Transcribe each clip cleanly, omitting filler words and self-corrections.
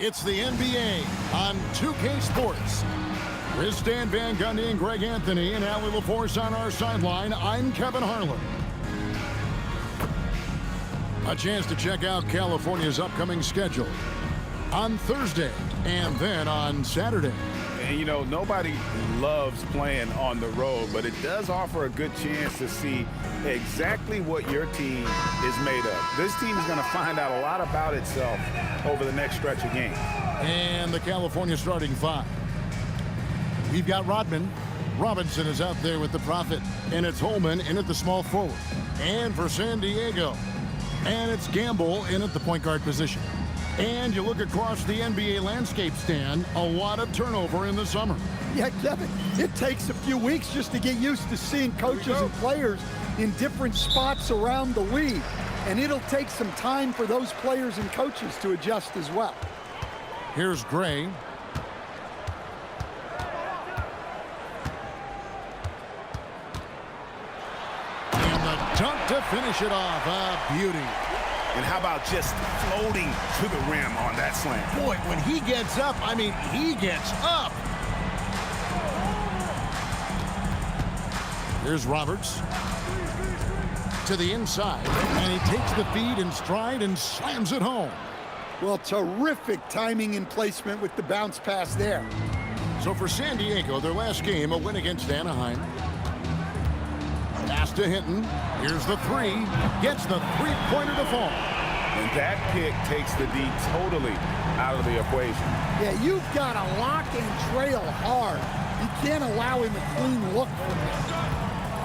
It's the NBA on 2K Sports. With Stan Van Gundy and Greg Anthony and Allie LaForce on our sideline, I'm Kevin Harlan. A chance to check out California's upcoming schedule on Thursday and then on Saturday. And, you know, nobody loves playing on the road, but it does offer a good chance to see exactly what your team is made of. This team is going to find out a lot about itself over the next stretch of games. And the California starting five. We've got Rodman. Robinson is out there with the Prophet. And it's Holman in at the small forward. And for San Diego. And it's Gamble in at the point guard position. And you look across the NBA landscape, Stan, a lot of turnover in the summer. Yeah, Kevin, it takes a few weeks just to get used to seeing coaches and players in different spots around the league. And it'll take some time for those players and coaches to adjust as well. Here's Gray. And the dunk to finish it off. A beauty. And how about just floating to the rim on that slam? Boy, when he gets up, I mean, he gets up. Here's Roberts. To the inside. And he takes the feed in stride and slams it home. Well, terrific timing and placement with the bounce pass there. So for San Diego, their last game, a win against Anaheim. Pass to Hinton. Here's the three. Gets the three-pointer to fall. And that pick takes the D totally out of the equation. Yeah, you've got to lock and trail hard. You can't allow him a clean look for this.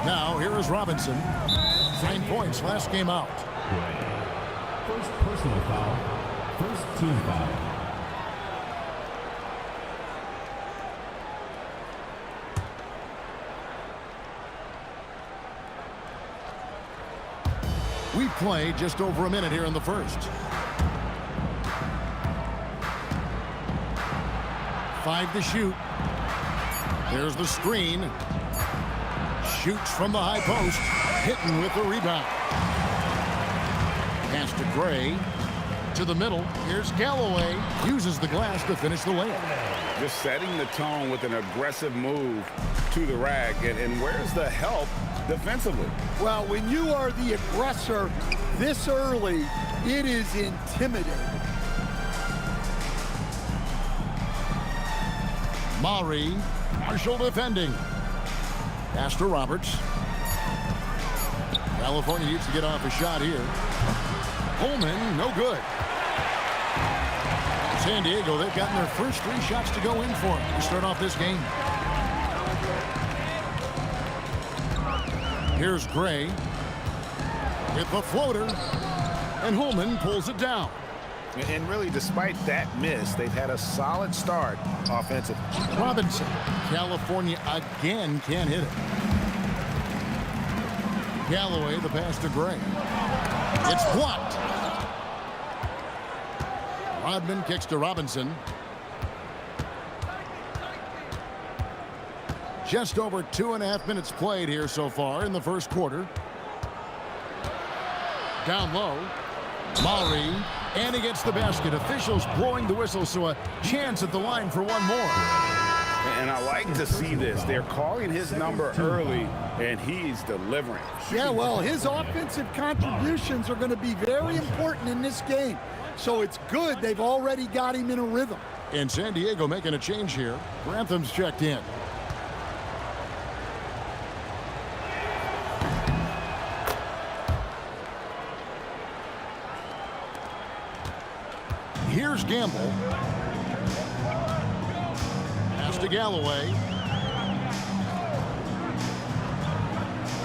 Now, here is Robinson. 9 points last game out. First personal foul. First team foul. We play just over a minute here in the first. 5 to shoot. There's the screen. Shoots from the high post. Hitting with the rebound. Pass to Gray. To the middle. Here's Galloway. Uses the glass to finish the layup. Just setting the tone with an aggressive move to the rack. And where's the help defensively? Well, when you are the aggressor this early, it is intimidating. Maury, Marshall defending. Pass to Roberts. California needs to get off a shot here. Holman, no good. San Diego, they've gotten their first 3 shots to go in for to start off this game. Here's Gray with the floater, and Holman pulls it down. And really, despite that miss, they've had a solid start offensively. Robinson, California again can't hit it. Galloway, the pass to Gray. It's blocked. Rodman kicks to Robinson. Just over 2.5 minutes played here so far in the first quarter. Down low. Maury. And he gets the basket. Officials blowing the whistle, so a chance at the line for one more. And I like to see this. They're calling his number early, and he's delivering. Yeah, well, his offensive contributions are going to be very important in this game. So it's good they've already got him in a rhythm. And San Diego making a change here. Grantham's checked in. Here's Gamble. Pass to Galloway.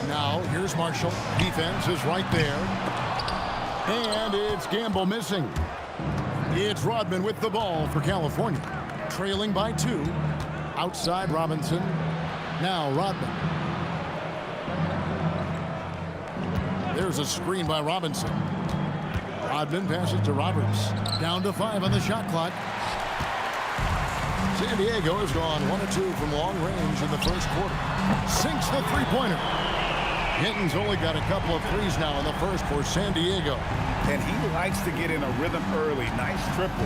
Now, here's Marshall. Defense is right there. And it's Gamble missing. It's Rodman with the ball for California. Trailing by 2. Outside Robinson. Now Rodman. There's a screen by Robinson. Rodman passes to Roberts. Down to 5 on the shot clock. San Diego has gone 1 of 2 from long range in the first quarter. Sinks the three-pointer. Hinton's only got a couple of threes now in the first for San Diego. and he likes to get in a rhythm early. Nice triple.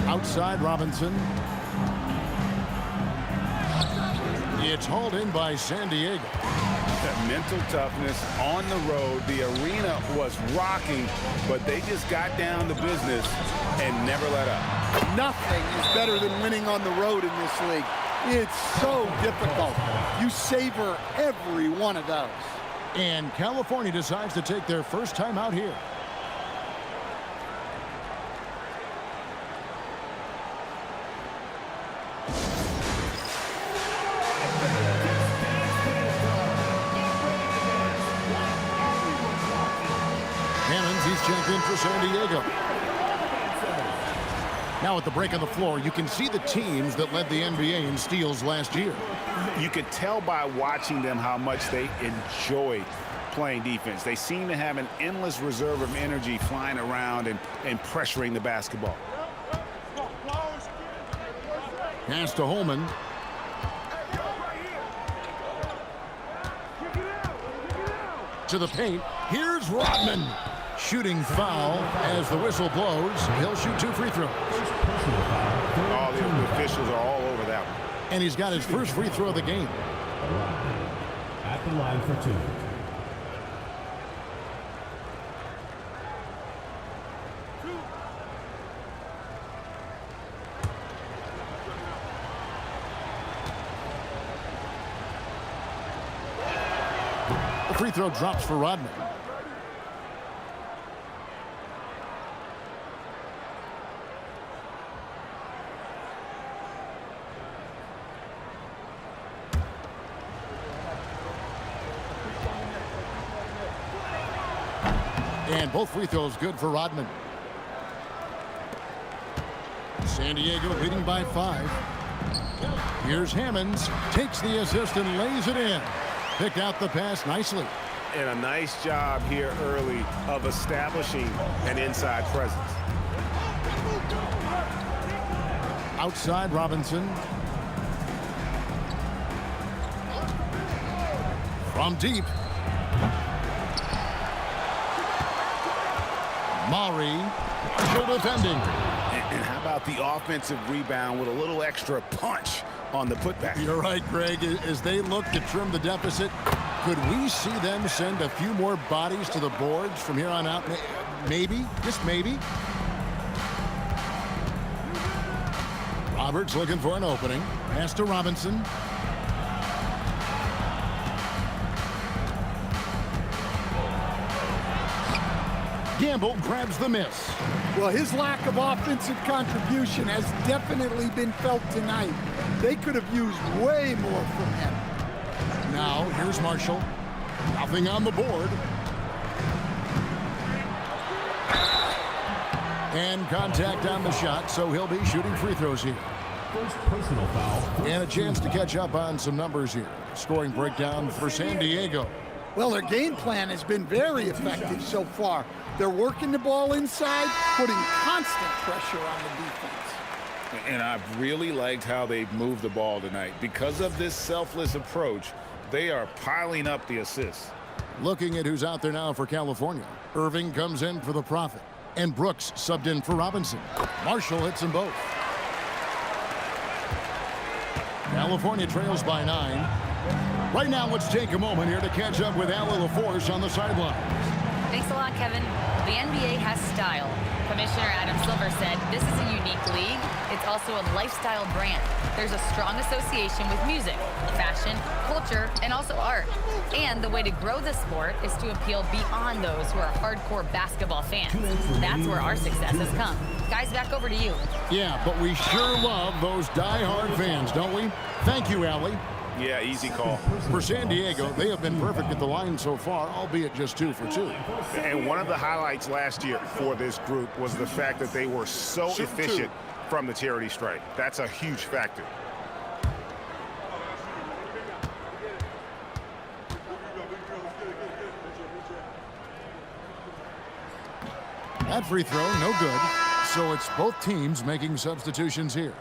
Outside Robinson. It's hauled in by San Diego. That mental toughness on the road. The arena was rocking, but they just got down to business and never let up. Nothing is better than winning on the road in this league. It's so difficult. You savor every one of those. And California decides to take their first time out here. He's checked in for San Diego. Now at the break on the floor, you can see the teams that led the NBA in steals last year. You could tell by watching them how much they enjoy playing defense. They seem to have an endless reserve of energy flying around and pressuring the basketball. Pass to Holman. To the paint. Here's Rodman. Shooting foul as the whistle blows. He'll shoot 2 free throws. All the officials are all over that one. And he's got his first free throw of the game. At the line for 2. The free throw drops for Rodman. And both free throws good for Rodman. San Diego leading by 5. Here's Hammonds. Takes the assist and lays it in. Picked out the pass nicely. And a nice job here early of establishing an inside presence. Outside Robinson. From deep. Maury, still defending. And how about the offensive rebound with a little extra punch on the putback? You're right, Greg. As they look to trim the deficit, could we see them send a few more bodies to the boards from here on out? Maybe, just maybe. Roberts looking for an opening. Pass to Robinson. Gamble grabs the miss. Well, his lack of offensive contribution has definitely been felt tonight. They could have used way more from him. Now, here's Marshall. Nothing on the board. And contact on the shot, so he'll be shooting free throws here. First personal foul. And a chance to catch up on some numbers here. Scoring breakdown for San Diego. Well, their game plan has been very effective so far. They're working the ball inside, putting constant pressure on the defense. And I've really liked how they've moved the ball tonight. Because of this selfless approach, they are piling up the assists. Looking at who's out there now for California. Irving comes in for the Prophet. And Brooks subbed in for Robinson. Marshall hits them both. California trails by 9. Right now, let's take a moment here to catch up with Allie LaForce on the sidelines. Thanks a lot, Kevin. The NBA has style. Commissioner Adam Silver said this is a unique league. It's also a lifestyle brand. There's a strong association with music, fashion, culture, and also art. And the way to grow the sport is to appeal beyond those who are hardcore basketball fans. That's where our success has come. Guys, back over to you. Yeah, but we sure love those die-hard fans, don't we? Thank you, Allie. Yeah, easy call. For San Diego, they have been perfect at the line so far, albeit just 2 for 2. And one of the highlights last year for this group was the fact that they were so efficient from the charity stripe. That's a huge factor. That free throw, no good. So it's both teams making substitutions here.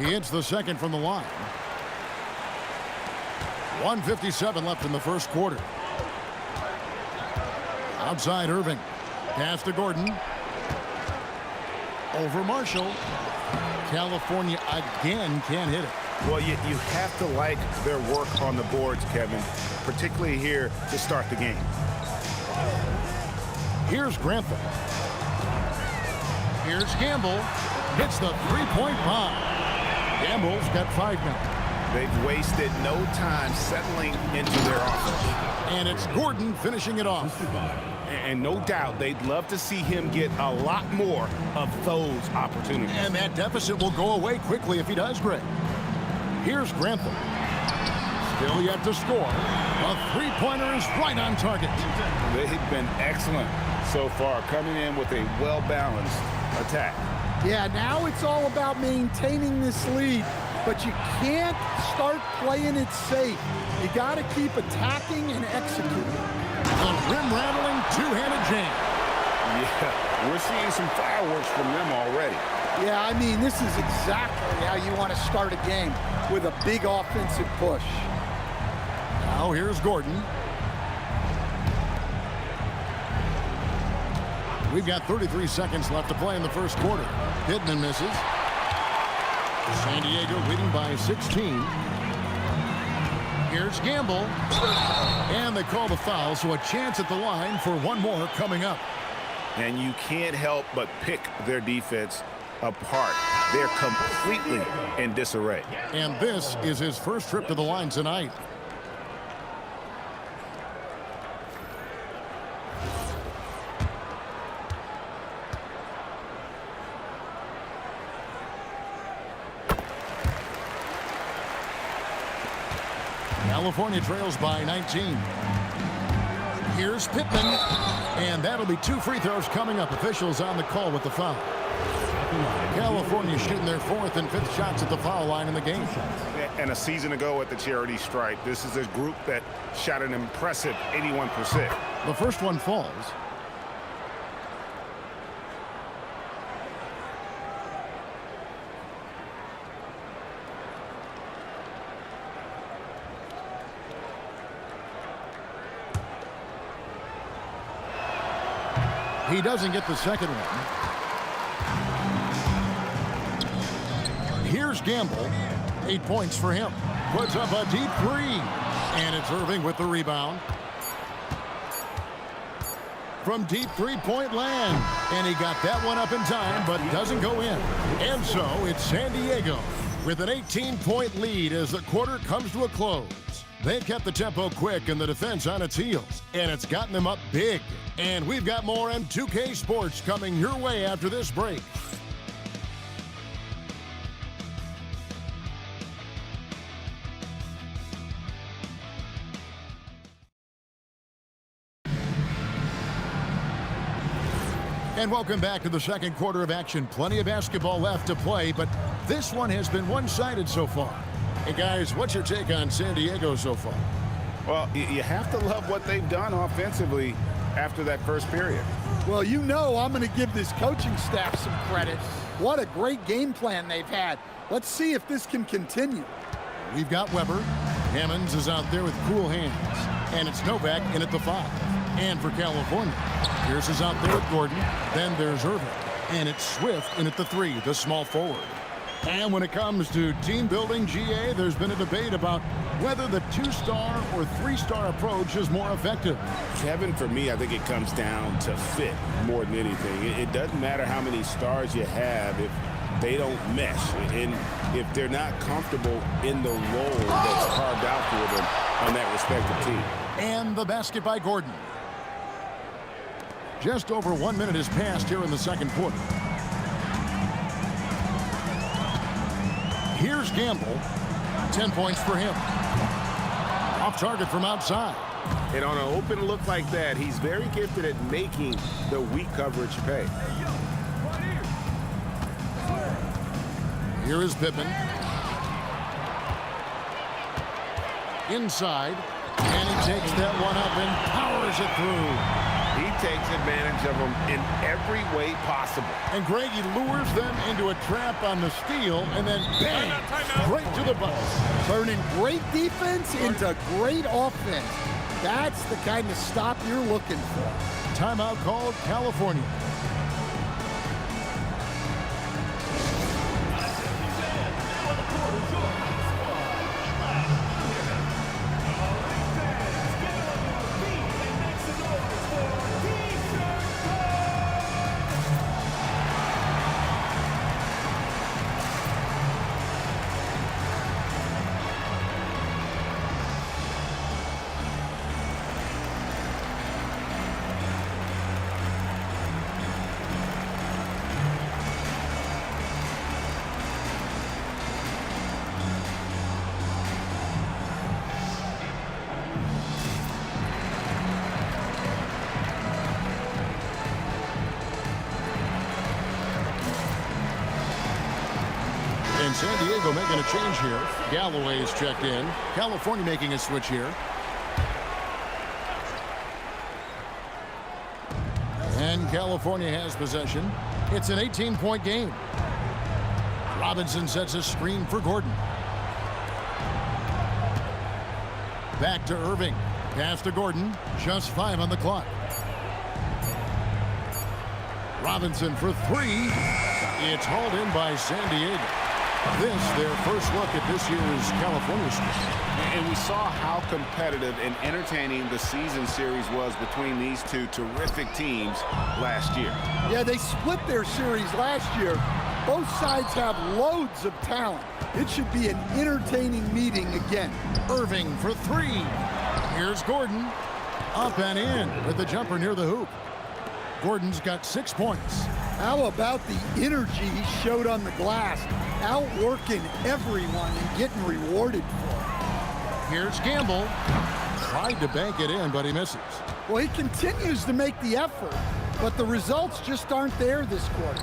He hits the second from the line. 1:57 left in the first quarter. Outside Irving. Pass to Gordon. Over Marshall. California again can't hit it. Well, you have to like their work on the boards, Kevin, particularly here to start the game. Here's Grantham. Here's Gamble. Hits the three-point bomb. Gamble's got 5 now. They've wasted no time settling into their offense. And it's Gordon finishing it off. And no doubt they'd love to see him get a lot more of those opportunities. And that deficit will go away quickly if he does, Greg. Here's Grantham. Still yet to score. A three-pointer is right on target. They've been excellent so far, coming in with a well-balanced attack. Yeah, now it's all about maintaining this lead, but you can't start playing it safe. You got to keep attacking and executing. The rim-rattling two-handed jam. Yeah, we're seeing some fireworks from them already. Yeah, I mean, this is exactly how you want to start a game, with a big offensive push. Now here's Gordon. We've got 33 seconds left to play in the first quarter. Pittman misses. San Diego leading by 16. Here's Gamble. And they call the foul, so a chance at the line for one more coming up. And you can't help but pick their defense apart. They're completely in disarray. And this is his first trip to the line tonight. California trails by 19. Here's Pittman. And that'll be 2 free throws coming up. Officials on the call with the foul. California shooting their 4th and 5th shots at the foul line in the game. And a season ago at the charity stripe, this is a group that shot an impressive 81%. The first one falls. He doesn't get the second one. Here's Gamble. 8 points for him. Puts up a deep three. And it's Irving with the rebound. From deep three-point land. And he got that one up in time, but doesn't go in. And so it's San Diego with an 18-point lead as the quarter comes to a close. They've kept the tempo quick and the defense on its heels, and it's gotten them up big. And we've got more M2K Sports coming your way after this break. And welcome back to the second quarter of action. Plenty of basketball left to play, but this one has been one-sided so far. Hey, guys, what's your take on San Diego so far? Well, you have to love what they've done offensively after that first period. Well, you know I'm going to give this coaching staff some credit. What a great game plan they've had. Let's see if this can continue. We've got Weber. Hammonds is out there with cool hands. And it's Novak in at the 5. And for California, Pierce is out there with Gordon. Then there's Irving. And it's Swift in at the 3, the small forward. And when it comes to team building, GA, there's been a debate about whether the 2-star or 3-star approach is more effective. Kevin, for me, I think it comes down to fit more than anything. It doesn't matter how many stars you have if they don't mesh. And if they're not comfortable in the role that's carved out for them on that respective team. And the basket by Gordon. Just over 1 minute has passed here in the second quarter. Here's Gamble. 10 points for him. Off target from outside. And on an open look like that, he's very gifted at making the weak coverage pay. Here is Pittman. Inside. And he takes that one up and powers it through. He takes advantage of them in every way possible. And Greg, he lures them into a trap on the steal, and then bang, right to the bus. Turning great defense into great offense. That's the kind of stop you're looking for. Timeout called California. And San Diego making a change here. Galloway is checked in. California making a switch here. And California has possession. It's an 18-point game. Robinson sets a screen for Gordon. Back to Irving. Pass to Gordon. Just 5 on the clock. Robinson for 3. It's hauled in by San Diego. This, their first look at this year's California series. And we saw how competitive and entertaining the season series was between these two terrific teams last year. Yeah, they split their series last year. Both sides have loads of talent. It should be an entertaining meeting again. Irving for 3. Here's Gordon. Up and in with the jumper near the hoop. Gordon's got 6 points. How about the energy he showed on the glass? Outworking everyone and getting rewarded for it. Here's Gamble. Tried to bank it in, but he misses. Well, he continues to make the effort, but the results just aren't there this quarter.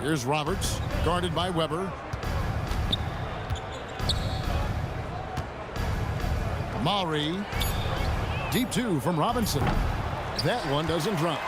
Here's Roberts, guarded by Weber. Maury. Deep 2 from Robinson. That one doesn't drop.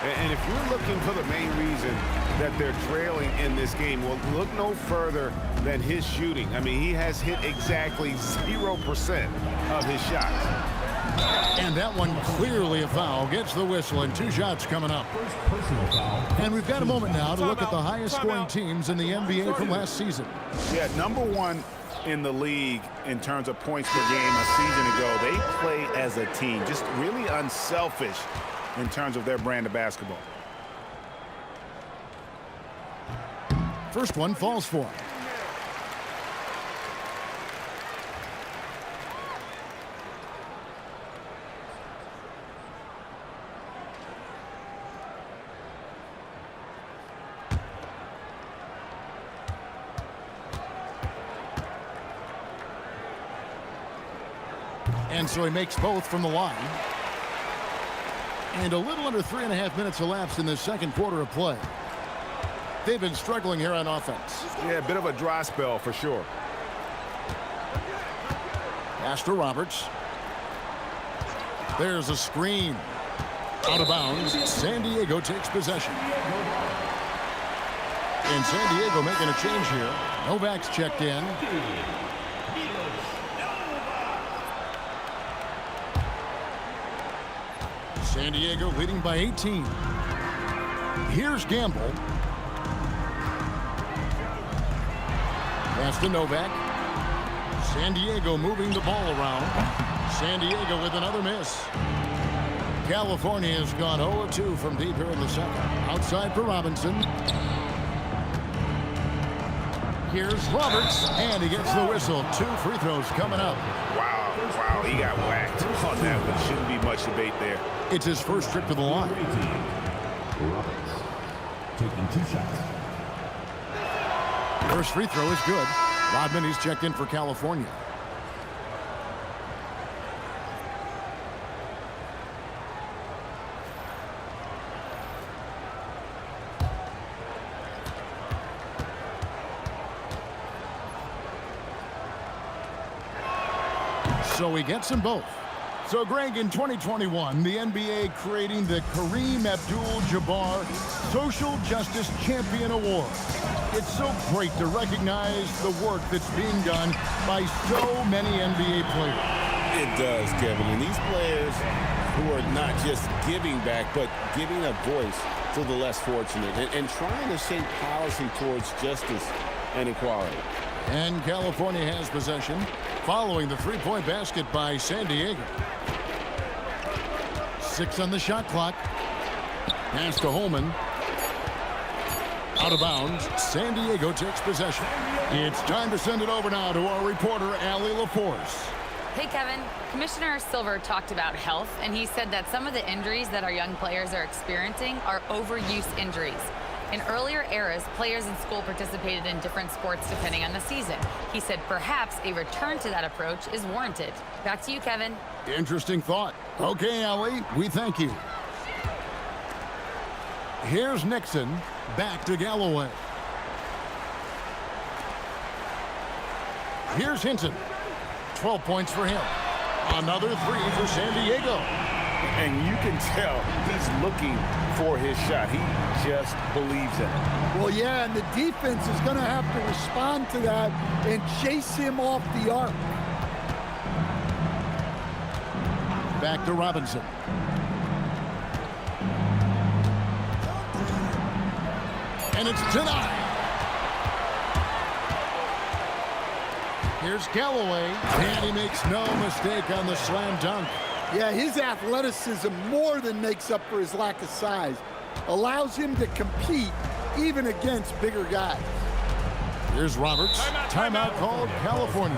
And if you're looking for the main reason that they're trailing in this game, well, look no further than his shooting. I mean, he has hit exactly 0% of his shots. And that one clearly a foul. Gets the whistle, and 2 shots coming up. Personal foul. And we've got a moment now to look at the highest scoring teams in the NBA from last season. Yeah, #1 in the league in terms of points per game a season ago. They play as a team, just really unselfish in terms of their brand of basketball. First one falls for him. And so he makes both from the line. And a little under 3.5 minutes elapsed in the second quarter of play. They've been struggling here on offense. Yeah, a bit of a dry spell for sure. Pass to Roberts. There's a screen. Out of bounds. San Diego takes possession. And San Diego making a change here. Novak's checked in. San Diego leading by 18. Here's Gamble. Pass to Novak. San Diego moving the ball around. San Diego with another miss. California has gone 0-2 from deep here in the second. Outside for Robinson. Here's Roberts, and he gets the whistle. 2 free throws coming up. Wow, he got whacked on that one. Shouldn't be much debate there. It's his first trip to the line. Roberts taking 2 shots. First free throw is good. Rodman, he's checked in for California. So he gets them both. So, Greg, in 2021, the NBA creating the Kareem Abdul-Jabbar Social Justice Champion Award. It's so great to recognize the work that's being done by so many NBA players. It does, Kevin. And these players who are not just giving back, but giving a voice to the less fortunate and trying to shape policy towards justice and equality. And California has possession following the three-point basket by San Diego. 6 on the shot clock. Pass to Holman. Out of bounds. San Diego takes possession. It's time to send it over now to our reporter, Allie LaForce. Hey, Kevin. Commissioner Silver talked about health, and he said that some of the injuries that our young players are experiencing are overuse injuries. In earlier eras, players in school participated in different sports depending on the season. He said perhaps a return to that approach is warranted. Back to you, Kevin. Interesting thought. Okay, Allie, we thank you. Here's Nixon. Back to Galloway. Here's Hinton. 12 points for him. Another 3 for San Diego. And you can tell he's looking for his shot. He just believes in it. Well, yeah, and the defense is going to have to respond to that and chase him off the arc. Back to Robinson. And it's denied. Here's Galloway, and he makes no mistake on the slam dunk. Yeah, his athleticism more than makes up for his lack of size. Allows him to compete even against bigger guys. Here's Roberts. Timeout called California.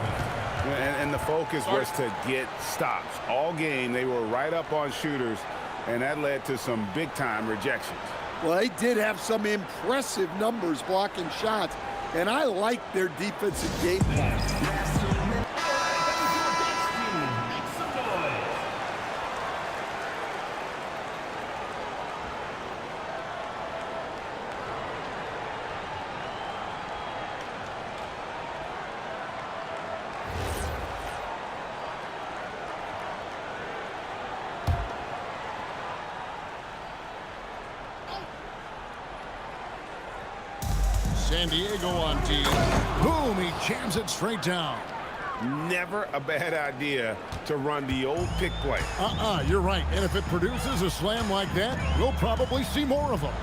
And the focus was to get stops. All game, they were right up on shooters, and that led to some big-time rejections. Well, they did have some impressive numbers blocking shots, and I like their defensive game plan. San Diego on D. Boom, he jams it straight down. Never a bad idea to run the old pick play. You're right. And if it produces a slam like that, we'll probably see more of them.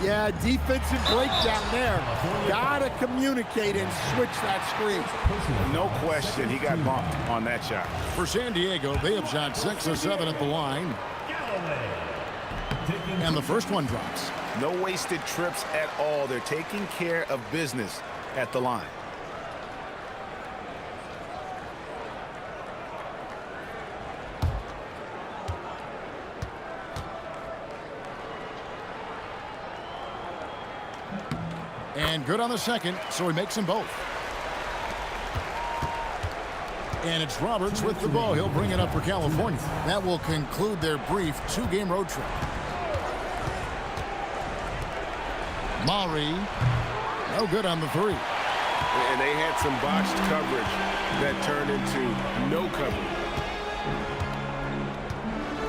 Yeah, defensive breakdown there. Gotta communicate and switch that screen. No question, he got bumped on that shot. For San Diego, they have shot 6 of 7 at the line. And the first one drops. No wasted trips at all. They're taking care of business at the line. And good on the second, so he makes them both. And it's Roberts with the ball. He'll bring it up for California. That will conclude their brief 2-game road trip. Maury, no good on the 3. And they had some botched coverage that turned into no coverage.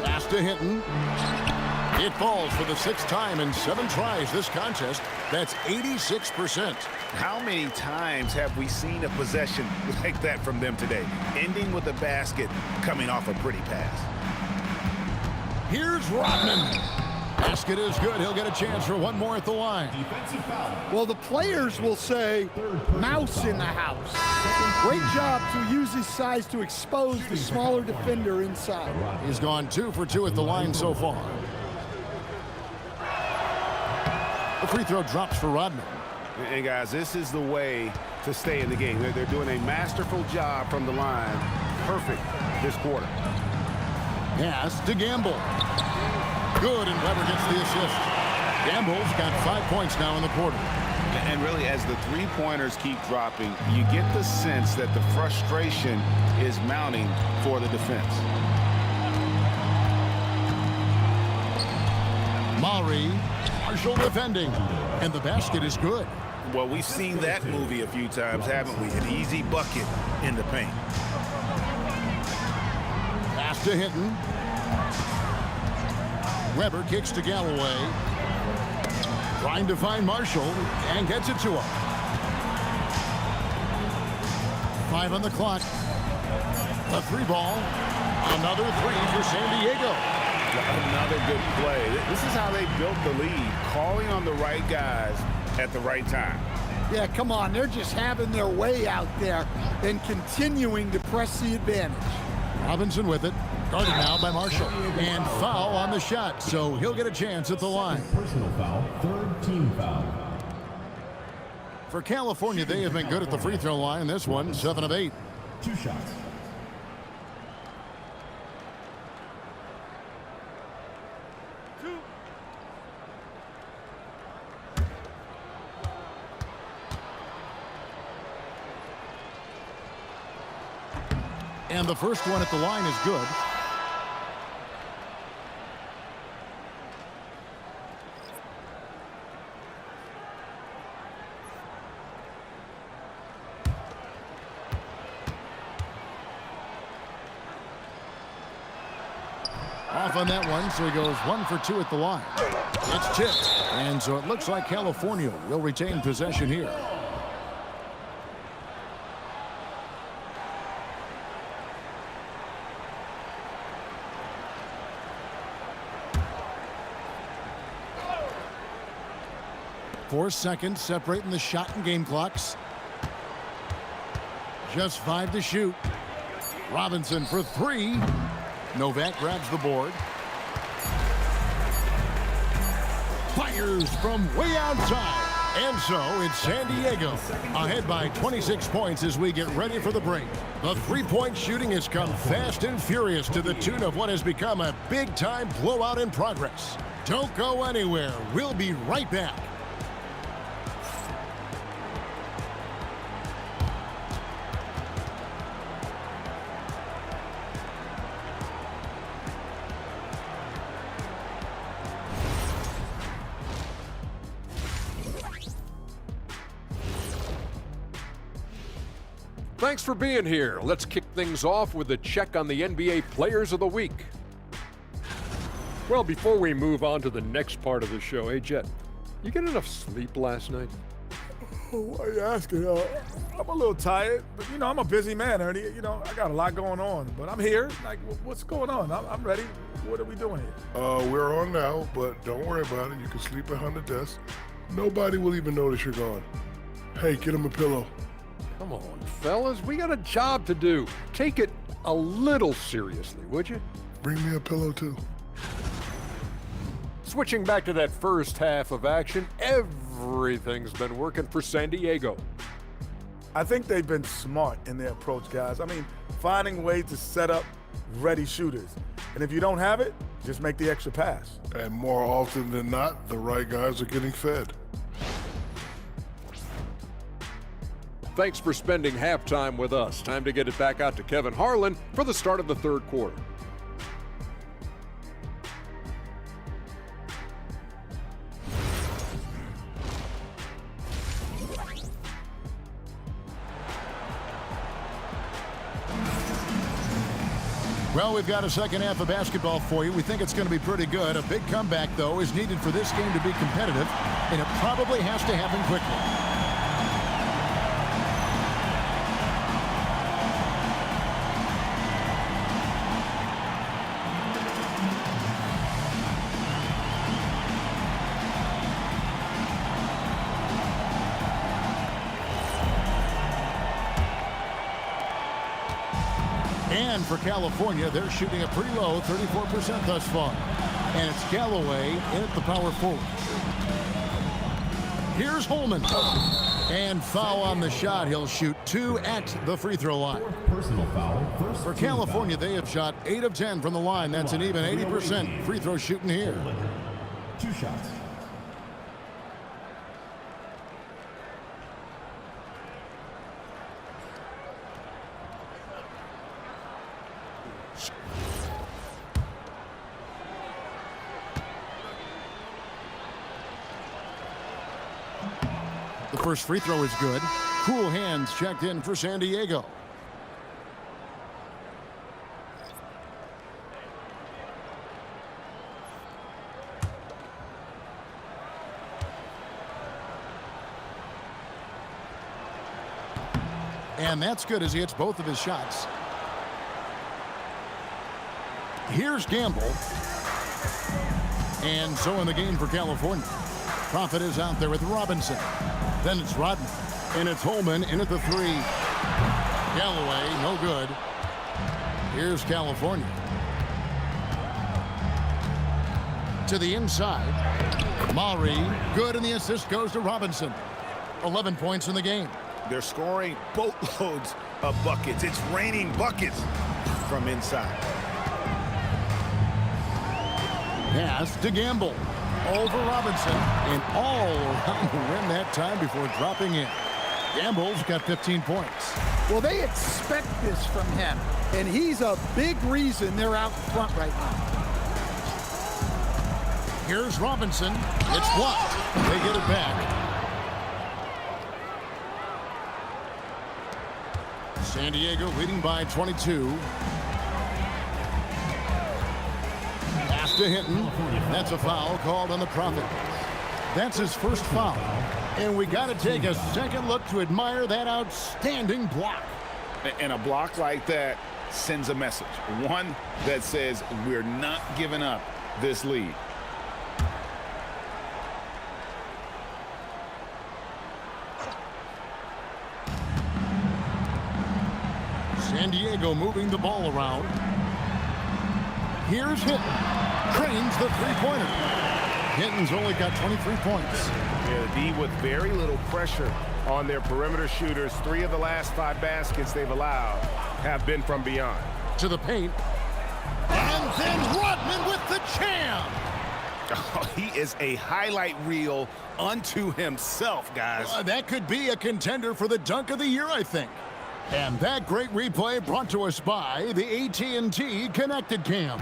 Pass to Hinton. It falls for the 6th time in 7 tries this contest. That's 86%. How many times have we seen a possession like that from them today? Ending with a basket, coming off a pretty pass. Here's Rodman. Basket is good. He'll get a chance for one more at the line. Well, the players will say, mouse in the house. Great job to use his size to expose the smaller defender inside. He's gone 2 for 2 at the line so far. The free throw drops for Rodman. And guys, this is the way to stay in the game. They're doing a masterful job from the line. Perfect this quarter. Pass to Gamble. Good, and Weber gets the assist. Gamble's got 5 points now in the quarter. And really, as the three-pointers keep dropping, you get the sense that the frustration is mounting for the defense. Maury, partial defending, and the basket is good. Well, we've seen that movie a few times, haven't we? An easy bucket in the paint. Pass to Hinton. Weber kicks to Galloway. Trying to find Marshall and gets it to him. 5 on the clock. The 3-ball. Another 3 for San Diego. Another good play. This is how they built the lead, calling on the right guys at the right time. Yeah, come on. They're just having their way out there and continuing to press the advantage. Robinson with it. Guarded now by Marshall. And foul on the shot, so he'll get a chance at the line. Personal foul, third team foul. For California, they have been good at the free throw line. This one, 7 of 8. 2 shots. And the first one at the line is good. Off on that one, so he goes 1 for 2 at the line. It's tipped, and so it looks like California will retain possession here. Four seconds separating the shot and game clocks. Just 5 to shoot. Robinson for 3. Novak grabs the board. Fires from way outside. And so it's San Diego ahead by 26 points as we get ready for the break. The three-point shooting has come fast and furious to the tune of what has become a big-time blowout in progress. Don't go anywhere. We'll be right back. Thanks for being here. Let's kick things off with a check on the NBA Players of the Week. Well, before we move on to the next part of the show, hey, Jet, you get enough sleep last night? Why are you asking? I'm a little tired, but, I'm a busy man, Ernie. I got a lot going on, but I'm here. Like, what's going on? I'm ready. What are we doing here? We're on now, but don't worry about it. You can sleep behind the desk. Nobody will even notice you're gone. Hey, get him a pillow. Come on, fellas, we got a job to do. Take it a little seriously, would you? Bring me a pillow, too. Switching back to that first half of action, everything's been working for San Diego. I think they've been smart in their approach, guys. I mean, finding ways to set up ready shooters. And if you don't have it, just make the extra pass. And more often than not, the right guys are getting fed. Thanks for spending halftime with us. Time to get it back out to Kevin Harlan for the start of the third quarter. Well, we've got a second half of basketball for you. We think it's going to be pretty good. A big comeback, though, is needed for this game to be competitive, and it probably has to happen quickly. And for California, they're shooting a pretty low 34% thus far. And it's Galloway in at the power forward. Here's Holman. And foul on the shot. He'll shoot 2 at the free throw line. Personal foul. For California, they have shot 8 of 10 from the line. That's an even 80% free throw shooting here. 2 shots. The first free throw is good. Cool hands checked in for San Diego. And that's good as he hits both of his shots. Here's Gamble. And so in the game for California. Profit is out there with Robinson. Then it's Rodman. And it's Holman in at the 3. Galloway, no good. Here's California. To the inside. Maury, good, and the assist goes to Robinson. 11 points in the game. They're scoring boatloads of buckets. It's raining buckets from inside. Pass to Gamble. Over Robinson. And all around the rim that time before dropping in. Gamble's got 15 points. Well, they expect this from him, and he's a big reason they're out in front right now. Here's Robinson. It's blocked. They get it back. San Diego leading by 22. Pass to Hinton. That's a foul called on the Prophet. That's his first foul. And we got to take a second look to admire that outstanding block. And a block like that sends a message. One that says we're not giving up this lead. San Diego moving the ball around. Here's Hinton. Trains the three-pointer. Hinton's only got 23 points. Yeah, the D with very little pressure on their perimeter shooters. 3 of the last 5 baskets they've allowed have been from beyond. To the paint. And then Rodman with the jam. Oh, he is a highlight reel unto himself, guys. That could be a contender for the dunk of the year, I think. And that great replay brought to us by the AT&T Connected Cam.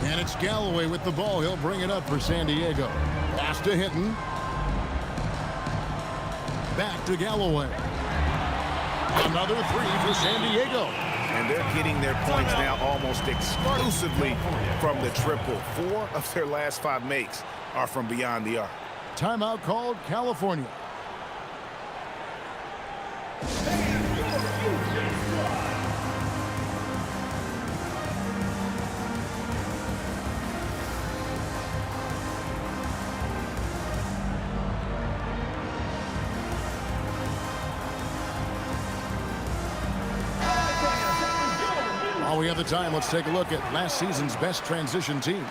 And it's Galloway with the ball. He'll bring it up for San Diego. Pass to Hinton. Back to Galloway. Another 3 for San Diego. And they're getting their points now almost exclusively from the triple. 4 of their last 5 makes are from beyond the arc. Timeout called California. While we have the time, let's take a look at last season's best transition teams.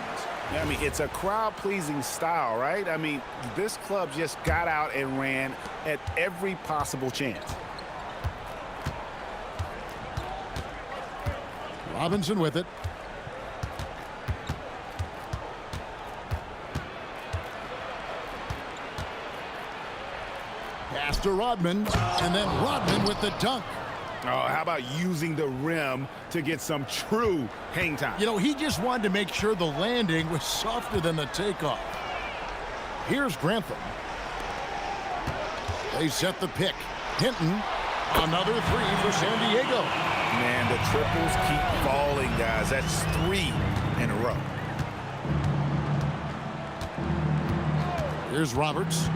I mean, it's a crowd-pleasing style, right? I mean, this club just got out and ran at every possible chance. Robinson with it. Pass to Rodman, and then Rodman with the dunk. Oh, how about using the rim to get some true hang time? You know, he just wanted to make sure the landing was softer than the takeoff. Here's Grantham. They set the pick. Hinton, another 3 for San Diego. Man, the triples keep falling, guys. That's 3 in a row. Here's Roberts.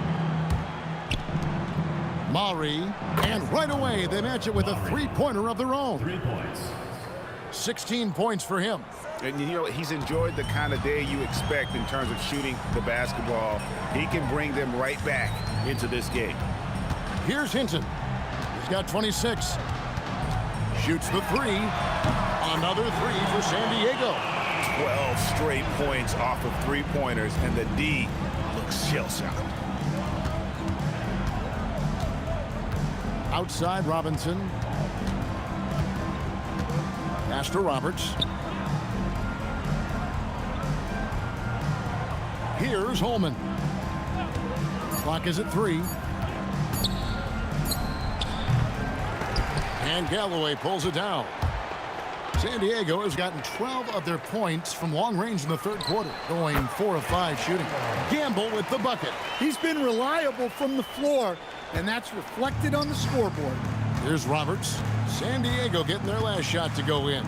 Maury, and right away they match it with a 3-pointer of their own. 3 points. 16 points for him. And you know, he's enjoyed the kind of day you expect in terms of shooting the basketball. He can bring them right back into this game. Here's Hinton. He's got 26. Shoots the 3. Another 3 for San Diego. 12 straight points off of 3-pointers, and the D looks shell-shocked. Outside Robinson. Pass to Roberts. Here's Holman. Clock is at 3. And Galloway pulls it down. San Diego has gotten 12 of their points from long range in the third quarter, going 4 of 5 shooting. Gamble with the bucket. He's been reliable from the floor, and that's reflected on the scoreboard. Here's Roberts. San Diego getting their last shot to go in.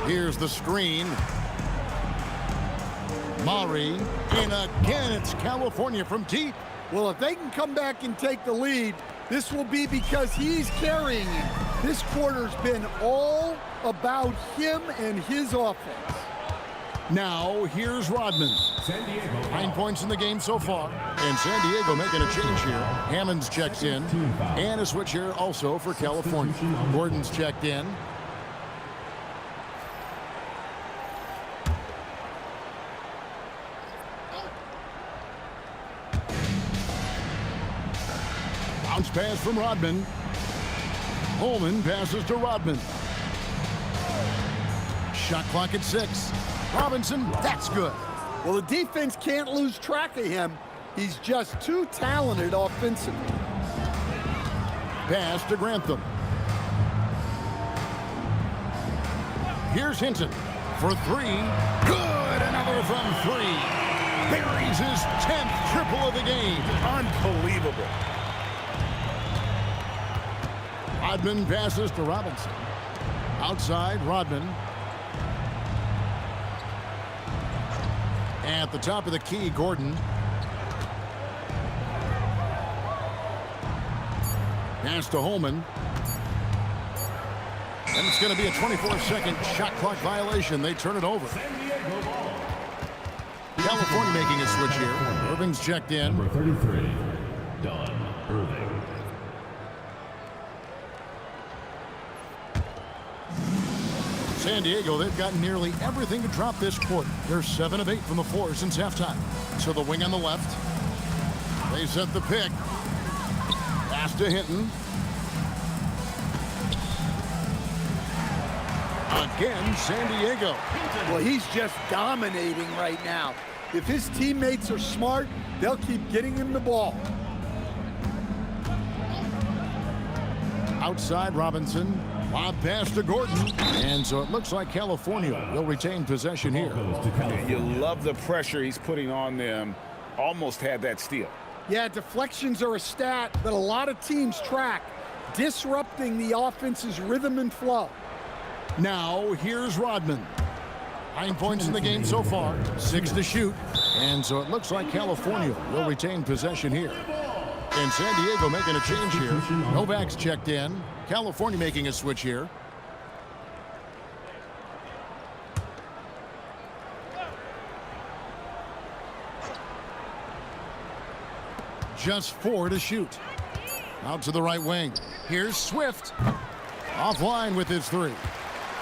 Here's the screen. Maury, and again it's California from deep. Well, if they can come back and take the lead, This will be because he's carrying him. This quarter's been all about him and his offense. Now, here's Rodman. 9 points in the game so far. And San Diego making a change here. Hammonds checks in. And a switch here also for California. Gordon's checked in. Bounce pass from Rodman. Holman passes to Rodman. Shot clock at 6. Robinson, that's good. Well, the defense can't lose track of him. He's just too talented offensively. Pass to Grantham. Here's Hinton for 3. Good, another from 3. Buries his 10th triple of the game. Unbelievable. Rodman passes to Robinson. Outside, Rodman. At the top of the key, Gordon. Pass to Holman. And it's going to be a 24-second shot clock violation. They turn it over. California making a switch here. Irving's checked in. Number 33, Don Irving. San Diego, they've gotten nearly everything to drop this quarter. They're 7 of 8 from the floor since halftime. So the wing on the left. They set the pick. Pass to Hinton. Again, San Diego. Well, he's just dominating right now. If his teammates are smart, they'll keep getting him the ball. Outside, Robinson. Lob pass to Gordon. And so it looks like California will retain possession here. You love the pressure he's putting on them. Almost had that steal. Yeah, deflections are a stat that a lot of teams track, disrupting the offense's rhythm and flow. Now, here's Rodman. 9 points in the game so far, 6 to shoot. And so it looks like California will retain possession here. And San Diego making a change here. Novak's checked in. California making a switch here. Just 4 to shoot. Out to the right wing. Here's Swift. Offline with his 3.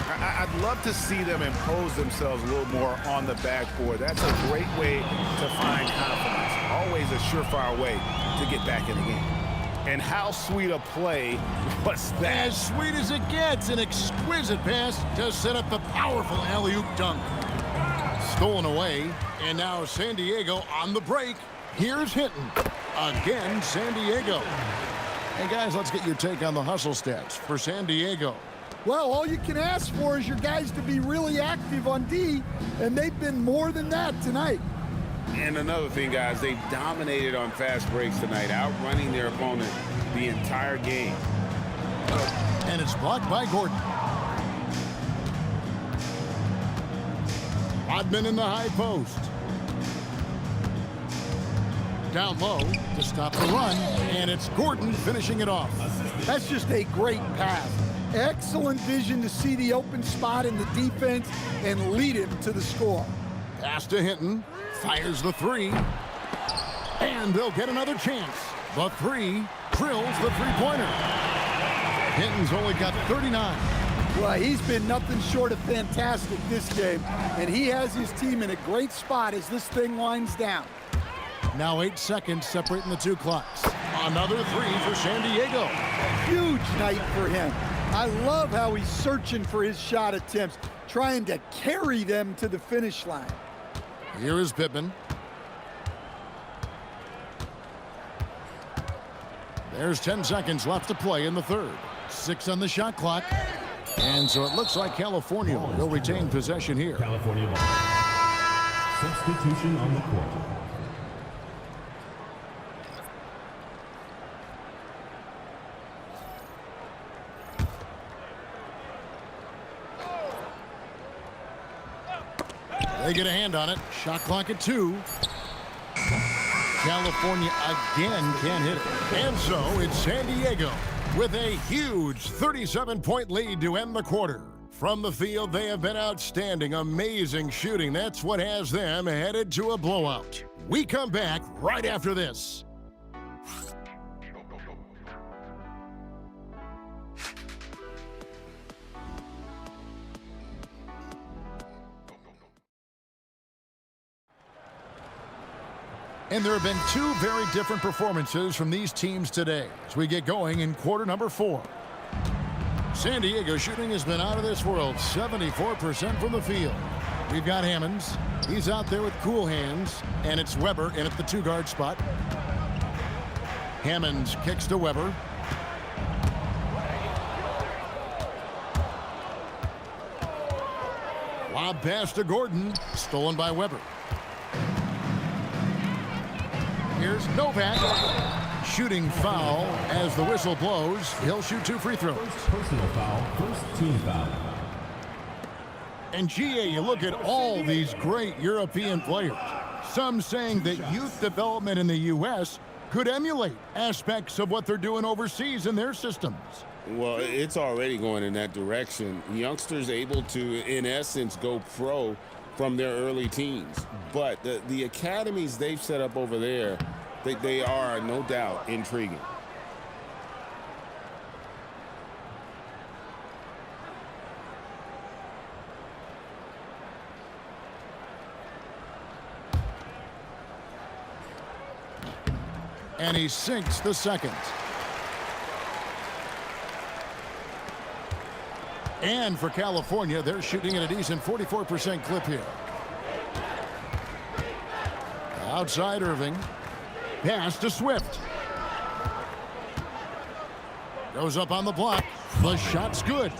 I'd love to see them impose themselves a little more on the backboard. That's a great way to find confidence. Always a surefire way to get back in the game. And how sweet a play was that? As sweet as it gets, an exquisite pass to set up the powerful alley-oop dunk. Stolen away, and now San Diego on the break. Here's Hinton. Again, San Diego. Hey, guys, let's get your take on the hustle stats for San Diego. Well, all you can ask for is your guys to be really active on D, and they've been more than that tonight. And another thing, guys, they've dominated on fast breaks tonight, outrunning their opponent the entire game. And it's blocked by Gordon. Rodman in the high post. Down low to stop the run, and it's Gordon finishing it off. That's just a great pass. Excellent vision to see the open spot in the defense and lead him to the score. Pass to Hinton. Fires the 3. And they'll get another chance. The 3 drills the three-pointer. Hinton's only got 39. Well, he's been nothing short of fantastic this game, and he has his team in a great spot as this thing winds down. Now 8 seconds separating the 2 clocks. Another 3 for San Diego. Huge night for him. I love how he's searching for his shot attempts, trying to carry them to the finish line. Here is Pittman. There's 10 seconds left to play in the third. 6 on the shot clock. And so it looks like California will retain possession here. California ball. Substitution on the court. They get a hand on it. Shot clock at 2. California again can't hit it. And so it's San Diego with a huge 37-point lead to end the quarter. From the field, they have been outstanding, amazing shooting. That's what has them headed to a blowout. We come back right after this. And there have been two very different performances from these teams today as we get going in quarter number 4. San Diego shooting has been out of this world, 74% from the field. We've got Hammonds. He's out there with cool hands, and it's Weber in at the 2-guard spot. Hammonds kicks to Weber. Lob pass to Gordon, stolen by Weber. Here's Novak. Shooting foul as the whistle blows. He'll shoot 2 free throws. Personal foul, first team foul. And GA, you look at all these great European players. Some saying that youth development in the U.S. could emulate aspects of what they're doing overseas in their systems. Well, it's already going in that direction. Youngsters able to, in essence, go pro from their early teens. But the academies they've set up over there, they are, no doubt, intriguing. And he sinks the second. And for California, they're shooting at a decent 44% clip here. Outside Irving. Pass to Swift. Goes up on the block. The shot's good.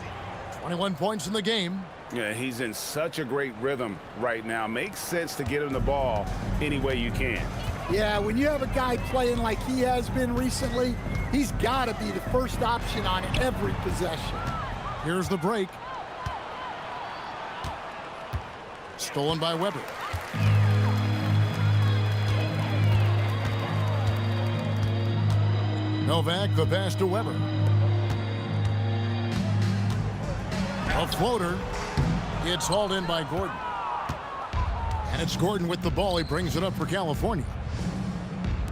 21 points in the game. Yeah, he's in such a great rhythm right now. Makes sense to get him the ball any way you can. Yeah, when you have a guy playing like he has been recently, he's got to be the first option on every possession. Here's the break. Stolen by Weber. Novak, the pass to Weber. A floater. It's hauled in by Gordon. And it's Gordon with the ball. He brings it up for California.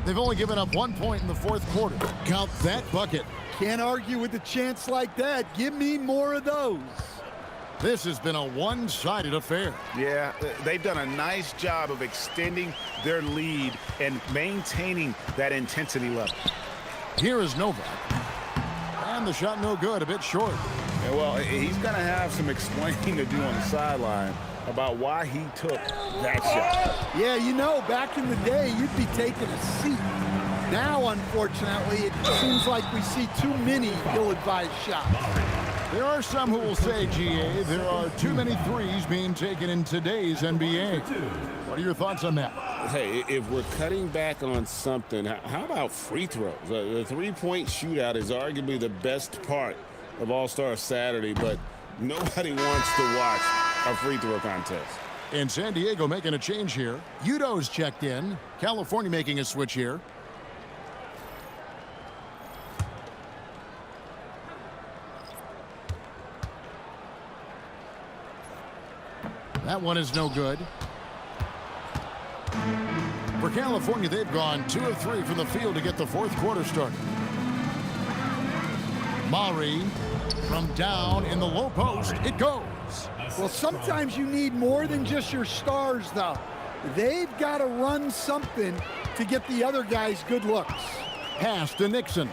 They've only given up 1 point in the fourth quarter. Count that bucket. Can't argue with a chance like that. Give me more of those. This has been a one-sided affair. Yeah, they've done a nice job of extending their lead and maintaining that intensity level. Here is Novak. And the shot no good, a bit short. Yeah, well, he's going to have some explaining to do on the sideline about why he took that shot. Yeah, you know, back in the day, you'd be taking a seat. Now, unfortunately, it seems like we see too many ill-advised shots. There are some who will say, GA, there are too many threes being taken in today's NBA. What are your thoughts on that? Hey, if we're cutting back on something, how about free throws? The three-point shootout is arguably the best part of All-Star Saturday, but nobody wants to watch a free throw contest. And San Diego making a change here. Udo's checked in. California making a switch here. That one is no good. For California, they've gone 2 of 3 from the field to get the fourth quarter started. Maury from down in the low post. It goes. Well, sometimes you need more than just your stars, though. They've got to run something to get the other guys good looks. Pass to Nixon.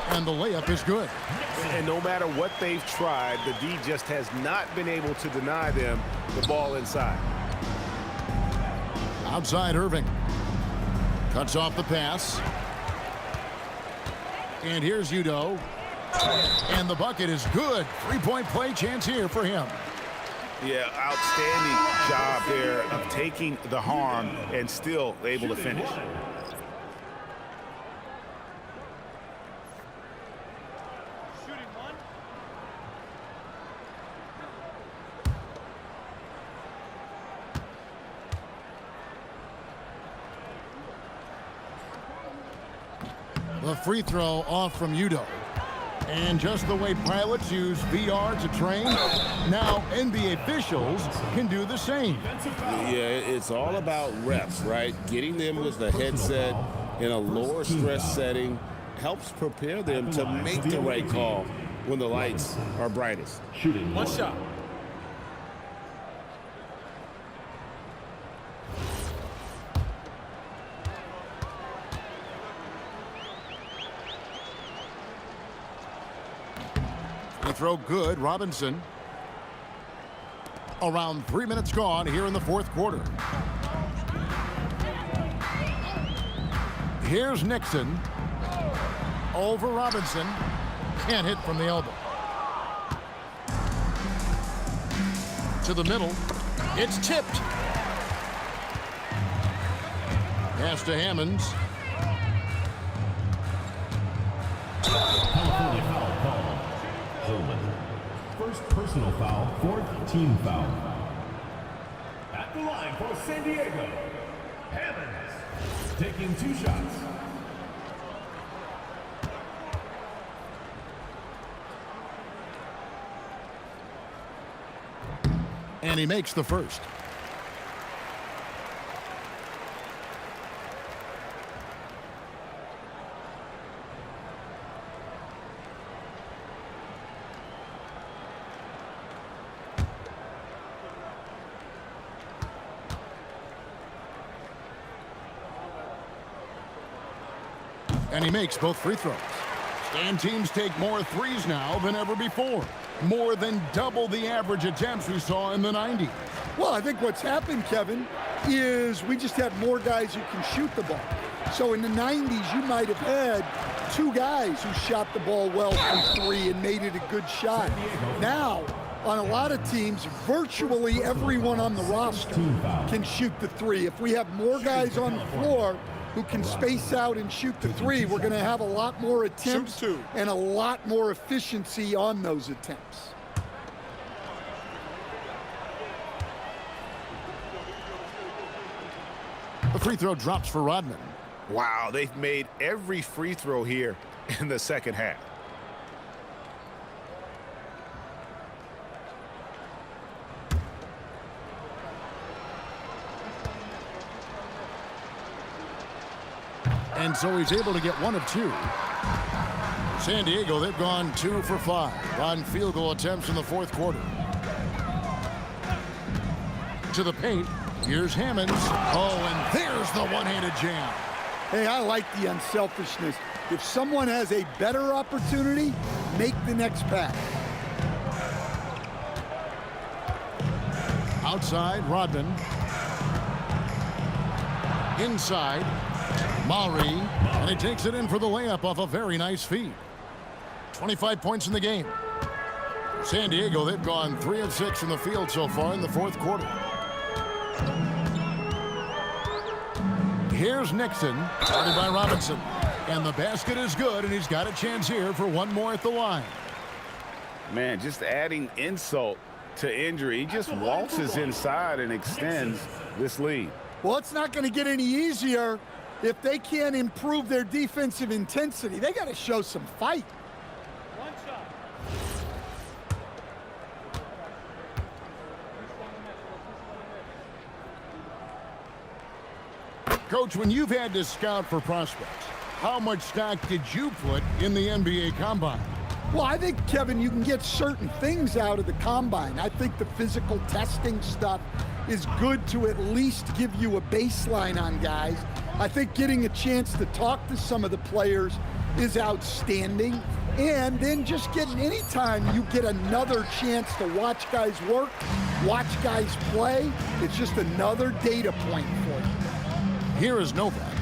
And the layup is good. And no matter what they've tried, the D just has not been able to deny them the ball inside. Outside Irving. Cuts off the pass. And here's Udo. And the bucket is good. 3-point play chance here for him. Yeah, outstanding job there of taking the harm and still able to finish. The free throw off from Udo. And just the way pilots use VR to train, now NBA officials can do the same. Yeah, it's all about reps, right? Getting them with the headset in a lower stress setting helps prepare them to make the right call when the lights are brightest. Shooting One shot. Free throw good. Robinson. Around 3 minutes gone here in the fourth quarter. Here's Nixon. Over Robinson. Can't hit from the elbow. To the middle. It's tipped. Pass to Hammonds. California foul call. Holman. First personal foul, fourth team foul. At the line for San Diego, Hammonds. Taking 2 shots. And he makes the first. And he makes both free throws. And teams take more threes now than ever before. More than double the average attempts we saw in the 90s. Well, I think what's happened, Kevin, is we just have more guys who can shoot the ball. So in the 90s, you might have had 2 guys who shot the ball well from 3 and made it a good shot. Now, on a lot of teams, virtually everyone on the roster can shoot the 3. If we have more guys on the floor who can space out and shoot the 3, we're going to have a lot more attempts and a lot more efficiency on those attempts. The free throw drops for Rodman. Wow, they've made every free throw here in the second half. And so he's able to get 1 of 2. San Diego, they've gone 2 for 5 on field goal attempts in the fourth quarter. To the paint. Here's Hammonds. Oh, and there's the one-handed jam. Hey, I like the unselfishness. If someone has a better opportunity, make the next pass. Outside, Rodman. Inside, Maury. And he takes it in for the layup off a very nice feed. 25 points in the game. San Diego, they've gone 3 of 6 from the field so far in the fourth quarter. Here's Nixon, guarded by Robinson. And the basket is good, and he's got a chance here for 1 more at the line. Man, just adding insult to injury. He just waltzes inside and extends this lead. Well, it's not going to get any easier if they can't improve their defensive intensity. They got to show some fight. Coach, when you've had to scout for prospects, how much stock did you put in the NBA Combine? Well, I think, Kevin, you can get certain things out of the Combine. I think the physical testing stuff is good to at least give you a baseline on guys. I think getting a chance to talk to some of the players is outstanding. And then just getting, anytime you get another chance to watch guys work, watch guys play, it's just another data point for you. Here is Novak.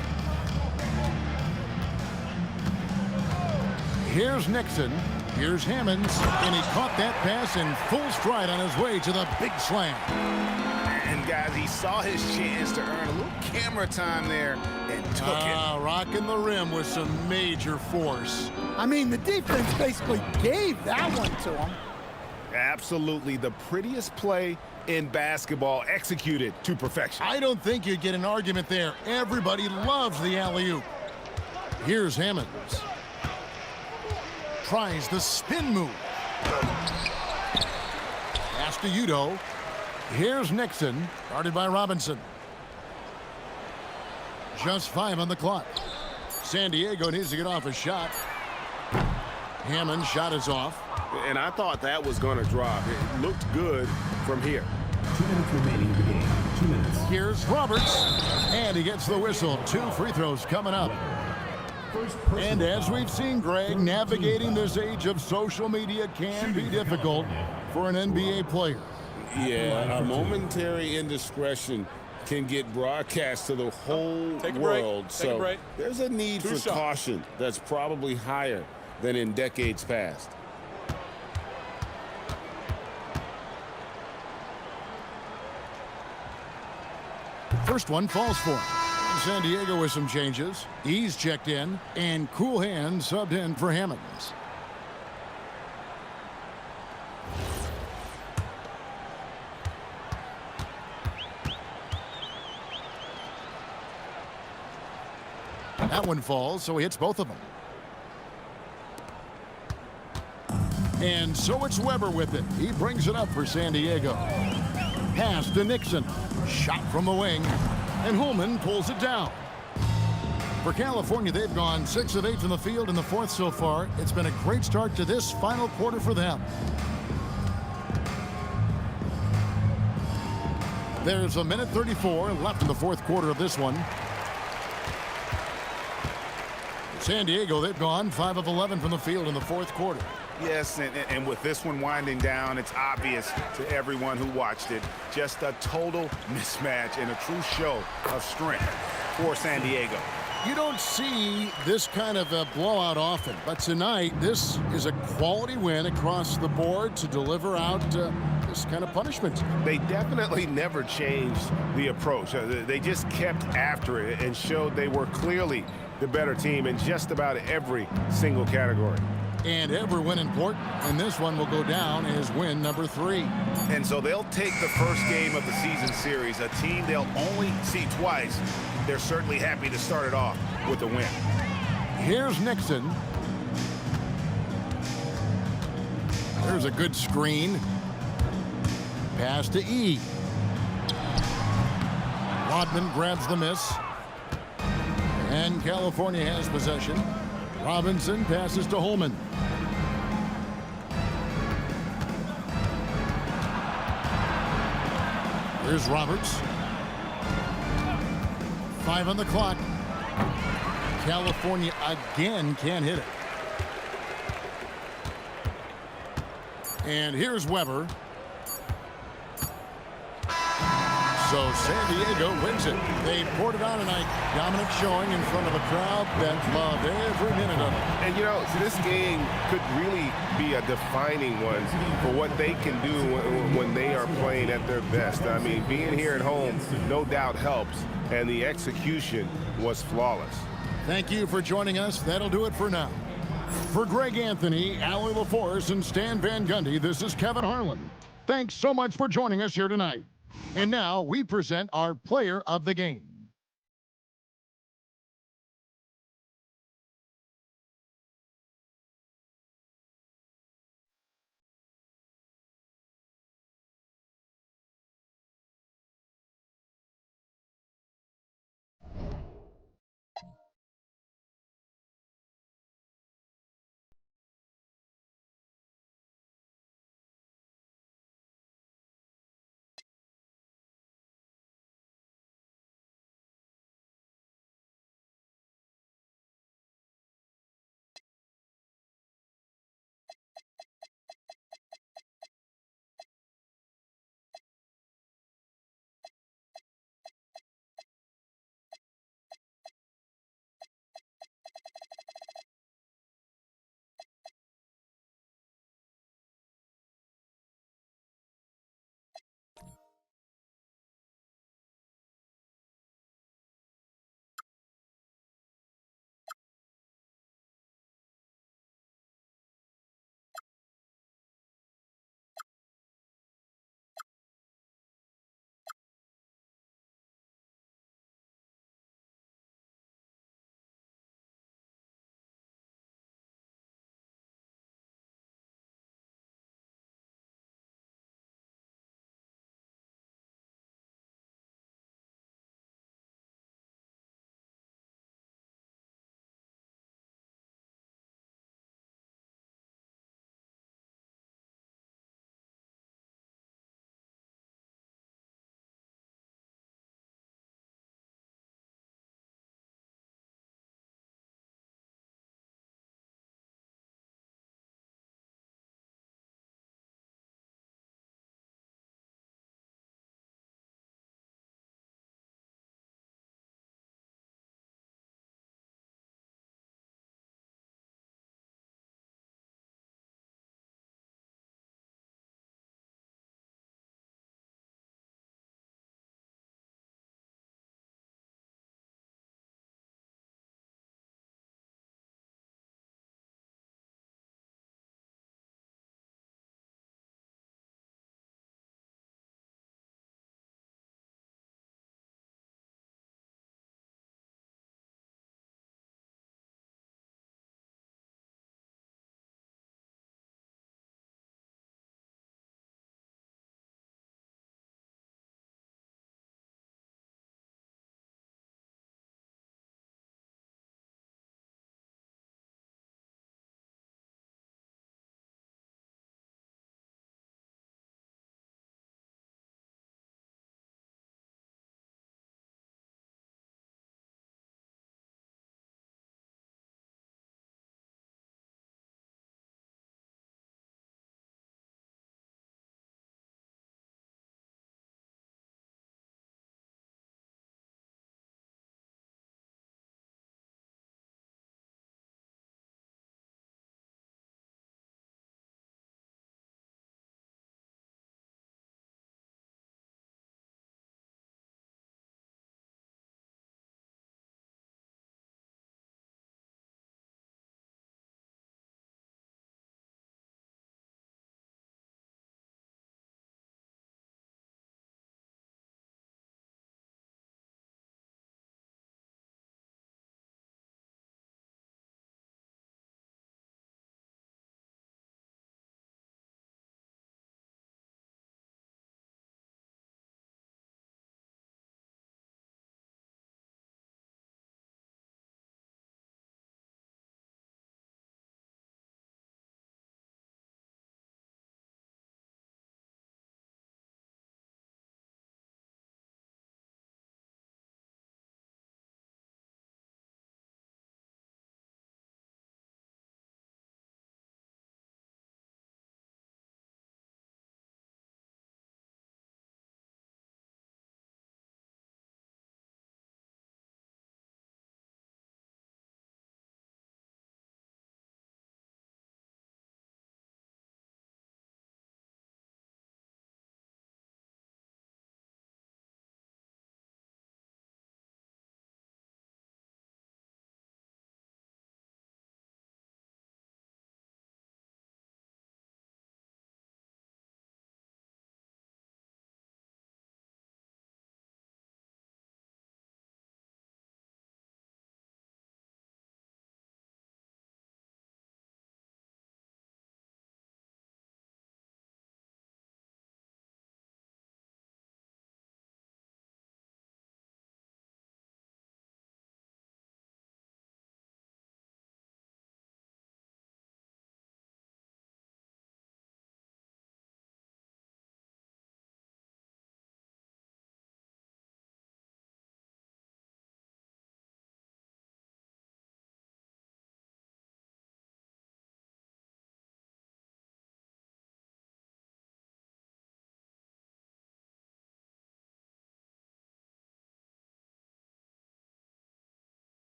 Here's Nixon. Here's Hammonds. And he caught that pass in full stride on his way to the big slam. And guys, he saw his chance to earn a little camera time there and took it. Rocking the rim with some major force. I mean, the defense basically gave that one to him. Absolutely the prettiest play in basketball, executed to perfection. I don't think you'd get an argument there. Everybody loves the alley-oop. Here's Hammonds. Tries the spin move. Pass to Udo. Here's Nixon, guarded by Robinson. Just 5 on the clock. San Diego needs to get off a shot. Hammond's shot is off. And I thought that was going to drop. It looked good from here. 2 minutes remaining in the game. 2 minutes. Here's Roberts. And he gets the whistle. 2 free throws coming up. And as we've seen, Greg, navigating this age of social media can be difficult for an NBA player. Yeah, a momentary indiscretion can get broadcast to the whole world. So there's a need for caution that's probably higher than in decades past. First one falls for him. San Diego with some changes. He's checked in, and Cool Hand subbed in for Hammonds. That one falls, so he hits both of them. And so it's Weber with it. He brings it up for San Diego. Pass to Nixon. Shot from the wing. And Holman pulls it down. For California, they've gone 6 of 8 from the field in the fourth so far. It's been a great start to this final quarter for them. There's a minute 34 left in the fourth quarter of this one. San Diego, they've gone 5 of 11 from the field in the fourth quarter. Yes, and with this one winding down, it's obvious to everyone who watched it. Just a total mismatch and a true show of strength for San Diego. You don't see this kind of a blowout often, but tonight this is a quality win across the board to deliver out this kind of punishment. They definitely never changed the approach. They just kept after it and showed they were clearly the better team in just about every single category. And every win important, and this one will go down as win number 3. And so they'll take the first game of the season series, a team they'll only see twice. They're certainly happy to start it off with a win. Here's Nixon. There's a good screen. Pass to E. Rodman grabs the miss. And California has possession. Robinson passes to Holman. Here's Roberts. 5 on the clock. California again can't hit it. And here's Weber. So San Diego wins it. They poured it on tonight. Dominant showing in front of a crowd that loved every minute of it. And, you know, this game could really be a defining one for what they can do when they are playing at their best. I mean, being here at home no doubt helps, and the execution was flawless. Thank you for joining us. That'll do it for now. For Greg Anthony, Allie LaForce, and Stan Van Gundy, this is Kevin Harlan. Thanks so much for joining us here tonight. And now we present our player of the game.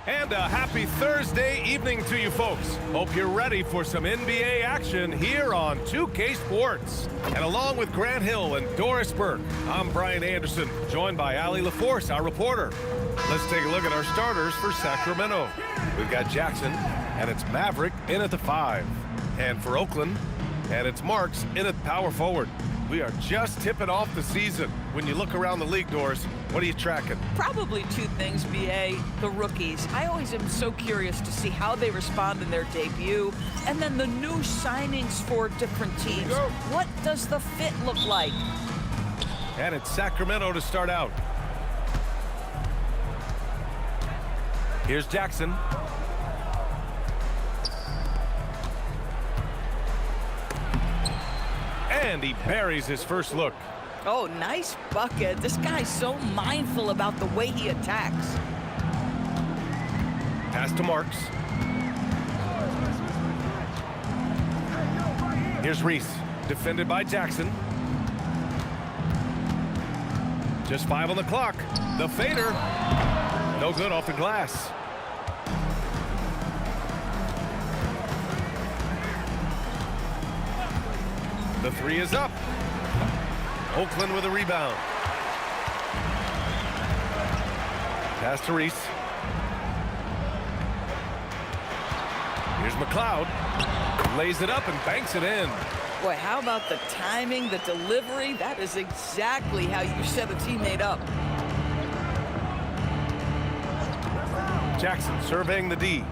And a happy Thursday evening to you folks. Hope you're ready for some NBA action here on 2K Sports. And along with Grant Hill and Doris Burke, I'm Brian Anderson, joined by Allie LaForce, our reporter. Let's take a look at our starters for Sacramento. We've got Jackson, and it's Maverick in at the 5. And for Oakland, and it's Marks in at power forward. We are just tipping off the season. When you look around the league, Doris, what are you tracking? Probably two things, B.A. The rookies. I always am so curious to see how they respond in their debut. And then the new signings for different teams. What does the fit look like? And it's Sacramento to start out. Here's Jackson. And he buries his first look. Oh, nice bucket. This guy's so mindful about the way he attacks. Pass to Marks. Here's Reese, defended by Jackson. Just 5 on the clock. The fader. No good off the glass. The 3 is up. Oakland with a rebound. Pass to Reese. Here's McLeod. Lays it up and banks it in. Boy, how about the timing, the delivery? That is exactly how you set a teammate up. Jackson surveying the D.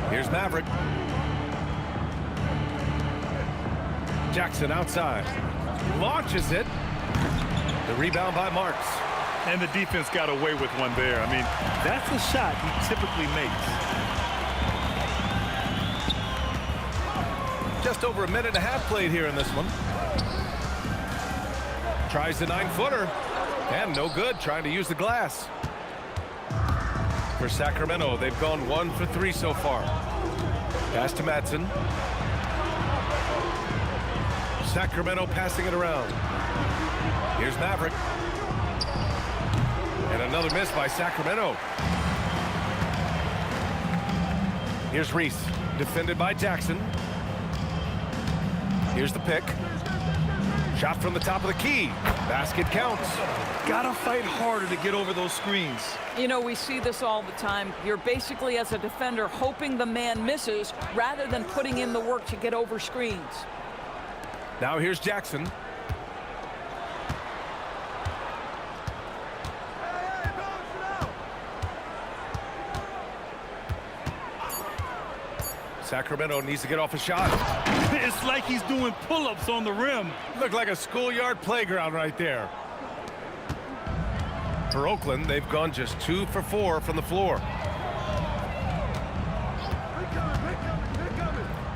Here's Maverick. Jackson outside. Launches it. The rebound by Marks. And the defense got away with one there. I mean, that's a shot he typically makes. Just over a minute and a half played here in this one. Tries the 9-footer. And no good, trying to use the glass. For Sacramento, they've gone 1 for 3 so far. Pass to Madsen. Sacramento passing it around. Here's Maverick. And another miss by Sacramento. Here's Reese, defended by Jackson. Here's the pick. Shot from the top of the key. Basket counts. Gotta fight harder to get over those screens. You know, we see this all the time. You're basically, as a defender, hoping the man misses rather than putting in the work to get over screens. Now here's Jackson. Sacramento needs to get off a shot. It's like he's doing pull-ups on the rim. Looked like a schoolyard playground right there. For Oakland, they've gone just 2 for 4 from the floor.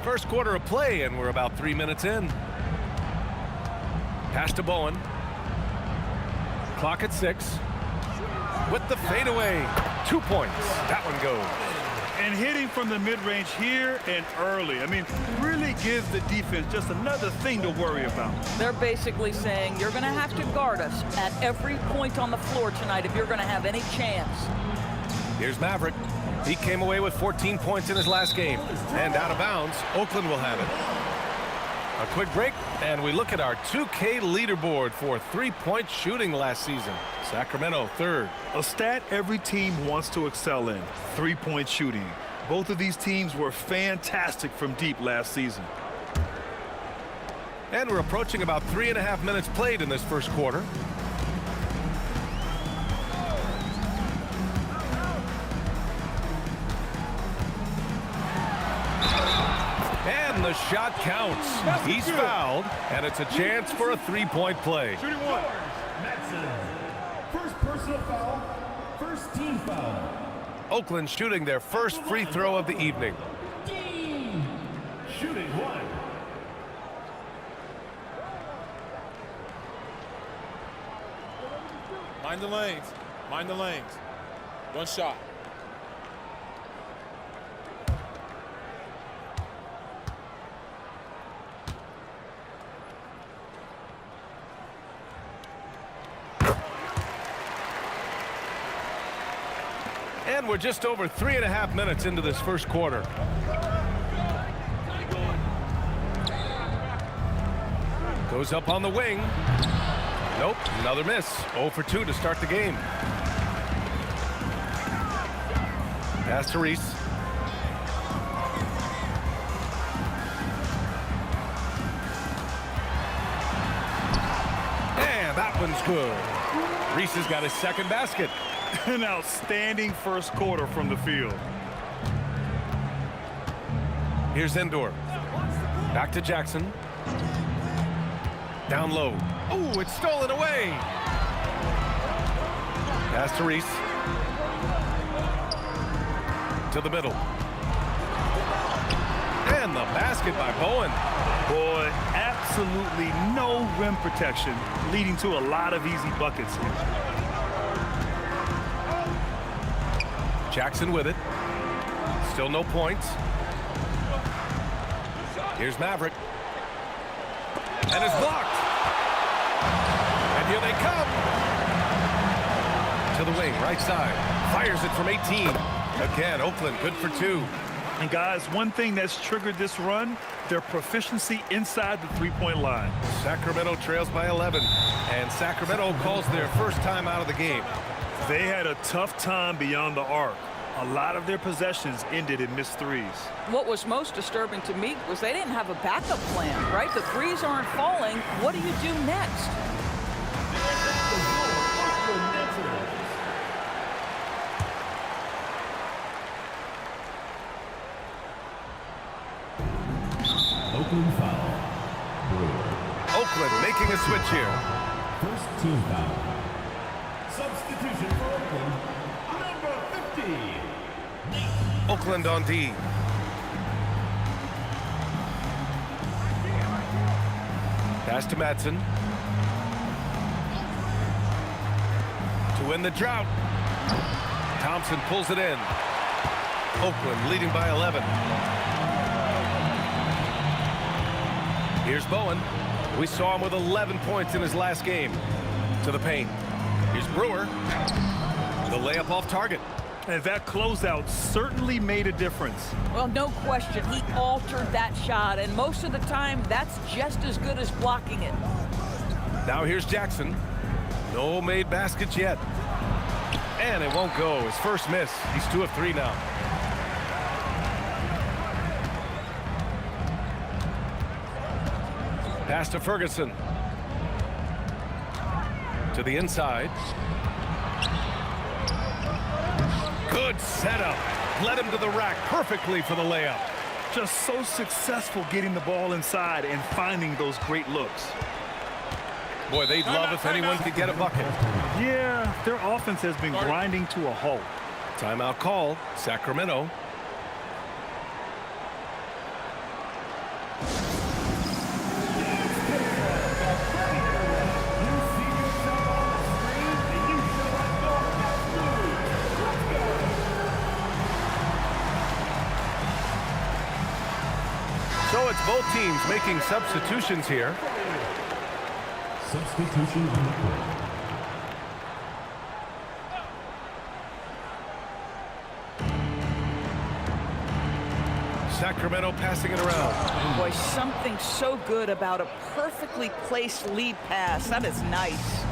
First quarter of play, and we're about 3 minutes in. Pass to Bowen. Clock at 6. With the fadeaway. 2 points. That one goes. And hitting from the mid-range here and early. I mean, really gives the defense just another thing to worry about. They're basically saying you're going to have to guard us at every point on the floor tonight if you're going to have any chance. Here's Maverick. He came away with 14 points in his last game. And out of bounds, Oakland will have it. A quick break, and we look at our 2K leaderboard for three-point shooting last season. Sacramento, 3rd. A stat every team wants to excel in, three-point shooting. Both of these teams were fantastic from deep last season. And we're approaching about 3.5 minutes played in this first quarter. And the shot counts. He's fouled, and it's a chance for a three-point play. Shooting one. Madsen. First personal foul. First team foul. Oakland shooting their first free throw of the evening. Shooting one. Mind the lanes. Mind the lanes. One shot. And we're just over 3.5 minutes into this first quarter. Goes up on the wing. Nope, another miss. 0 for 2 to start the game. Pass to Reese. And that one's good. Reese has got his second basket. An outstanding first quarter from the field. Here's Endor. Back to Jackson. Down low. Oh, it's stolen away. Pass to Reese. To the middle. And the basket by Bowen. Boy, absolutely no rim protection, leading to a lot of easy buckets here. Jackson with it. Still no points. Here's Maverick. And it's blocked. And here they come. To the wing, right side. Fires it from 18. Again, Oakland good for 2. And guys, one thing that's triggered this run, their proficiency inside the three-point line. Sacramento trails by 11. And Sacramento calls their first time out of the game. They had a tough time beyond the arc. A lot of their possessions ended in missed threes. What was most disturbing to me was they didn't have a backup plan, right? The threes aren't falling. What do you do next? Oakland foul. Oakland making a switch here. First team foul. Substitution for Oakland, number 50. Oakland on D. Pass to Madsen. To win the drought. Thompson pulls it in. Oakland leading by 11. Here's Bowen. We saw him with 11 points in his last game. To the paint. Here's Brewer. The layup off target. And that closeout certainly made a difference. Well, no question. He altered that shot, and most of the time, that's just as good as blocking it. Now here's Jackson. No made baskets yet. And it won't go. His first miss. He's 2 of 3 now. Pass to Ferguson. To the inside. Good setup. Led him to the rack perfectly for the layup. Just so successful getting the ball inside and finding those great looks. Boy, they'd love if anyone could get a bucket. Yeah, their offense has been grinding to a halt. Timeout call, Sacramento. So it's both teams making substitutions here. Substitution on the court. Sacramento passing it around. Boy, something so good about a perfectly placed lead pass. That is nice.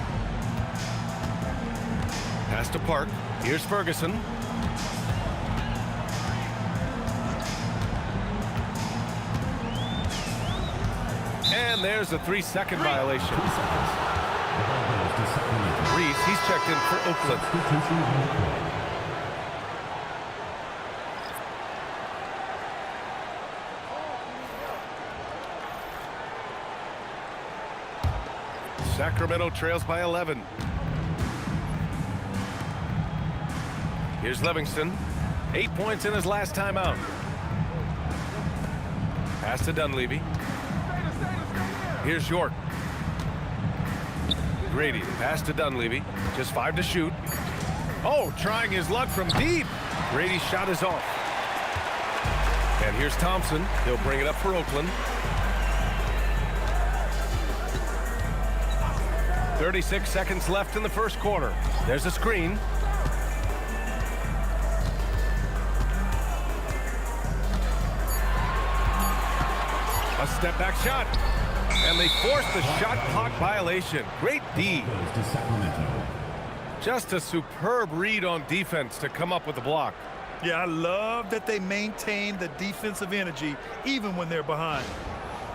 Pass to Park. Here's Ferguson. And there's a 3-second violation. 3 seconds. The ball goes to Sacramento. Reese, he's checked in for Oakland. Substitution on the court. Sacramento trails by 11. Here's Livingston. 8 points in his last time out. Pass to Dunleavy. Here's York. Grady, pass to Dunleavy. Just 5 to shoot. Oh, trying his luck from deep. Grady's shot is off. And here's Thompson. He'll bring it up for Oakland. 36 seconds left in the first quarter. There's a screen. A step back shot. And they force the shot clock violation. Great D. Just a superb read on defense to come up with the block. Yeah, I love that they maintain the defensive energy even when they're behind.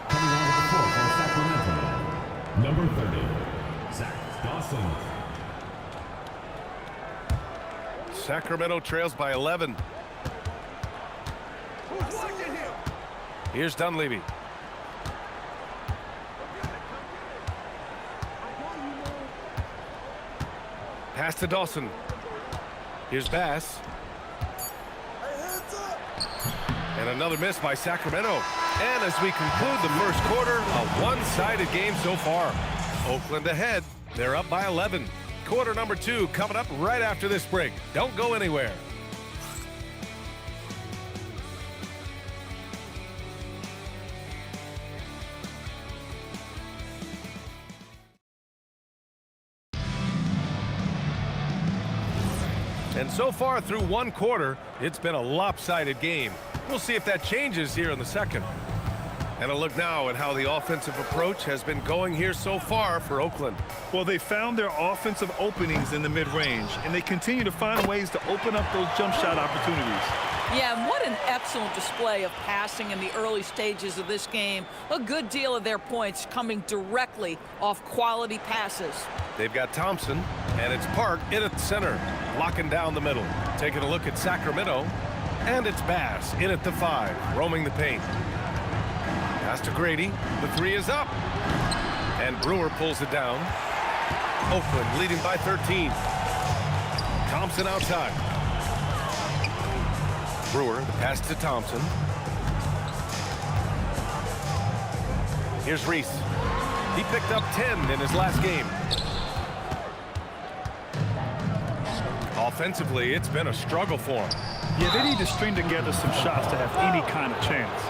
Coming on to the floor for Sacramento, number 30, Zach Dawson. Sacramento trails by 11. Here's Dunleavy. Pass to Dawson. Here's Bass. And another miss by Sacramento. And as we conclude the first quarter, a one-sided game so far. Oakland ahead. They're up by 11. Quarter number 2 coming up right after this break. Don't go anywhere. And so far through one quarter, it's been a lopsided game. We'll see if that changes here in the second. And a look now at how the offensive approach has been going here so far for Oakland. Well, they found their offensive openings in the mid-range, and they continue to find ways to open up those jump shot opportunities. Yeah, and what an excellent display of passing in the early stages of this game. A good deal of their points coming directly off quality passes. They've got Thompson, and it's Park in at the center, locking down the middle. Taking a look at Sacramento, and it's Bass in at the 5, roaming the paint. Pass to Grady. The 3 is up. And Brewer pulls it down. Oakland leading by 13. Thompson outside. Brewer, the pass to Thompson. Here's Reese. He picked up 10 in his last game. Offensively, it's been a struggle for him. Yeah, they need to string together some shots to have any kind of chance.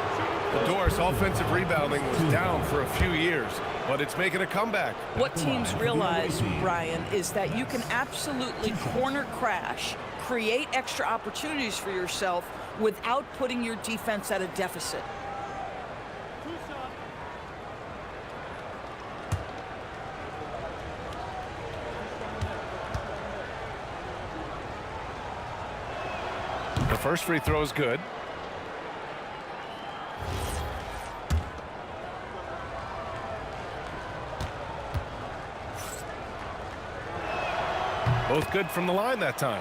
The Doris offensive rebounding was down for a few years, but it's making a comeback. What teams realize, Brian, is that you can absolutely corner crash, create extra opportunities for yourself without putting your defense at a deficit. The first free throw is good. Both good from the line that time.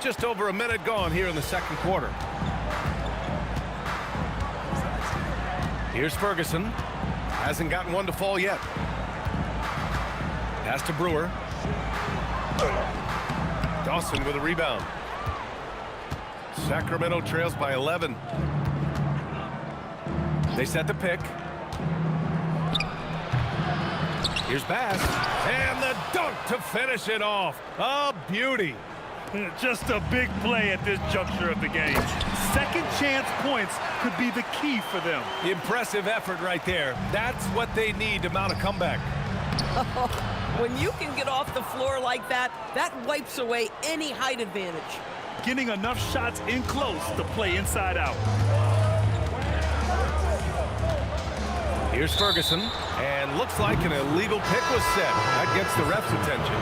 Just over a minute gone here in the second quarter. Here's Ferguson. Hasn't gotten one to fall yet. Pass to Brewer. Dawson with a rebound. Sacramento trails by 11. They set the pick. Here's Bass. And the dunk to finish it off. A beauty. Just a big play at this juncture of the game. Second chance points could be the key for them. Impressive effort right there. That's what they need to mount a comeback. When you can get off the floor like that, that wipes away any height advantage. Getting enough shots in close to play inside out. Here's Ferguson, and looks like an illegal pick was set. That gets the ref's attention.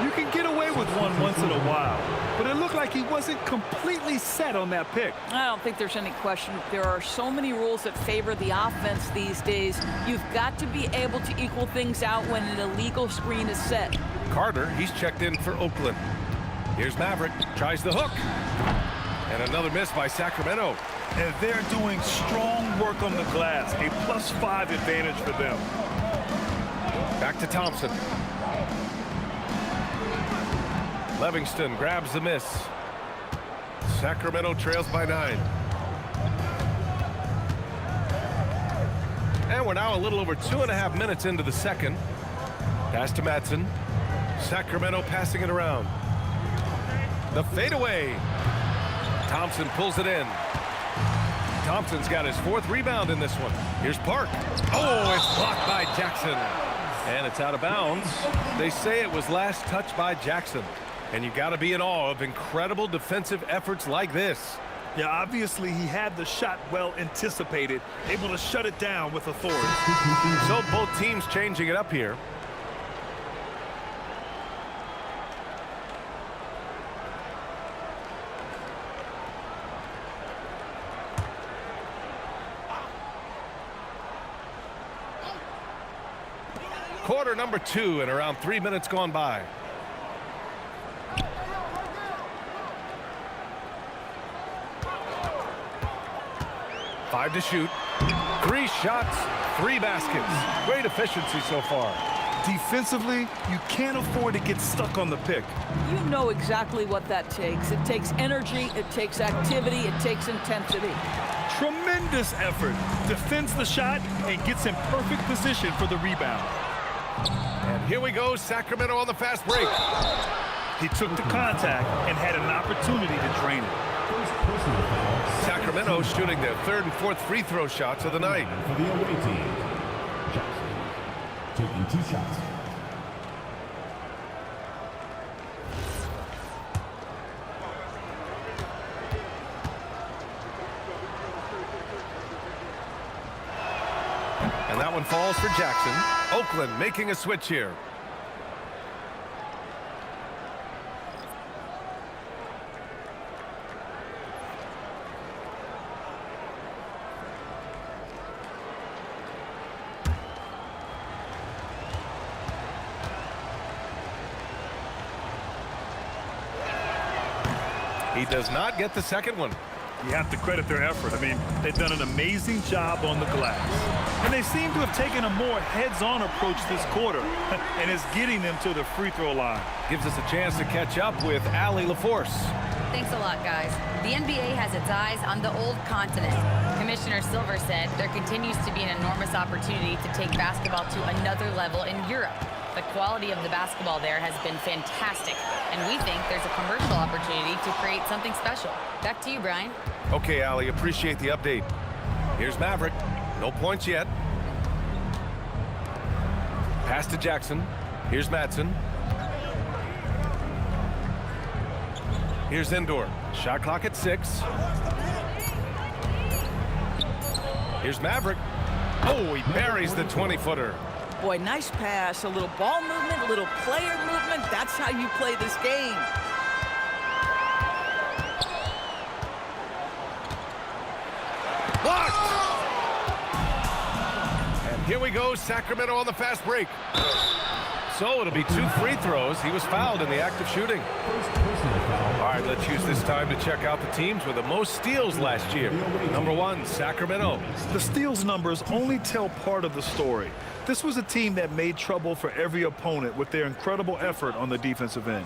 You can get away with one once in a while, but it looked like he wasn't completely set on that pick. I don't think there's any question. There are so many rules that favor the offense these days. You've got to be able to equal things out when an illegal screen is set. Carter, he's checked in for Oakland. Here's Maverick, tries the hook. And another miss by Sacramento. And they're doing strong work on the glass. A +5 advantage for them. Back to Thompson. Livingston grabs the miss. Sacramento trails by 9. And we're now a little over 2.5 minutes into the second. Pass to Madsen. Sacramento passing it around. The fadeaway. Thompson pulls it in. Thompson's got his 4th rebound in this one. Here's Park. Oh, it's blocked by Jackson. And it's out of bounds. They say it was last touched by Jackson. And you got to be in awe of incredible defensive efforts like this. Yeah, obviously he had the shot well anticipated, able to shut it down with authority. So both teams changing it up here. Quarter number 2 and around 3 minutes gone by. Five to shoot. 3 shots, 3 baskets. Great efficiency so far. Defensively, you can't afford to get stuck on the pick. You know exactly what that takes. It takes energy, it takes activity, it takes intensity. Tremendous effort. Defends the shot and gets in perfect position for the rebound. And here we go, Sacramento on the fast break. He took the contact and had an opportunity to drain it. Sacramento shooting their 3rd and 4th free throw shots of the night. For the away team, Jackson taking 2 shots. And that one falls for Jackson. Oakland making a switch here. He does not get the second one. You have to credit their effort. I mean, they've done an amazing job on the glass. And they seem to have taken a more heads-on approach this quarter, and it's getting them to the free throw line. Gives us a chance to catch up with Allie LaForce. Thanks a lot, guys. The NBA has its eyes on the old continent. Commissioner Silver said there continues to be an enormous opportunity to take basketball to another level in Europe. The quality of the basketball there has been fantastic, and we think there's a commercial opportunity to create something special. Back to you, Brian. Okay, Allie, appreciate the update. Here's Maverick. No points yet. Pass to Jackson. Here's Madsen. Here's Indoor. Shot clock at 6. Here's Maverick. Oh, he buries the 20-footer. Boy, nice pass, a little ball movement, a little player movement. That's how you play this game. Blocked! And here we go, Sacramento on the fast break. So it'll be 2 free throws. He was fouled in the act of shooting. All right, let's use this time to check out the teams with the most steals last year. Number 1, Sacramento. The steals numbers only tell part of the story. This was a team that made trouble for every opponent with their incredible effort on the defensive end.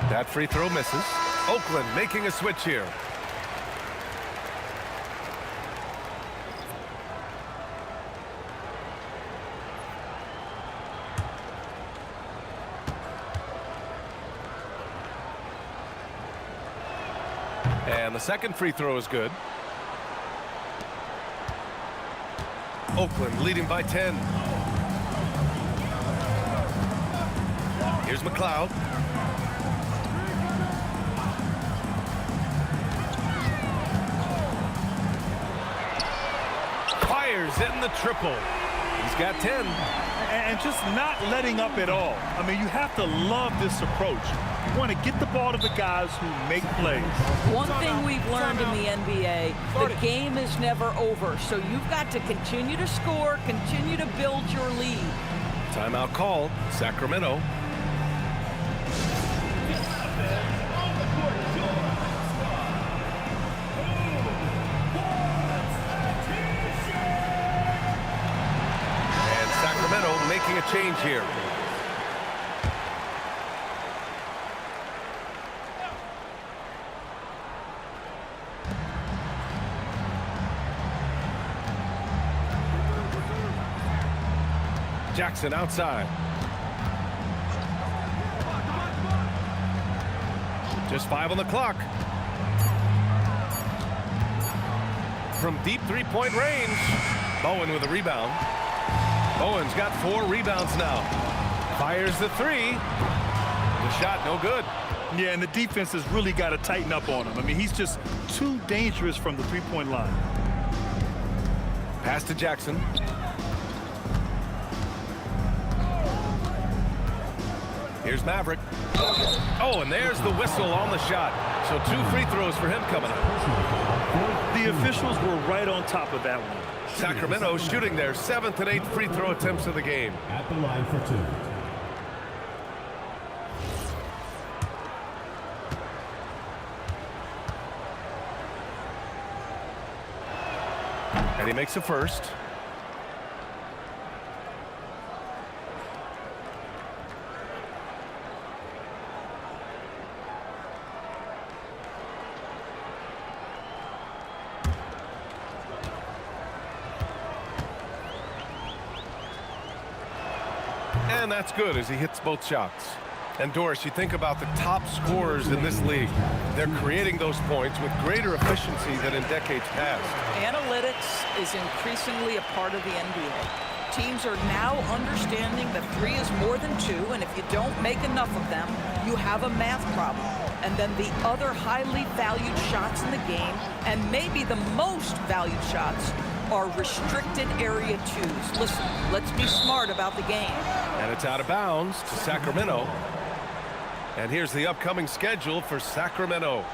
That free throw misses. Oakland making a switch here. And the second free throw is good. Oakland leading by 10. Here's McLeod. Fires in the triple. He's got 10. And just not letting up at all. I mean, you have to love this approach. You want to get the ball to the guys who make plays. One thing we've learned in the NBA, the game is never over. So you've got to continue to score, continue to build your lead. Timeout called. Sacramento. And Sacramento making a change here. Jackson outside. Just 5 on the clock. From deep 3-point range. Bowen with a rebound. Owen's got 4 rebounds now. Fires the 3. The shot no good. Yeah, and the defense has really got to tighten up on him. I mean, he's just too dangerous from the three-point line. Pass to Jackson. Here's Maverick. Oh, and there's the whistle on the shot. So 2 free throws for him coming up. The officials were right on top of that one. Sacramento shooting their 7th and 8th free throw attempts of the game. At the line for 2. And he makes a first. And that's good as he hits both shots. And Doris, you think about the top scorers in this league. They're creating those points with greater efficiency than in decades past. Analytics is increasingly a part of the NBA. Teams are now understanding that 3 is more than 2, and if you don't make enough of them, you have a math problem. And then the other highly valued shots in the game, and maybe the most valued shots, are restricted area 2s. Listen, let's be smart about the game. And it's out of bounds to Sacramento. And here's the upcoming schedule for Sacramento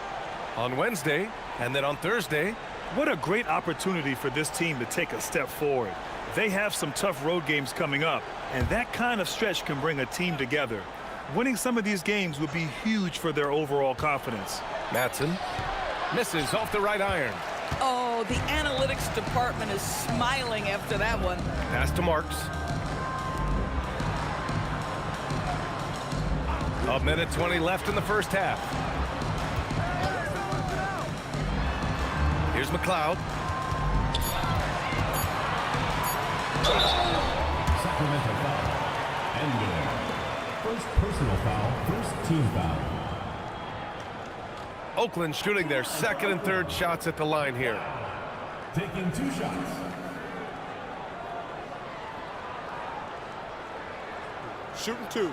on Wednesday and then on Thursday. What a great opportunity for this team to take a step forward. They have some tough road games coming up, and that kind of stretch can bring a team together. Winning some of these games would be huge for their overall confidence. Matson misses off the right iron. Oh, the analytics department is smiling after that one. Pass to Marks. A minute 20 left in the first half. Here's McLeod. Sacramento foul. And first personal foul, first team foul. Oakland shooting their 2nd and 3rd shots at the line here. Taking 2 shots. Shooting 2.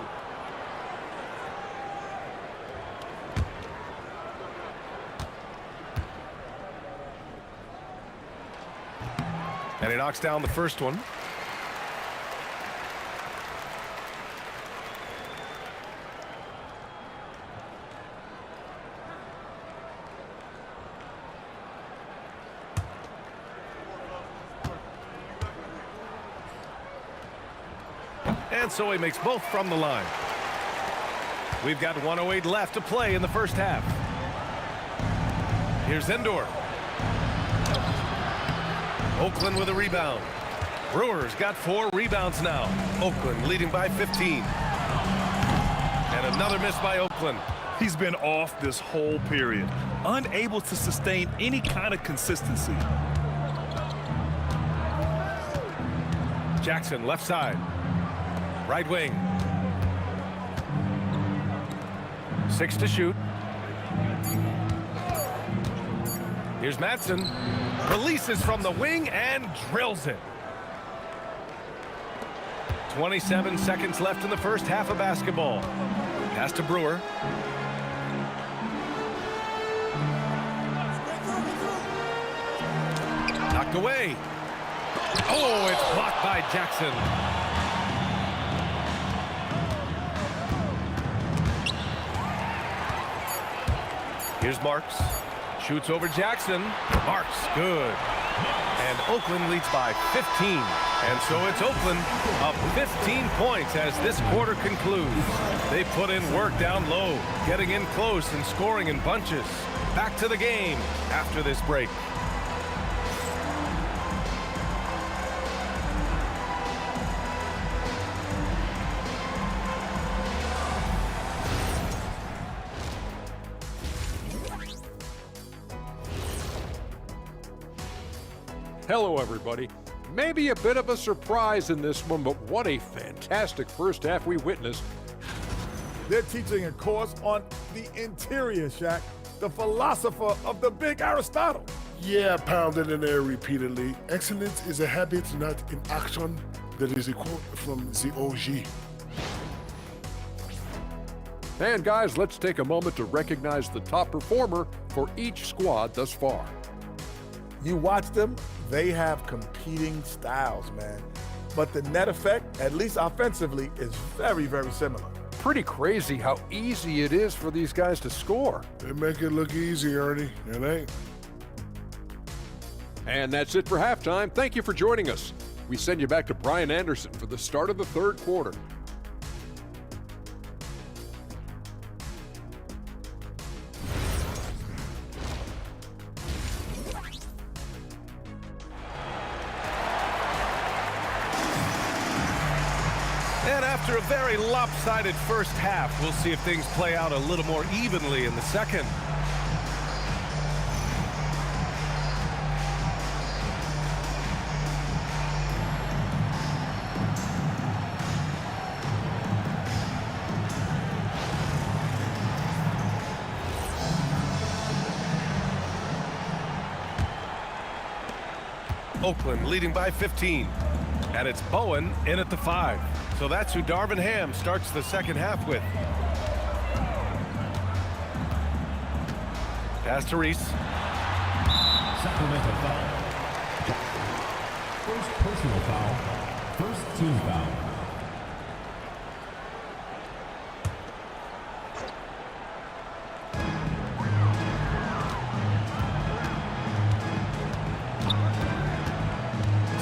And he knocks down the first one. And so he makes both from the line. We've got 1:08 left to play in the first half. Here's Endor. Oakland with a rebound. Brewers got 4 rebounds now. Oakland leading by 15. And another miss by Oakland. He's been off this whole period, unable to sustain any kind of consistency. Jackson left side. Right wing. 6 to shoot. Here's Matson. Releases from the wing and drills it. 27 seconds left in the first half of basketball. Pass to Brewer. Knocked away. Oh, it's blocked by Jackson. Here's Marks. Shoots over Jackson. Marks, good. And Oakland leads by 15. And so it's Oakland up 15 points as this quarter concludes. They put in work down low, getting in close and scoring in bunches. Back to the game after this break. Hello, everybody. Maybe a bit of a surprise in this one, but what a fantastic first half we witnessed. They're teaching a course on the interior, Shaq, the philosopher of the big Aristotle. Yeah, pounded in there repeatedly. Excellence is a habit, not an action. that is a quote from the OG. And guys, let's take a moment to recognize the top performer for each squad thus far. You watch them, they have competing styles, man. But the net effect, at least offensively, is very, very similar. Pretty crazy how easy it is for these guys to score. They make it look easy, Ernie. It ain't. And that's it for halftime. Thank you for joining us. We send you back to Brian Anderson for the start of the third quarter. And after a very lopsided first half, we'll see if things play out a little more evenly in the second. Oakland leading by 15. And it's Bowen in at the 5. So that's who Darvin Ham starts the second half with. Pass to Reese. Sacramento foul. First personal foul. First team foul.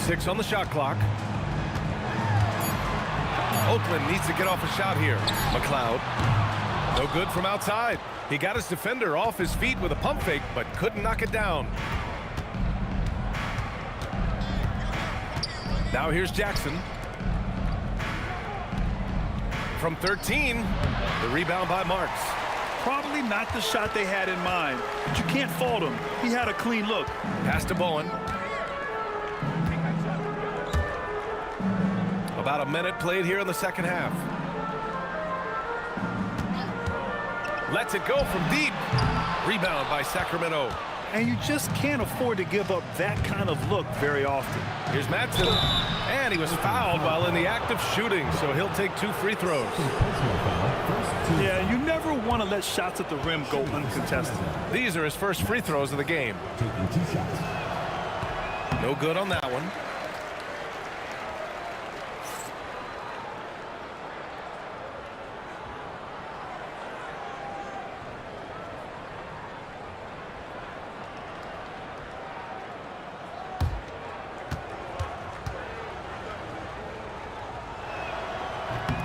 Six on the shot clock. Oakland needs to get off a shot here. McLeod. No good from outside. He got his defender off his feet with a pump fake, but couldn't knock it down. Now here's Jackson. From 13, the rebound by Marks. Probably not the shot they had in mind, but you can't fault him. He had a clean look. Pass to Bowen. About a minute played here in the second half. Lets it go from deep. Rebound by Sacramento. And you just can't afford to give up that kind of look very often. Here's Madsen. And he was fouled while in the act of shooting, so he'll take 2 free throws. Yeah, you never want to let shots at the rim go uncontested. These are his first free throws of the game. Taking 2 shots. No good on that one.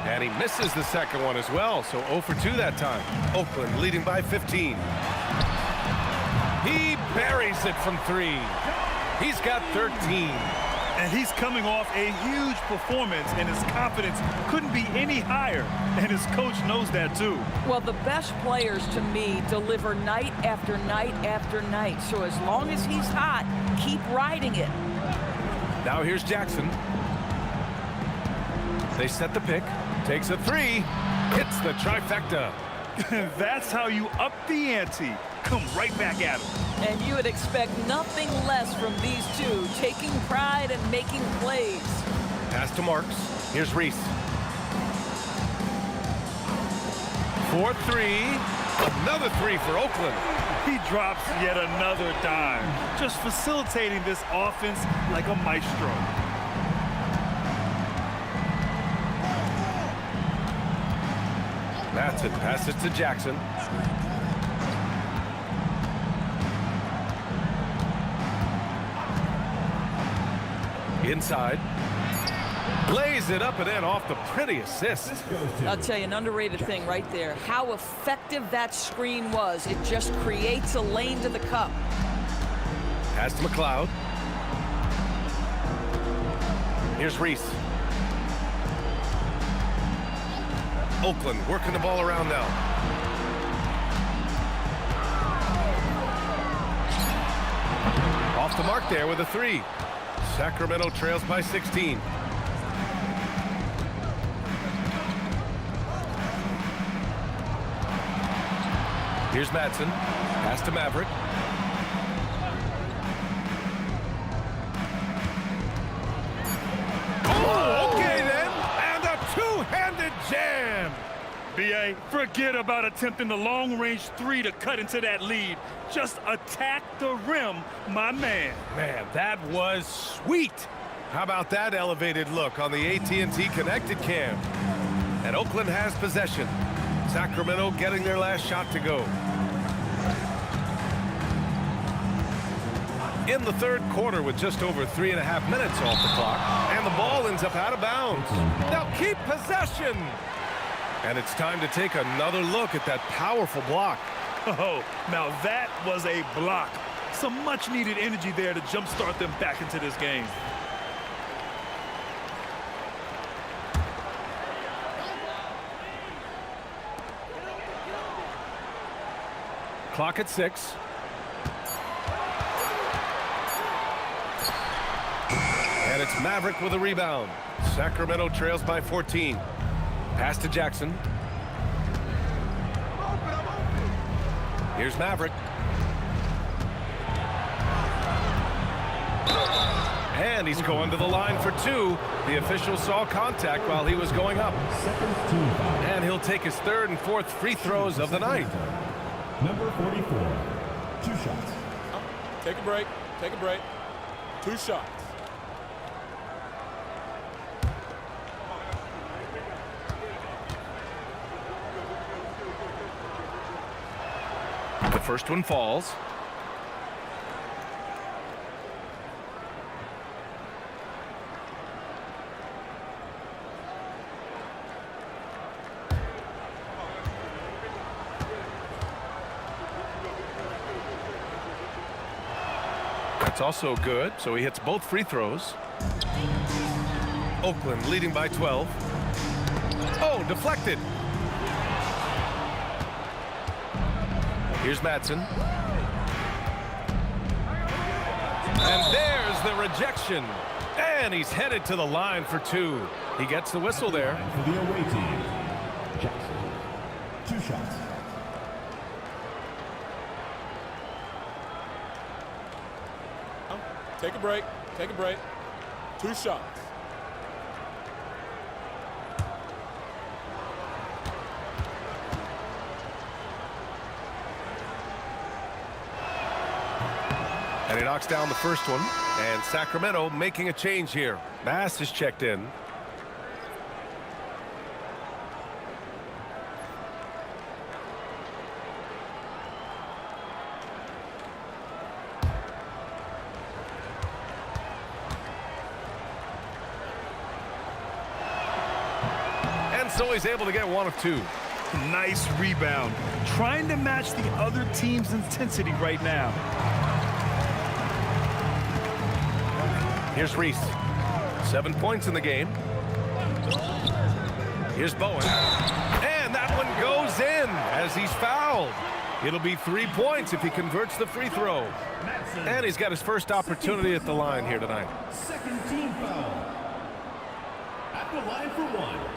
And he misses the second one as well, so 0 for 2 that time. Oakland leading by 15. He buries it from 3. He's got 13. And he's coming off a huge performance, and his confidence couldn't be any higher. And his coach knows that, too. Well, the best players, to me, deliver night after night after night. So as long as he's hot, keep riding it. Now here's Jackson. They set the pick. Takes a 3. Hits the trifecta. That's how you up the ante. Come right back at him. And you would expect nothing less from these two, taking pride and making plays. Pass to Marks. Here's Reese. 4-3. Another 3 for Oakland. He drops yet another dime, just facilitating this offense like a maestro. Madsen passes to Jackson. Inside. Lays it up and in off the pretty assist. I'll tell you, an underrated thing right there. How effective that screen was. It just creates a lane to the cup. Pass to McLeod. Here's Reese. Oakland working the ball around now. Off the mark there with a 3. Sacramento trails by 16. Here's Madsen. Pass to Maverick. Oh, B.A., forget about attempting the long-range three to cut into that lead. Just attack the rim, my man. Man, that was sweet. How about that elevated look on the AT&T Connected Cam? And Oakland has possession. Sacramento getting their last shot to go. In the third quarter with just over 3.5 minutes off the clock. And the ball ends up out of bounds. Now keep possession. And it's time to take another look at that powerful block. Oh, now that was a block. Some much-needed energy there to jumpstart them back into this game. Clock at 6. And it's Maverick with a rebound. Sacramento trails by 14. Pass to Jackson. Here's Maverick. And he's going to the line for 2. The official saw contact while he was going up. And he'll take his third and fourth free throws of the night. Number 44, 2 shots. Take a break. Take a break. 2 shots. The first one falls. That's also good, so he hits both free throws. Oakland leading by 12. Oh, deflected. Here's Madsen. And there's the rejection. And he's headed to the line for 2. He gets the whistle there. For the away team, Jackson. 2 shots. Take a break. Take a break. 2 shots. And he knocks down the first one. And Sacramento making a change here. Bass is checked in. And so he's able to get 1 of 2. Nice rebound. Trying to match the other team's intensity right now. Here's Reese. 7 points in the game. Here's Bowen. And that one goes in as he's fouled. It'll be 3 points if he converts the free throw. And he's got his first opportunity at the line here tonight. Second team foul. At the line for 1. Bowen.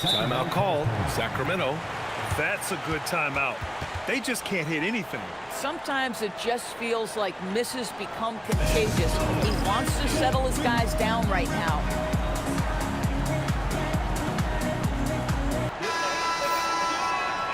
Timeout called. Sacramento. That's a good timeout. They just can't hit anything. Sometimes it just feels like misses become contagious. He wants to settle his guys down right now.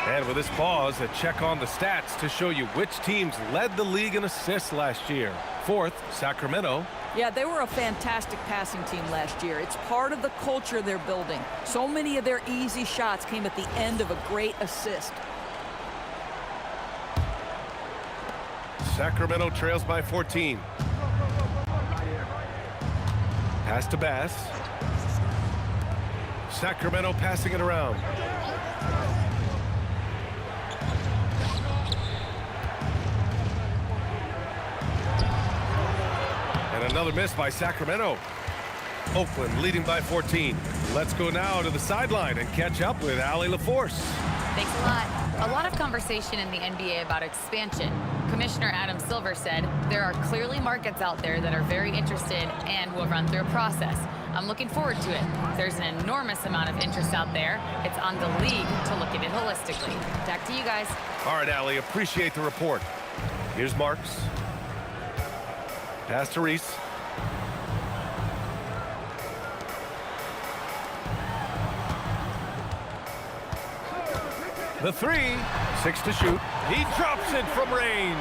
And with this pause, a check on the stats to show you which teams led the league in assists last year. 4th, Sacramento. Yeah, they were a fantastic passing team last year. It's part of the culture they're building. So many of their easy shots came at the end of a great assist. Sacramento trails by 14. Pass to Bass. Sacramento passing it around. And another miss by Sacramento. Oakland leading by 14. Let's go now to the sideline and catch up with Allie LaForce. Thanks a lot. A lot of conversation in the NBA about expansion. Commissioner Adam Silver said, there are clearly markets out there that are very interested and will run through a process. I'm looking forward to it. There's an enormous amount of interest out there. It's on the league to look at it holistically. Back to you guys. All right, Allie, appreciate the report. Here's Marks. Pass to Reese. The three, 6 to shoot. He drops it from range.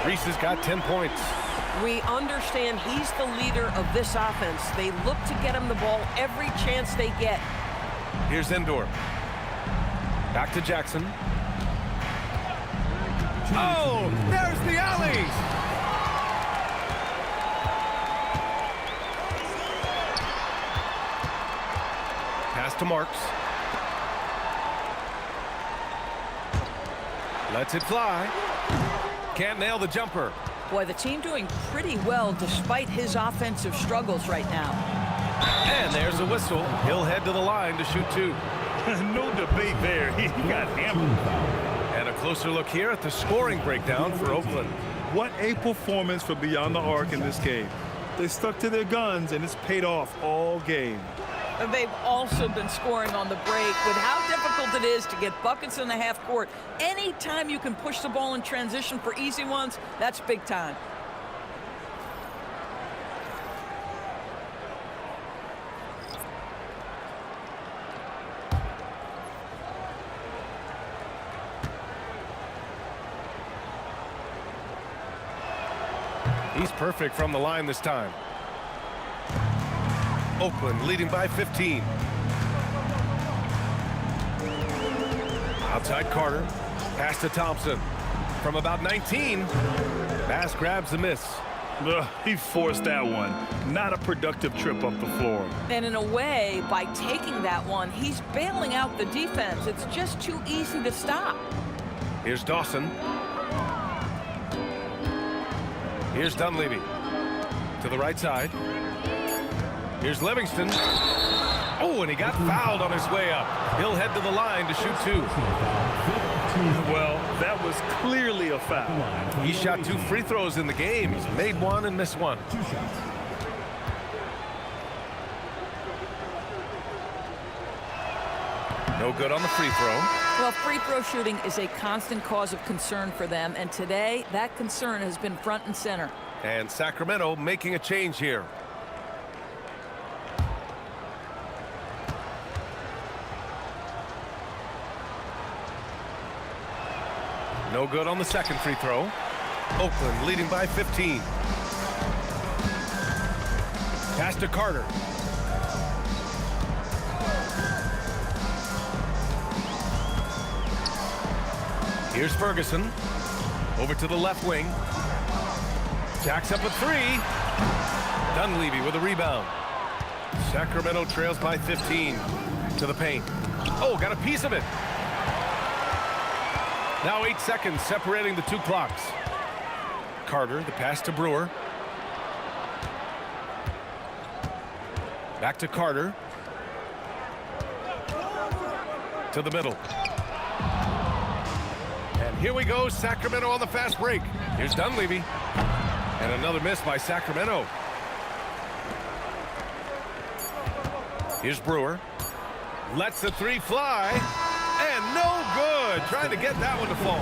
Reese has got 10 points. We understand he's the leader of this offense. They look to get him the ball every chance they get. Here's Endor. Back to Jackson. Oh, there's the alley. Pass to Marks. Lets it fly. Can't nail the jumper. Boy, the team doing pretty well despite his offensive struggles right now. And there's a whistle. He'll head to the line to shoot 2. No debate there. He got hammered. And a closer look here at the scoring breakdown for Oakland. What a performance for Beyond the Arc in this game. They stuck to their guns, and it's paid off all game. And they've also been scoring on the break with how difficult it is to get buckets in the half court. Anytime you can push the ball in transition for easy ones, that's big time. He's perfect from the line this time. Oakland leading by 15. Outside Carter. Pass to Thompson. From about 19. Bass grabs the miss. He forced that one. Not a productive trip up the floor. And in a way, by taking that one, he's bailing out the defense. It's just too easy to stop. Here's Dawson. Here's Dunleavy. To the right side. Here's Livingston. Oh, and he got fouled on his way up. He'll head to the line to shoot 2. Well, that was clearly a foul. He shot 2 free throws in the game. He's made 1 and missed 1. No good on the free throw. Well, free throw shooting is a constant cause of concern for them, and today that concern has been front and center. And Sacramento making a change here. No good on the second free throw. Oakland leading by 15. Pass to Carter. Here's Ferguson. Over to the left wing. Jacks up a 3. Dunleavy with a rebound. Sacramento trails by 15. To the paint. Oh, got a piece of it. Now 8 seconds separating the 2 clocks. Carter, the pass to Brewer. Back to Carter. To the middle. And here we go, Sacramento on the fast break. Here's Dunleavy. And another miss by Sacramento. Here's Brewer. Lets the 3 fly. And no good. Trying to get that one to fall.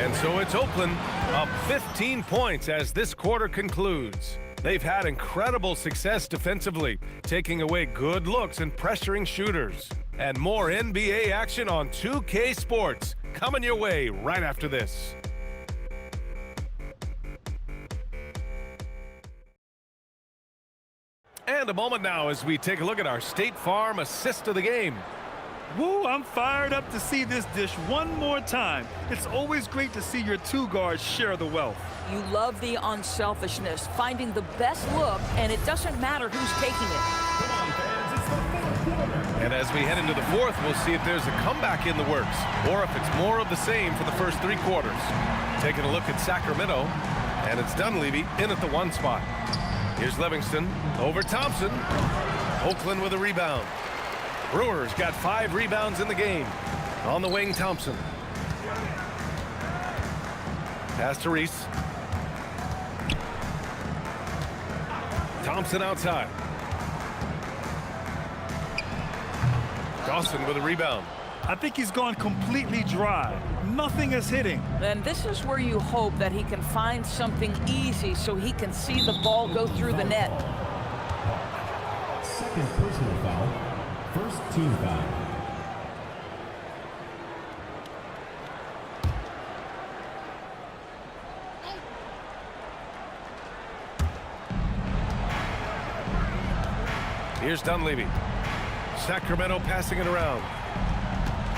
And so it's Oakland up 15 points as this quarter concludes. They've had incredible success defensively, taking away good looks and pressuring shooters. And more NBA action on 2K Sports coming your way right after this. And a moment now as we take a look at our State Farm assist of the game. Woo, I'm fired up to see this dish one more time. It's always great to see your 2 guards share the wealth. You love the unselfishness, finding the best look, and it doesn't matter who's taking it. And as we head into the 4th, we'll see if there's a comeback in the works or if it's more of the same for the first 3 quarters. Taking a look at Sacramento, and it's Dunleavy in at the 1 spot. Here's Livingston over Thompson. Oakland with a rebound. Brewers got 5 rebounds in the game. On the wing, Thompson. Pass to Reese. Thompson outside. Dawson with a rebound. I think he's gone completely dry. Nothing is hitting. And this is where you hope that he can find something easy so he can see the ball go through the net. Second personal foul. First team foul. Here's Dunleavy. Sacramento passing it around.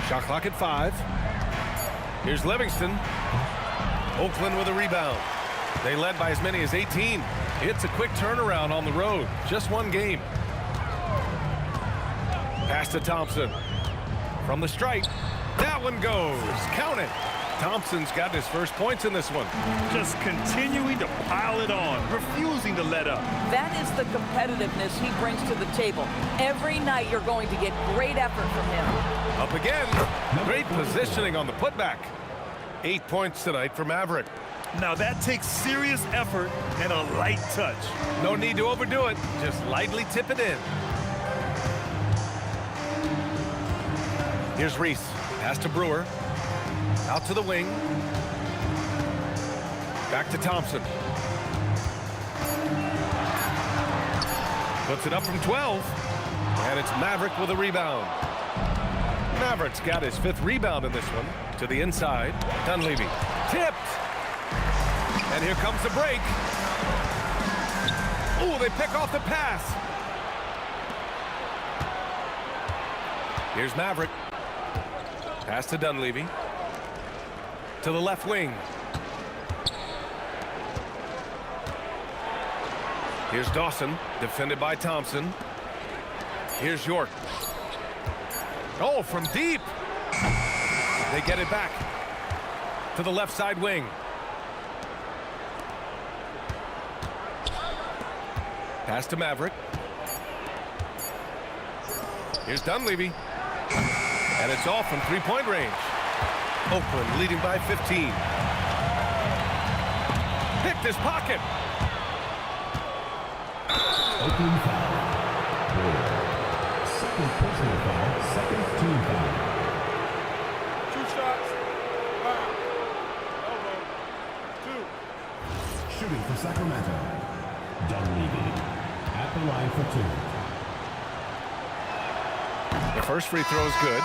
Shot clock at 5. Here's Livingston. Oakland with a rebound. They led by as many as 18. It's a quick turnaround on the road. Just one game. Pass to Thompson. From the stripe. That one goes. Count it. Thompson's got his first points in this one. Just continuing to pile it on, refusing to let up. That is the competitiveness he brings to the table. Every night you're going to get great effort from him. Up again. Great positioning on the putback. 8 points tonight for Maverick. Now that takes serious effort and a light touch. No need to overdo it. Just lightly tip it in. Here's Reese. Pass to Brewer. Out to the wing. Back to Thompson. Puts it up from 12. And it's Maverick with a rebound. Maverick's got his 5th rebound in this one. To the inside. Dunleavy. Tipped. And here comes the break. Oh, they pick off the pass. Here's Maverick. Pass to Dunleavy. To the left wing. Here's Dawson, defended by Thompson. Here's York. Oh, from deep. They get it back. To the left side wing. Pass to Maverick. Here's Dunleavy. And it's off from three-point range. Oakland leading by 15. Picked his pocket. Oakland foul. Second personal foul. Second team foul. 2 shots. Foul. Elbow. 2. Shooting for Sacramento. Dunleavy at the line for 2. The first free throw is good.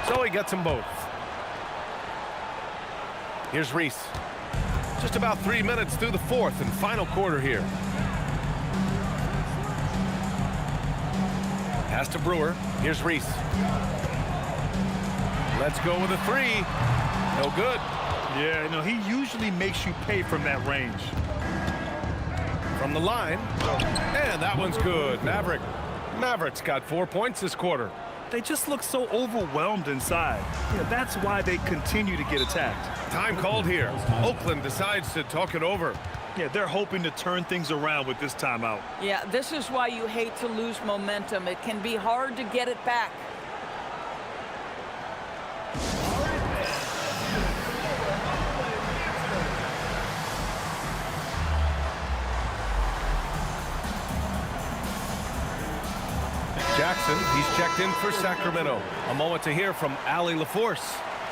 So he gets them both. Here's Reese. Just about 3 minutes through the 4th and final quarter here. Pass to Brewer. Here's Reese. Let's go with a 3. No good. Yeah, no, he usually makes you pay from that range. From the line. And that one's good. Maverick's got 4 points this quarter. They just look so overwhelmed inside. Yeah, that's why they continue to get attacked. Time called here. Oakland decides to talk it over. Yeah, they're hoping to turn things around with this timeout. Yeah, this is why you hate to lose momentum. It can be hard to get it back. Jackson, he's checked in for Sacramento. A moment to hear from Allie LaForce.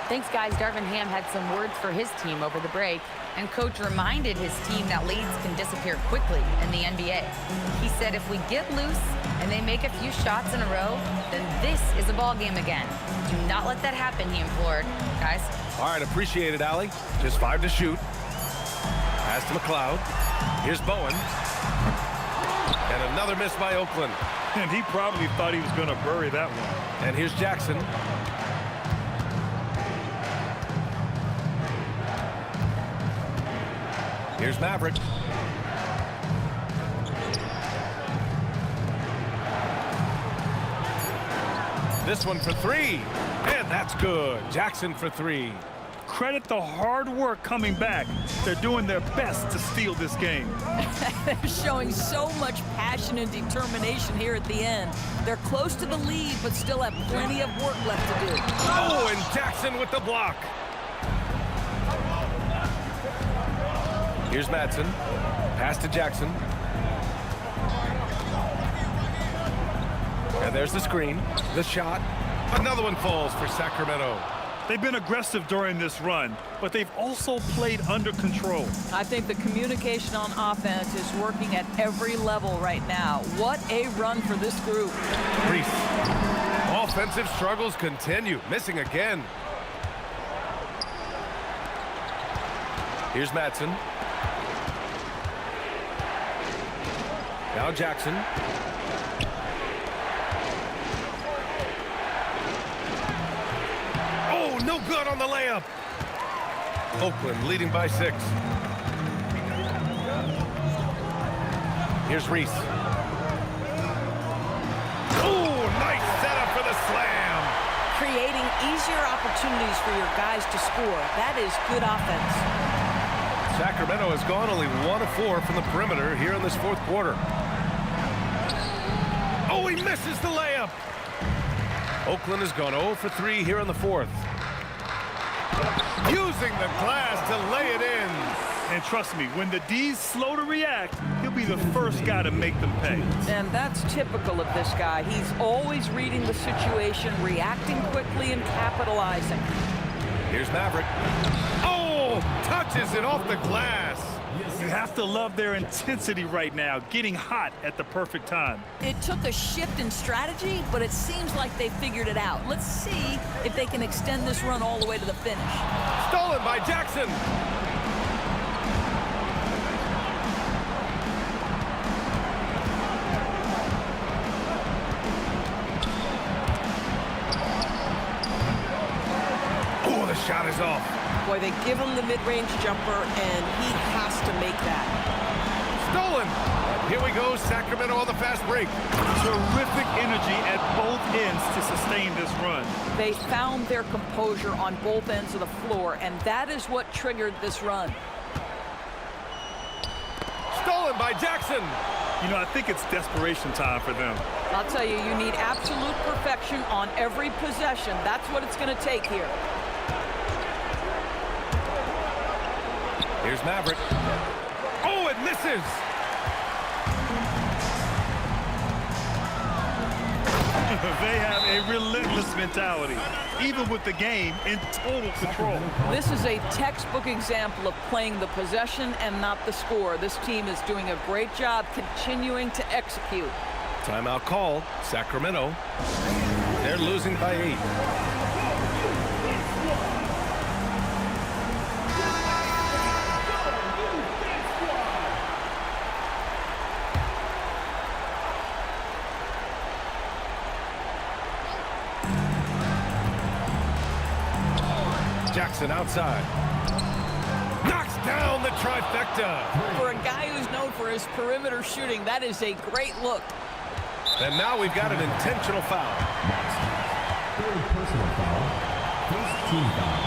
Thanks, guys. Darvin Ham had some words for his team over the break, and coach reminded his team that leads can disappear quickly in the NBA. He said if we get loose and they make a few shots in a row, then this is a ball game again. Do not let that happen, he implored. Guys. All right, appreciate it, Allie. Just 5 to shoot. Pass to McLeod. Here's Bowen. And another miss by Oakland. And he probably thought he was going to bury that one. And here's Jackson. Here's Maverick. This one for 3. And that's good. Jackson for three. Credit the hard work coming back. They're doing their best to steal this game. They're showing so much passion and determination here at the end. They're close to the lead, but still have plenty of work left to do. Oh, and Jackson with the block. Here's Madsen. Pass to Jackson. And there's the screen. The shot. Another one falls for Sacramento. They've been aggressive during this run, but they've also played under control. I think the communication on offense is working at every level right now. What a run for this group. Reese. Offensive struggles continue. Missing again. Here's Madsen. Now Jackson. Oh, no good on the layup. Oakland leading by 6. Here's Reese. Oh, nice setup for the slam. Creating easier opportunities for your guys to score. That is good offense. Sacramento has gone only 1 of 4 from the perimeter here in this fourth quarter. Oh, he misses the layup. Oakland has gone 0 for 3 here in the fourth. Using the glass to lay it in. And trust me, when the D's slow to react, he'll be the first guy to make them pay. And that's typical of this guy. He's always reading the situation, reacting quickly, and capitalizing. Here's Maverick. Oh, touches it off the glass. You have to love their intensity right now, getting hot at the perfect time. It took a shift in strategy, but it seems like they figured it out. Let's see if they can extend this run all the way to the finish. Stolen by Jackson. Oh, the shot is off. Boy, they give him the mid-range jumper, and he has to make that. Stolen. Here we go, Sacramento on the fast break. Terrific energy at both ends to sustain this run. They found their composure on both ends of the floor, and that is what triggered this run. Stolen by Jackson. You know, I think it's desperation time for them. I'll tell you, you need absolute perfection on every possession. That's what it's going to take here. Here's Maverick. Oh, it misses. They have a relentless mentality, even with the game in total control. This is a textbook example of playing the possession and not the score. This team is doing a great job continuing to execute. Timeout call, Sacramento. They're losing by 8. Jackson outside. Knocks down the trifecta. For a guy who's known for his perimeter shooting, that is a great look. And now we've got an intentional foul. Third personal foul. First team foul.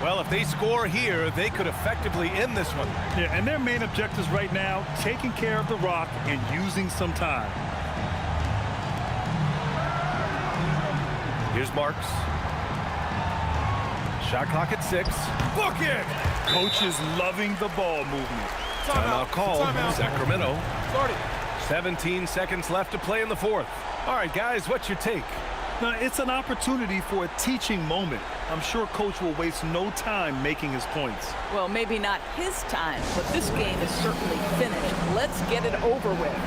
Well, if they score here, they could effectively end this one. Yeah, and their main objectives right now, taking care of the rock and using some time. Here's Marks. Shot clock at 6. Book it! Coach is loving the ball movement. Timeout call, Sacramento. Started. 17 seconds left to play in the fourth. All right, guys, what's your take? Now, it's an opportunity for a teaching moment. I'm sure Coach will waste no time making his points. Well, maybe not his time, but this game is certainly finished. Let's get it over with.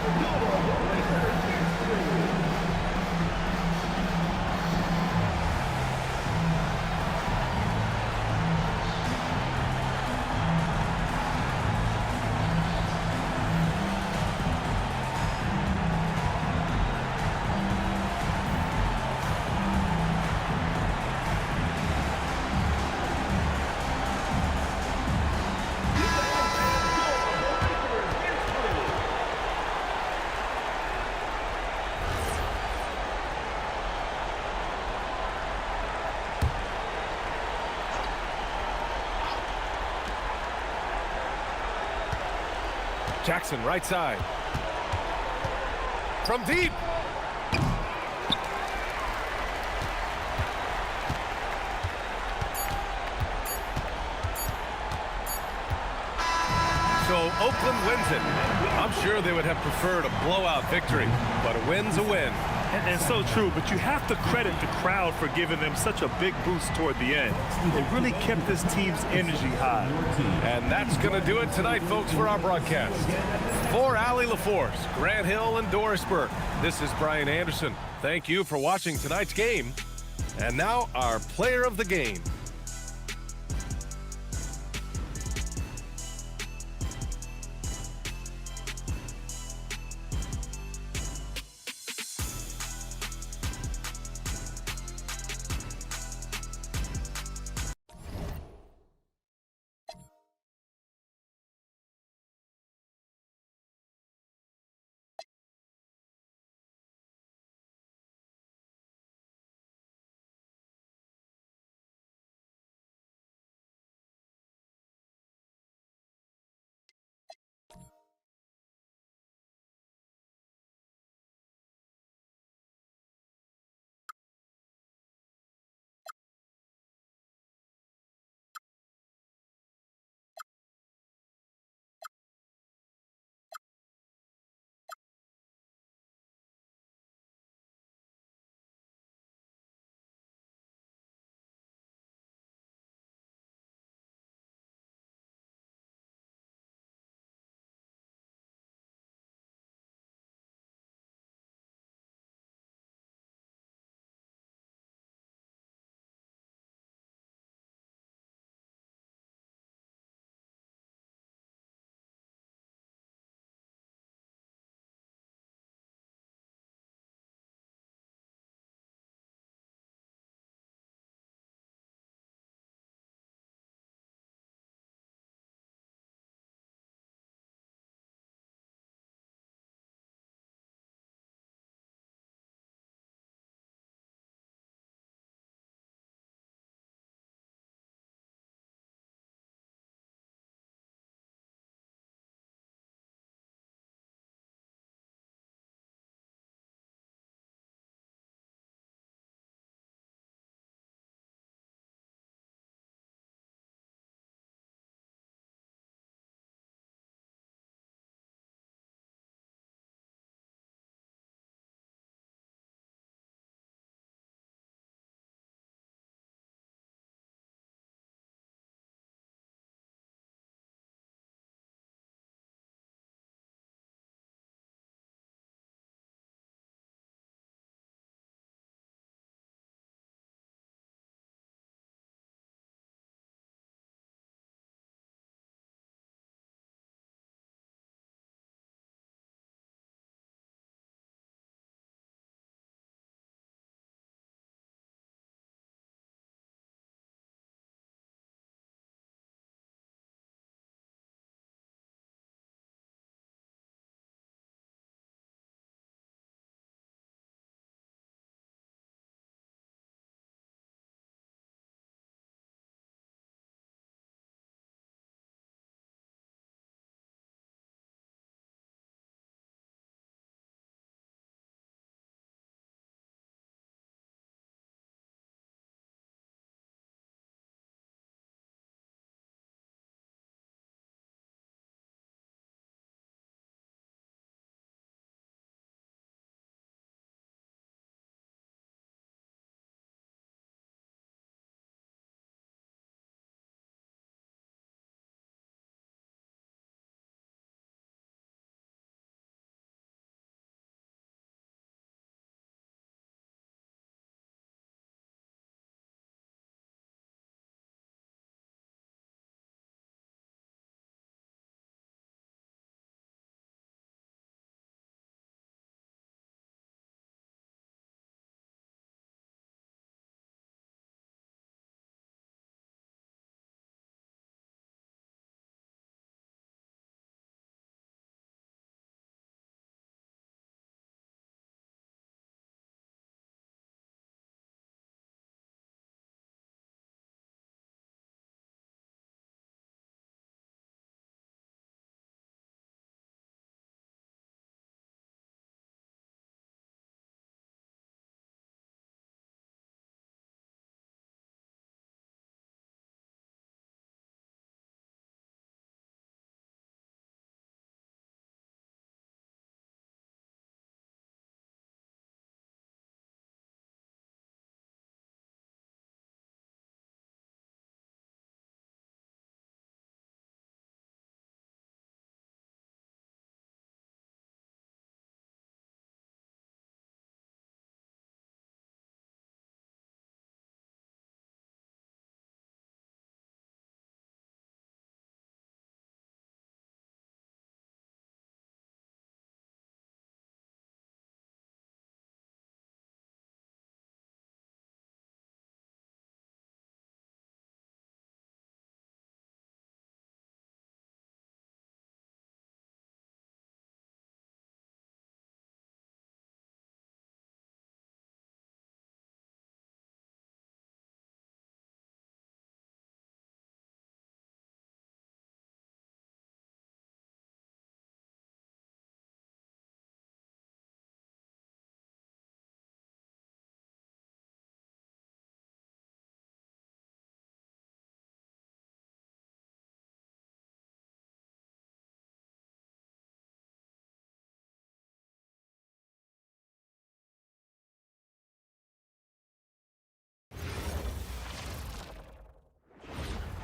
Jackson, right side. From deep. So Oakland wins it. I'm sure they would have preferred a blowout victory, but a win's a win. And so true, but you have to credit the crowd for giving them such a big boost toward the end. It really kept this team's energy high. And that's going to do it tonight, folks, for our broadcast. For Allie LaForce, Grant Hill, and Doris Burke, this is Brian Anderson. Thank you for watching tonight's game. And now our player of the game.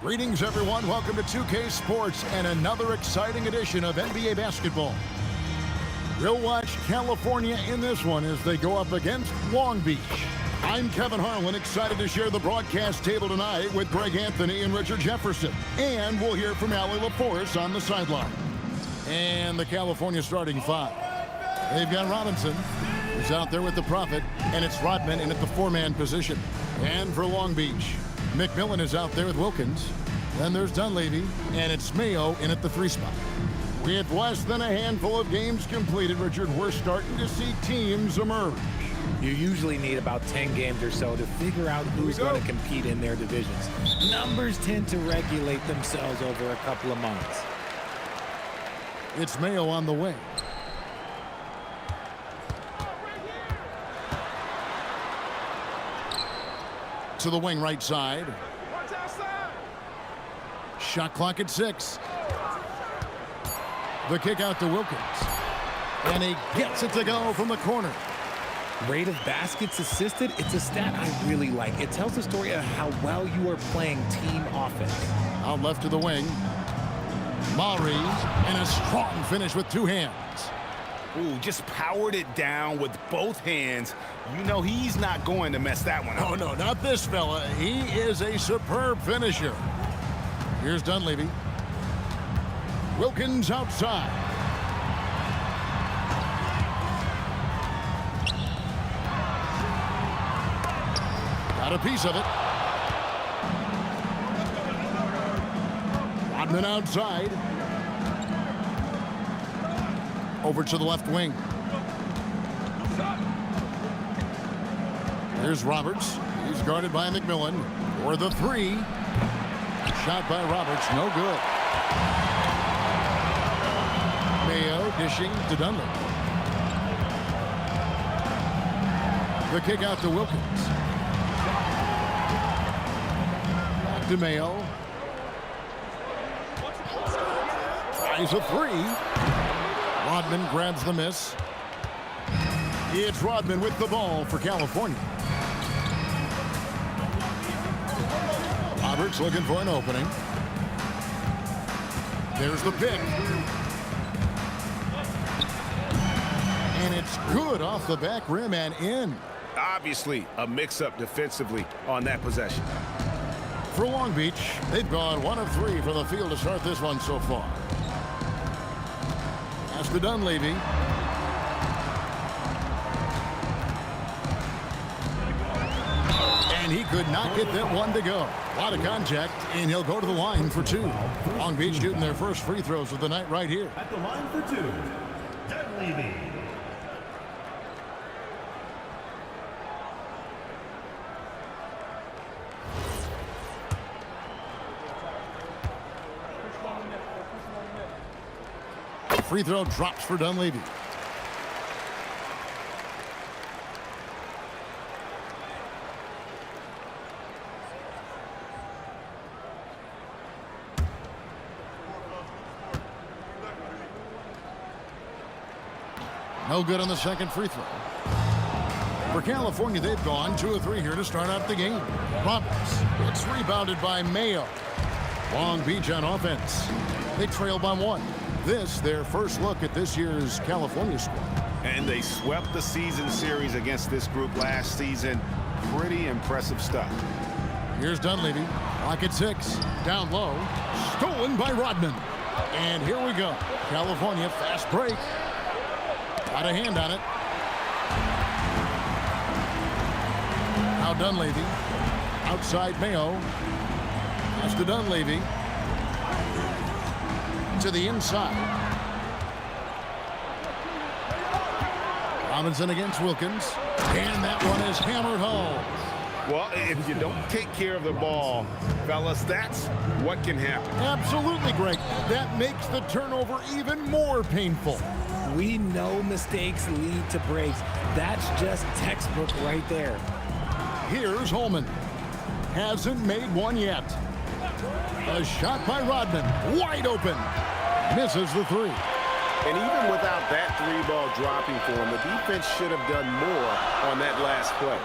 Greetings, everyone. Welcome to 2K Sports and another exciting edition of NBA basketball. We'll watch California in this one as they go up against Long Beach. I'm Kevin Harlan, excited to share the broadcast table tonight with Greg Anthony and Richard Jefferson. And we'll hear from Allie LaForce on the sideline. And the California starting five. They've got Robinson, who's out there with the Prophet, and it's Rodman in at the four-man position. And for Long Beach, McMillan is out there with Wilkins. Then there's Dunleavy, and it's Mayo in at the three spot. With less than a handful of games completed, Richard, we're starting to see teams emerge. You usually need about 10 games or so to figure out who's going to compete in their divisions. Numbers tend to regulate themselves over a couple of months. It's Mayo on the wing. To the wing right side. Shot clock at 6. The kick out to Wilkins. And he gets it to go from the corner. Rate of baskets assisted, it's a stat I really like. It tells the story of how well you are playing team offense. Out left to the wing. Maury, and a strong finish with two hands. Ooh, just powered it down with both hands. You know he's not going to mess that one up. Oh, no, not this fella. He is a superb finisher. Here's Dunleavy. Wilkins outside. Got a piece of it. Rodman outside. Over to the left wing. Here's Roberts. He's guarded by McMillan. For the three. Shot by Roberts. No good. Mayo dishing to Dunlap. The kick out to Wilkins. Back to Mayo. Tries a three. Rodman grabs the miss. It's Rodman with the ball for California. Roberts looking for an opening. There's the pick. And it's good off the back rim and in. Obviously, a mix-up defensively on that possession. For Long Beach, they've gone 1 of 3 from the field to start this one so far. Pass to Dunleavy. And he could not get that one to go. A lot of contact, and he'll go to the line for 2. Long Beach shooting their first free throws of the night right here. At the line for 2, Dunleavy. Free throw drops for Dunleavy. No good on the second free throw. For California, they've gone 2 of 3 here to start out the game. Roberts. It's rebounded by Mayo. Long Beach on offense. They trail by 1. This, their first look at this year's California squad. And they swept the season series against this group last season. Pretty impressive stuff. Here's Dunleavy. Clock at 6. Down low. Stolen by Rodman. And here we go. California fast break. Got a hand on it. Now Dunleavy. Outside Mayo. Pass to Dunleavy. To the inside. Robinson against Wilkins. And that one is hammered home. Well, if you don't take care of the ball, fellas, that's what can happen. Absolutely, Greg. That makes the turnover even more painful. We know mistakes lead to breaks. That's just textbook right there. Here's Holman. Hasn't made one yet. A shot by Rodman. Wide open. Misses the 3. And even without that 3-ball dropping for him, the defense should have done more on that last play.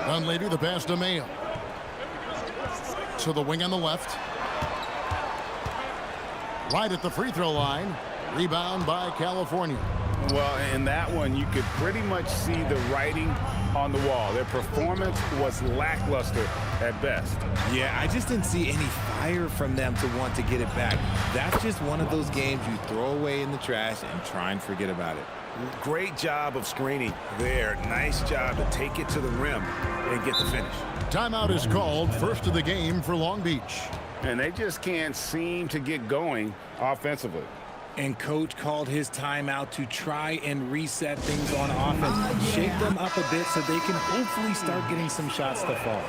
Dunleavy, the pass to Mayo. To the wing on the left. Right at the free throw line. Rebound by California. Well, in that one, you could pretty much see the writing on the wall. Their performance was lackluster at best. Yeah, I just didn't see any fire from them to want to get it back. That's just one of those games you throw away in the trash and try and forget about it. Great job of screening there. Nice job to take it to the rim and get the finish. Timeout is called, first of the game for Long Beach. And they just can't seem to get going offensively. And coach called his timeout to try and reset things on offense, shake them up a bit so they can hopefully start getting some shots to fall.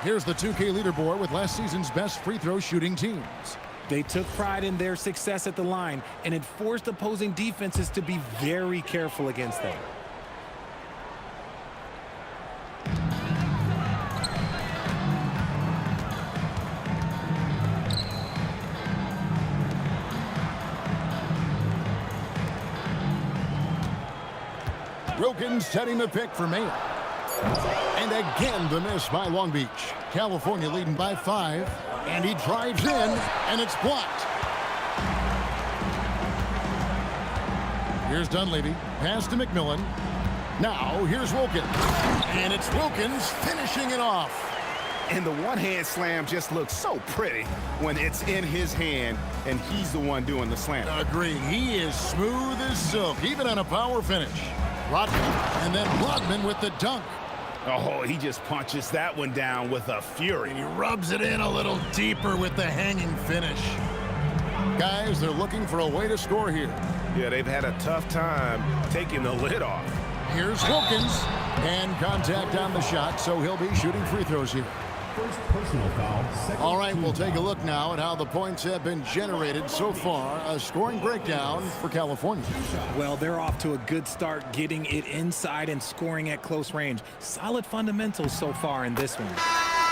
Here's the 2K leaderboard with last season's best free throw shooting teams. They took pride in their success at the line, and it forced opposing defenses to be very careful against them. Wilkins setting the pick for Mayo. And again the miss by Long Beach. California leading by 5. And he drives in, and it's blocked. Here's Dunleavy. Pass to McMillan. Now here's Wilkins. And it's Wilkins finishing it off. And the one-hand slam just looks so pretty when it's in his hand and he's the one doing the slam. Agreed. He is smooth as silk, even on a power finish. Rodman, and then Rodman with the dunk. Oh, he just punches that one down with a fury. And he rubs it in a little deeper with the hanging finish. Guys, they're looking for a way to score here. Yeah, they've had a tough time taking the lid off. Here's Wilkins, and contact on the shot, so he'll be shooting free throws here. First personal foul. All right, we'll take a look now at how the points have been generated so far. A scoring breakdown for California. Well, they're off to a good start getting it inside and scoring at close range. Solid fundamentals so far in this one.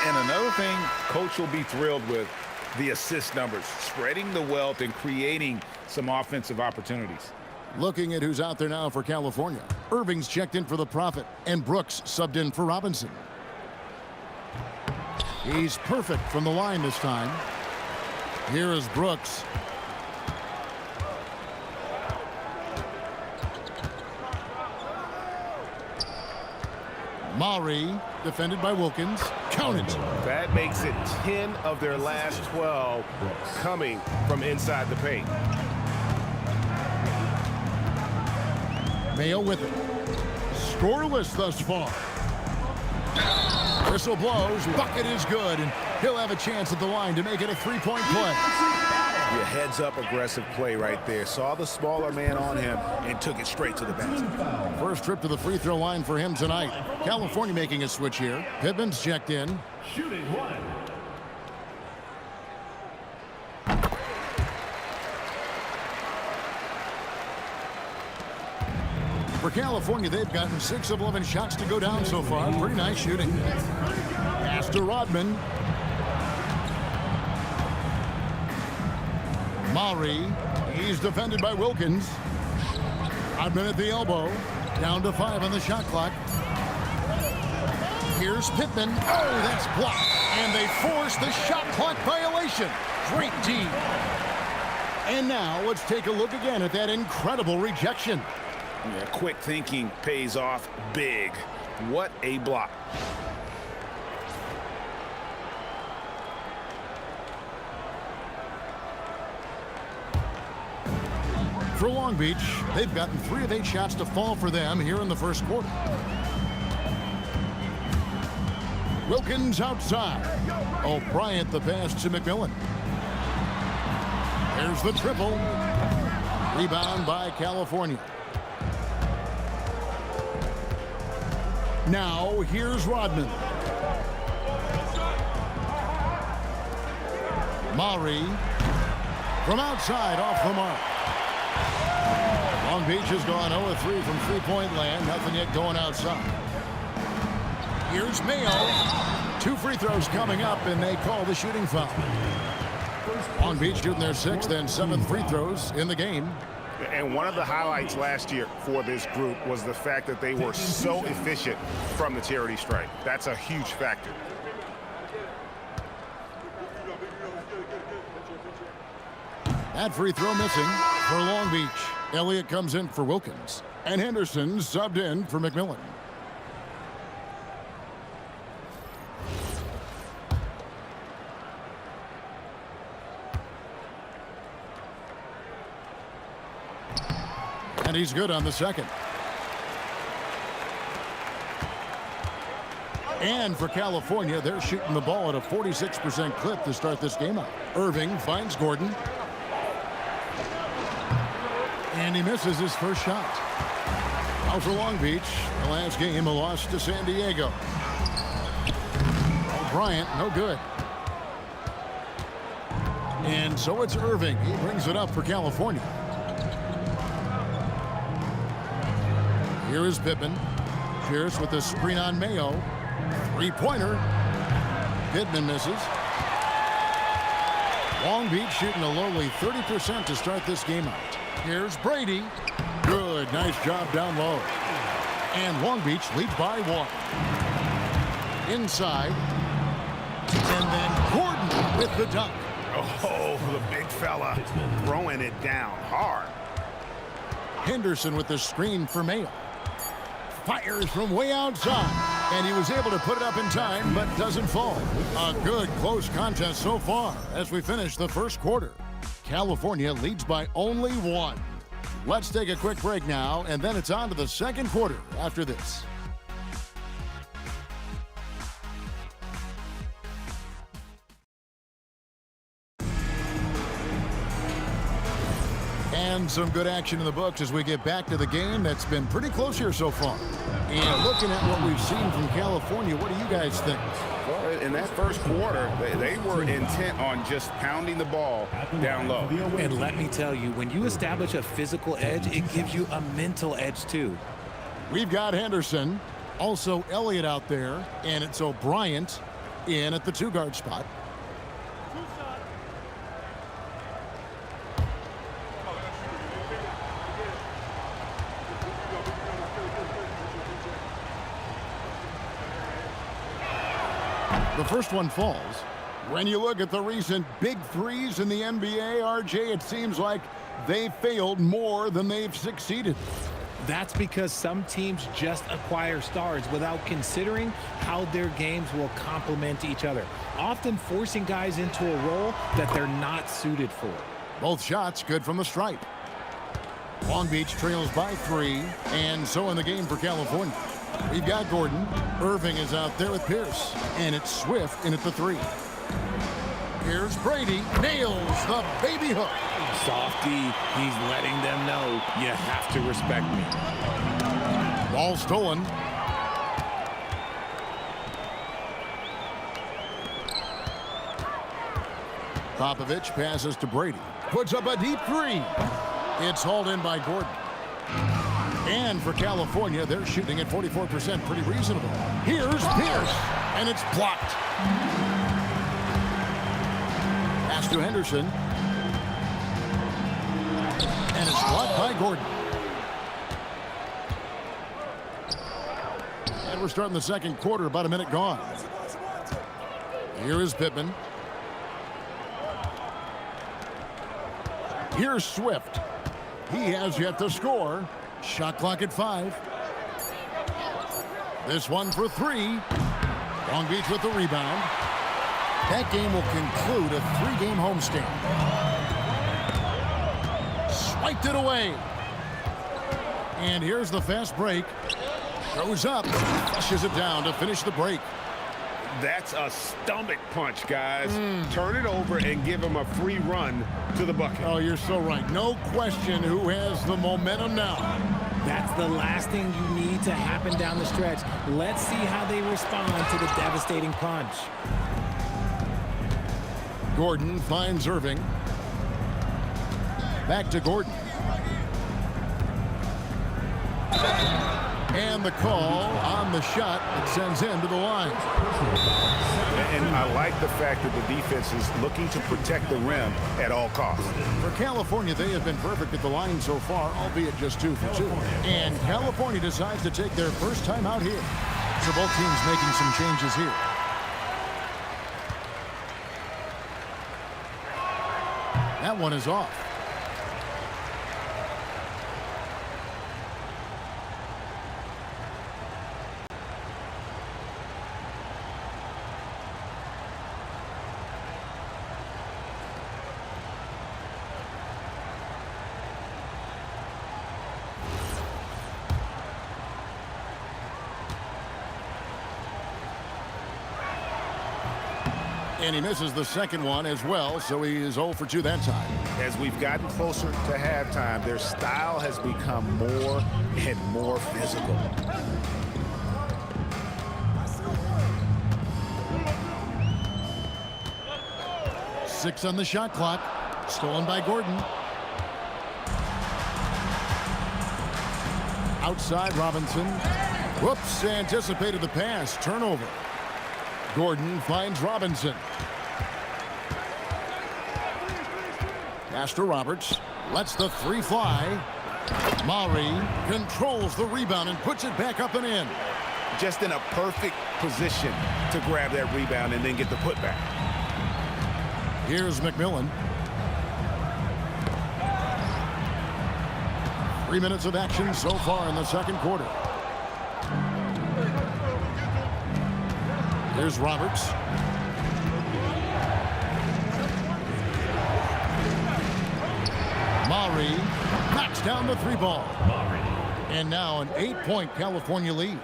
And another thing coach will be thrilled with, the assist numbers, spreading the wealth and creating some offensive opportunities. Looking at who's out there now for California. Irving's checked in for the Prophet, and Brooks subbed in for Robinson. He's perfect from the line this time. Here is Brooks. Maury, defended by Wilkins. Counted. That makes it 10 of their last 12 coming from inside the paint. Mayo with it. Scoreless thus far. Whistle blows. Bucket is good, and he'll have a chance at the line to make it a three-point play. Your heads-up aggressive play right there. Saw the smaller man on him and took it straight to the basket. First trip to the free throw line for him tonight. California making a switch here. Pittman's checked in. Shooting one. For California, they've gotten 6 of 11 shots to go down so far. Pretty nice shooting. Pass to Rodman. Maury. He's defended by Wilkins. Rodman at the elbow. Down to 5 on the shot clock. Here's Pittman. Oh, that's blocked. And they force the shot clock violation. Great D. And now let's take a look again at that incredible rejection. Yeah, quick thinking pays off big. What a block. For Long Beach, they've gotten 3 of 8 shots to fall for them here in the first quarter. Wilkins outside. Oh, Bryant the pass to McMillan. There's the triple. Rebound by California. Now, here's Rodman. Maury from outside off the mark. Long Beach has gone 0-3 from three-point land. Nothing yet going outside. Here's Mayo. 2 free throws coming up, and they call the shooting foul. Long Beach shooting their 6th and 7th free throws in the game. And one of the highlights last year for this group was the fact that they were so efficient from the charity stripe. That's a huge factor. That free throw missing for Long Beach. Elliott comes in for Wilkins. And Henderson subbed in for McMillan. And he's good on the second. And for California, they're shooting the ball at a 46% clip to start this game out. Irving finds Gordon. And he misses his first shot. Now for Long Beach, the last game, a loss to San Diego. Bryant, no good. And so it's Irving. He brings it up for California. Here is Pippen. Pierce with the screen on Mayo. Three-pointer. Pittman misses. Long Beach shooting a lowly 30% to start this game out. Here's Brady. Good. Nice job down low. And Long Beach leads by 1. Inside. And then Gordon with the dunk. Oh, the big fella throwing it down hard. Henderson with the screen for Mayo. Fires from way outside. And he was able to put it up in time, but doesn't fall. A good close contest so far as we finish the first quarter. California leads by only 1. Let's take a quick break now, and then it's on to the second quarter after this. And some good action in the books as we get back to the game that's been pretty close here so far. And looking at what we've seen from California, what do you guys think? Well, in that first quarter, they were intent on just pounding the ball down low. And let me tell you, when you establish a physical edge, it gives you a mental edge too. We've got Henderson, also Elliott out there, and it's O'Brien in at the 2-guard spot. The first one falls. When you look at the recent big threes in the NBA, RJ, it seems like they failed more than they've succeeded. That's because some teams just acquire stars without considering how their games will complement each other, often forcing guys into a role that they're not suited for. Both shots good from the stripe. Long Beach trails by 3, and so in the game for California. We've got Gordon. Irving is out there with Pierce. And it's Swift in at the 3. Here's Brady. Nails the baby hook. Softy, he's letting them know you have to respect me. Ball stolen. Popovich passes to Brady. Puts up a deep 3. It's hauled in by Gordon. And for California, they're shooting at 44%, pretty reasonable. Here's Pierce, and it's blocked. Pass to Henderson. And it's blocked by Gordon. And we're starting the second quarter, about a minute gone. Here is Pippen. Here's Swift. He has yet to score. Shot clock at 5. This one for 3. Long Beach with the rebound. That game will conclude a 3-game homestand. Swiped it away. And here's the fast break. Goes up, flushes it down to finish the break. That's a stomach punch, guys. Turn it over and give him a free run to the bucket. Oh, you're so right. No question who has the momentum now. That's the last thing you need to happen down the stretch. Let's see how they respond to the devastating punch. Gordon finds Irving. Back to Gordon. And the call on the shot that sends him to the line. And I like the fact that the defense is looking to protect the rim at all costs. For California, they have been perfect at the line so far, albeit just 2 for 2. And California decides to take their first time out here. So both teams making some changes here. That one is off. And he misses the second one as well, so he is 0 for 2 that time. As we've gotten closer to halftime, their style has become more and more physical. Six on the shot clock. Stolen by Gordon. Outside Robinson. Whoops, anticipated the pass. Turnover. Gordon finds Robinson. Pass to Roberts. Lets the three fly. Maury controls the rebound and puts it back up and in. Just in a perfect position to grab that rebound and then get the putback. Here's McMillan. 3 minutes of action so far in the second quarter. Here's Roberts. Maury knocks down the three ball. And now an 8-point California lead.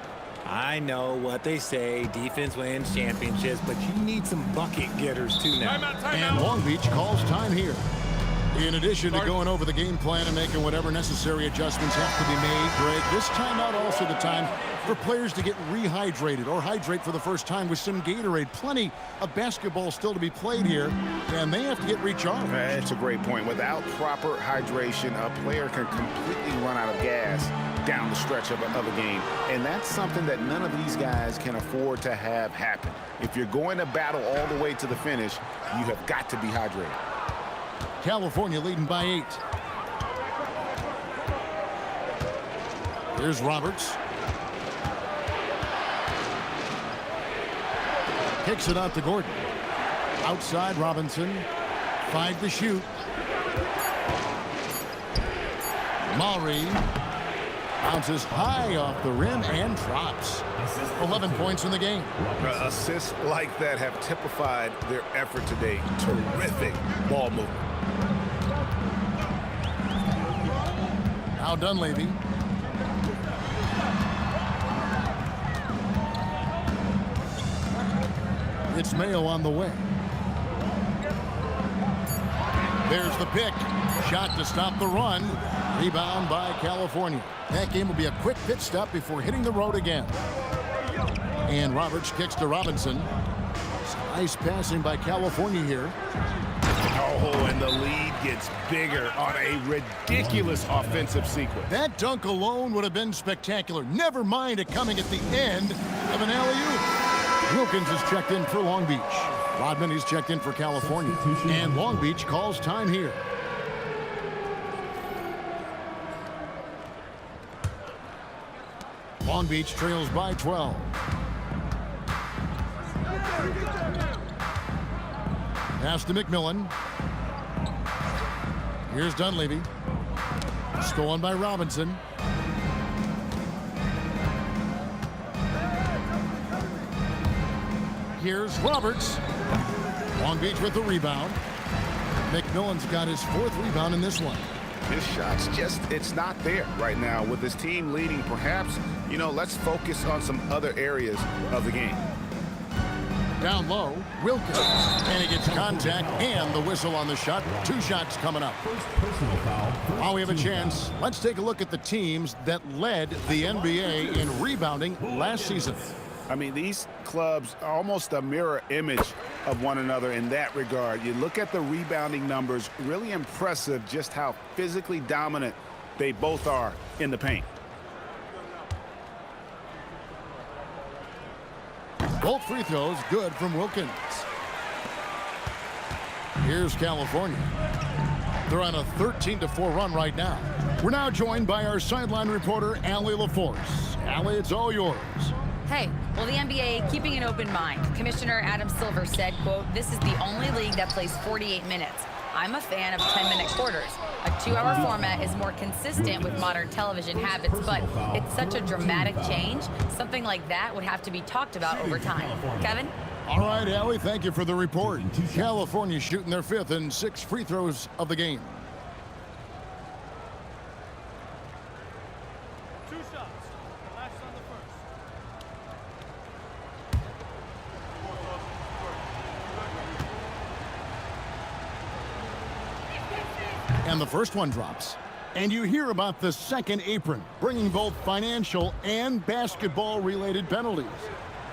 I know what they say, defense wins championships, but you need some bucket getters too now. And Long Beach calls time here. In addition to going over the game plan and making whatever necessary adjustments have to be made, Greg, this timeout also the time for players to get rehydrated or hydrate for the first time with some Gatorade. Plenty of basketball still to be played here, and they have to get recharged. That's a great point. Without proper hydration, a player can completely run out of gas down the stretch of a game. And that's something that none of these guys can afford to have happen. If you're going to battle all the way to the finish, you have got to be hydrated. California leading by 8. Here's Roberts. Kicks it out to Gordon. Outside Robinson. 5 to shoot. Maury bounces high off the rim and drops. 11 points in the game. Assists like that have typified their effort today. Terrific ball movement. Now Dunleavy. It's Mayo on the way. There's the pick. Shot to stop the run. Rebound by California. That game will be a quick pit stop before hitting the road again. And Roberts kicks to Robinson. Nice passing by California here. Oh, and the lead gets bigger on a ridiculous offensive sequence. That dunk alone would have been spectacular. Never mind it coming at the end of an alley-oop. Wilkins is checked in for Long Beach. Rodman is checked in for California. And Long Beach calls time here. Long Beach trails by 12. Pass to McMillan. Here's Dunleavy. Stolen by Robinson. Here's Roberts. Long Beach with the rebound. McMillan's got his 4th rebound in this one. His shot's just, it's not there right now. With his team leading, perhaps, let's focus on some other areas of the game. Down low, Wilkins. And he gets contact and the whistle on the shot. 2 shots coming up. While we have a chance, let's take a look at the teams that led the NBA in rebounding last season. I mean, these clubs are almost a mirror image of one another in that regard. You look at the rebounding numbers, really impressive just how physically dominant they both are in the paint. Both free throws good from Wilkins. Here's California. They're on a 13-4 run right now. We're now joined by our sideline reporter, Allie LaForce. Allie, it's all yours. Hey, well, the NBA keeping an open mind. Commissioner Adam Silver said, quote, "This is the only league that plays 48 minutes. I'm a fan of 10-minute quarters. A 2-hour format is more consistent with modern television habits, but it's such a dramatic change. Something like that would have to be talked about over time." Kevin? All right, Allie, thank you for the report. California shooting their 5th and 6 free throws of the game. 2 shots. Last on the first. And the first one drops. And you hear about the second apron, bringing both financial and basketball-related penalties.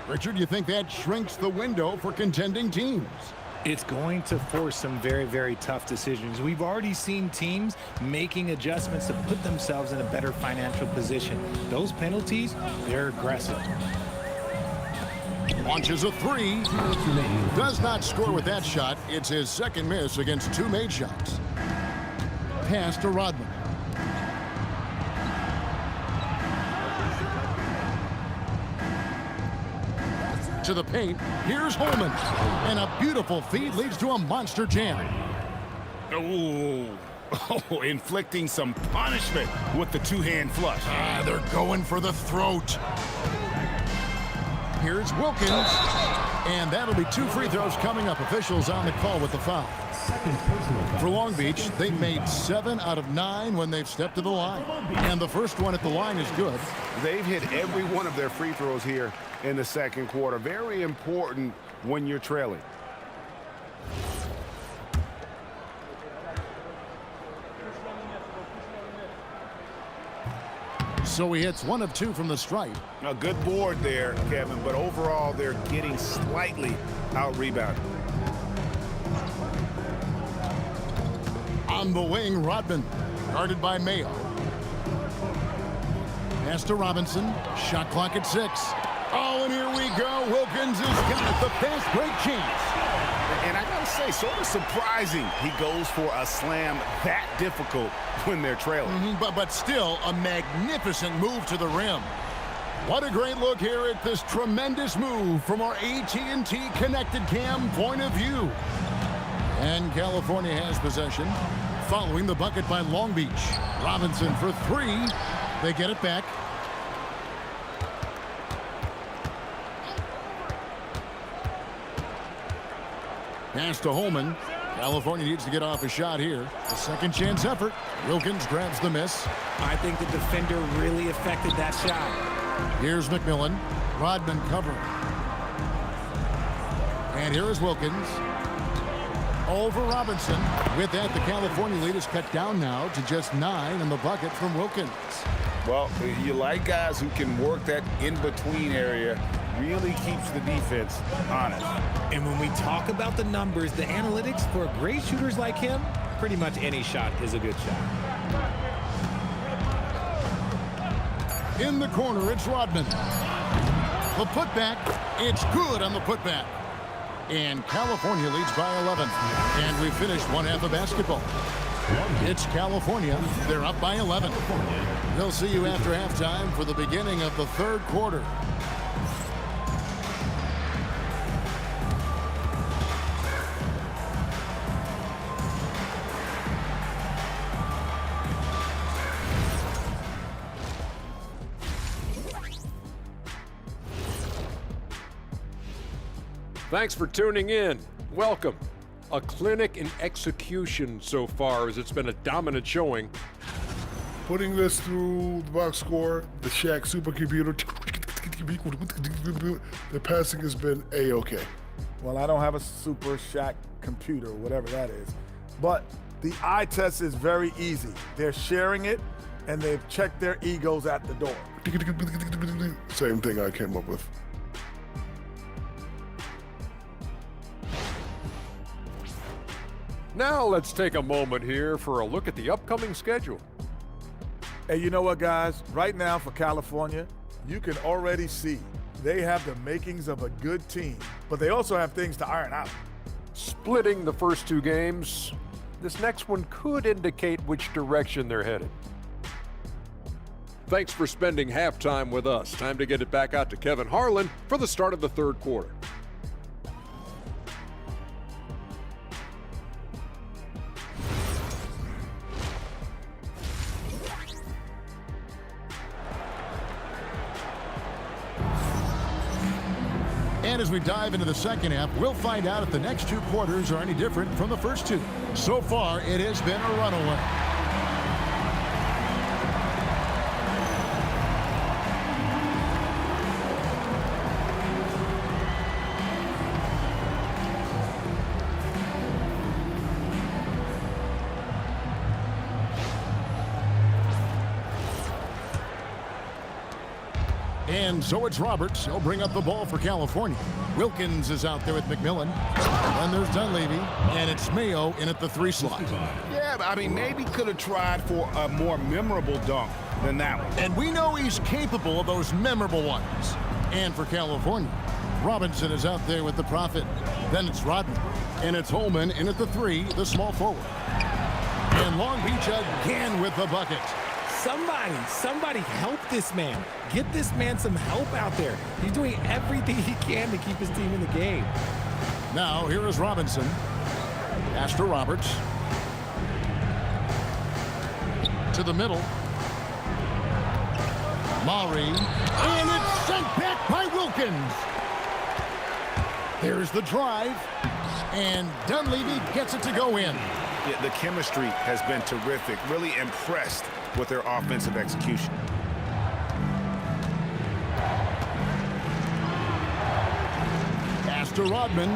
Richard, you think that shrinks the window for contending teams? It's going to force some very, very tough decisions. We've already seen teams making adjustments to put themselves in a better financial position. Those penalties, they're aggressive. Launches a three. Does not score with that shot. It's his second miss against two made shots. Pass to Rodman. To the paint. Here's Holman. And a beautiful feed leads to a monster jam. Oh, inflicting some punishment with the two-hand flush. They're going for the throat. Here's Wilkins. And that'll be two free throws coming up. Officials on the call with the foul. For Long Beach, they've made 7 out of 9 when they've stepped to the line. And the first one at the line is good. They've hit every one of their free throws here in the second quarter. Very important when you're trailing. So he hits 1 of 2 from the stripe. A good board there, Kevin, but overall they're getting slightly out-rebounded. On the wing, Rodman, guarded by Mayo. Pass to Robinson. Shot clock at 6. Oh, and here we go. Wilkins has got the fast break chance. And I gotta say, sort of surprising he goes for a slam that difficult when they're trailing. But still a magnificent move to the rim. What a great look here at this tremendous move from our AT&T Connected Cam point of view. And California has possession following the bucket by Long Beach. Robinson for 3. They get it back. Pass to Holman. California needs to get off a shot here. A second chance effort. Wilkins grabs the miss. I think the defender really affected that shot. Here's McMillan. Rodman covering. And here is Wilkins. Over Robinson. With that, the California lead is cut down now to just 9 in the bucket from Wilkins. Well, you like guys who can work that in-between area. Really keeps the defense honest. And when we talk about the numbers, the analytics for great shooters like him, pretty much any shot is a good shot. In the corner, it's Rodman. The putback, it's good on the putback. And California leads by 11. And we finished one half of basketball. It's California. They're up by 11. They'll see you after halftime for the beginning of the third quarter. Thanks for tuning in. Welcome. A clinic in execution so far, as it's been a dominant showing. Putting this through the box score, the Shaq supercomputer, the passing has been A-okay. Well, I don't have a super Shaq computer, whatever that is. But the eye test is very easy. They're sharing it, and they've checked their egos at the door. Same thing I came up with. Now let's take a moment here for a look at the upcoming schedule. Hey, you know what, guys? Right now for California, you can already see they have the makings of a good team, but they also have things to iron out. Splitting the first 2 games, this next one could indicate which direction they're headed. Thanks for spending halftime with us. Time to get it back out to Kevin Harlan for the start of the third quarter. And as we dive into the second half, we'll find out if the next 2 quarters are any different from the first 2. So far, it has been a runaway. And so it's Roberts. He'll bring up the ball for California. Wilkins is out there with McMillan. And there's Dunleavy. And it's Mayo in at the 3 slot. Yeah, but I mean, maybe could have tried for a more memorable dunk than that one. And we know he's capable of those memorable ones. And for California, Robinson is out there with the Prophet. Then it's Rodman. And it's Holman in at the 3, the small forward. And Long Beach again with the bucket. Somebody help this man. Get this man some help out there. He's doing everything he can to keep his team in the game. Now, here is Robinson. Pass to Roberts. To the middle. Maury. And it's sent back by Wilkins. There's the drive. And Dunleavy gets it to go in. Yeah, the chemistry has been terrific. Really impressed with their offensive execution. Pass to Rodman.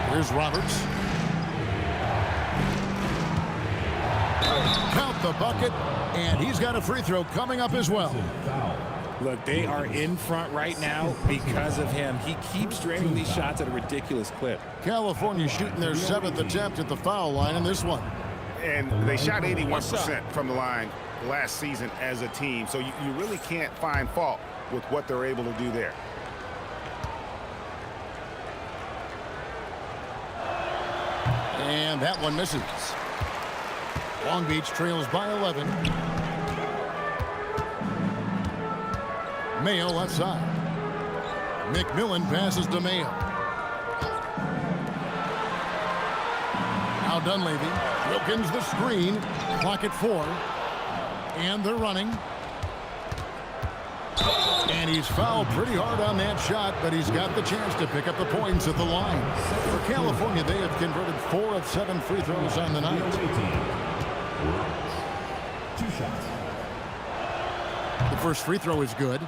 Here's Roberts. Count the bucket, and he's got a free throw coming up as well. Look, they are in front right now because of him. He keeps draining these shots at a ridiculous clip. California shooting their 7th attempt at the foul line in this one. And they shot 81% from the line last season as a team. So you really can't find fault with what they're able to do there. And that one misses. Long Beach trails by 11. Mayo left side. McMillan passes to Mayo. Now Dunleavy. Wilkins the screen. Clock at 4. And they're running. And he's fouled pretty hard on that shot, but he's got the chance to pick up the points at the line. For California, they have converted 4 of 7 free throws on the night. 2 shots. The first free throw is good.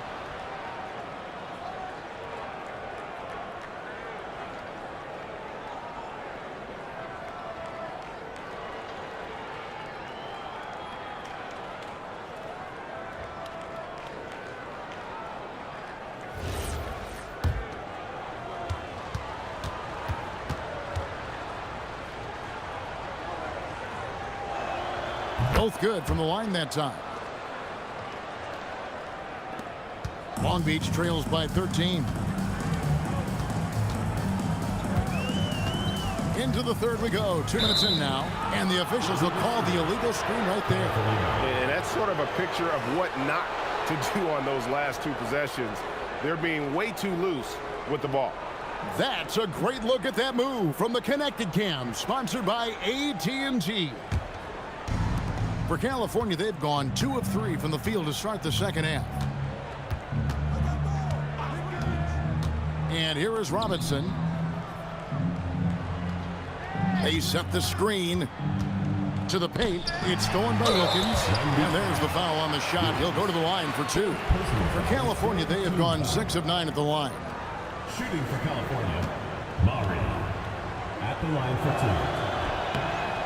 Both good from the line that time. Long Beach trails by 13. Into the third we go. 2 minutes in now. And the officials will call the illegal screen right there. And that's sort of a picture of what not to do on those last 2 possessions. They're being way too loose with the ball. That's a great look at that move from the Connected Cam, sponsored by AT&T. For California, they've gone 2 of 3 from the field to start the second half. And here is Robinson. They set the screen to the paint. It's stolen by Wilkins. And there's the foul on the shot. He'll go to the line for 2. For California, they have gone 6 of 9 at the line. Shooting for California, Maury at the line for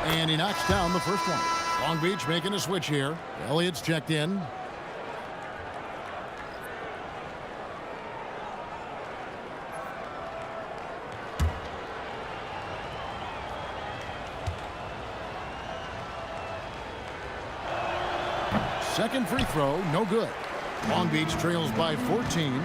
2. And he knocks down the first one. Long Beach making a switch here. Elliott's checked in. Second free throw, no good. Long Beach trails by 14.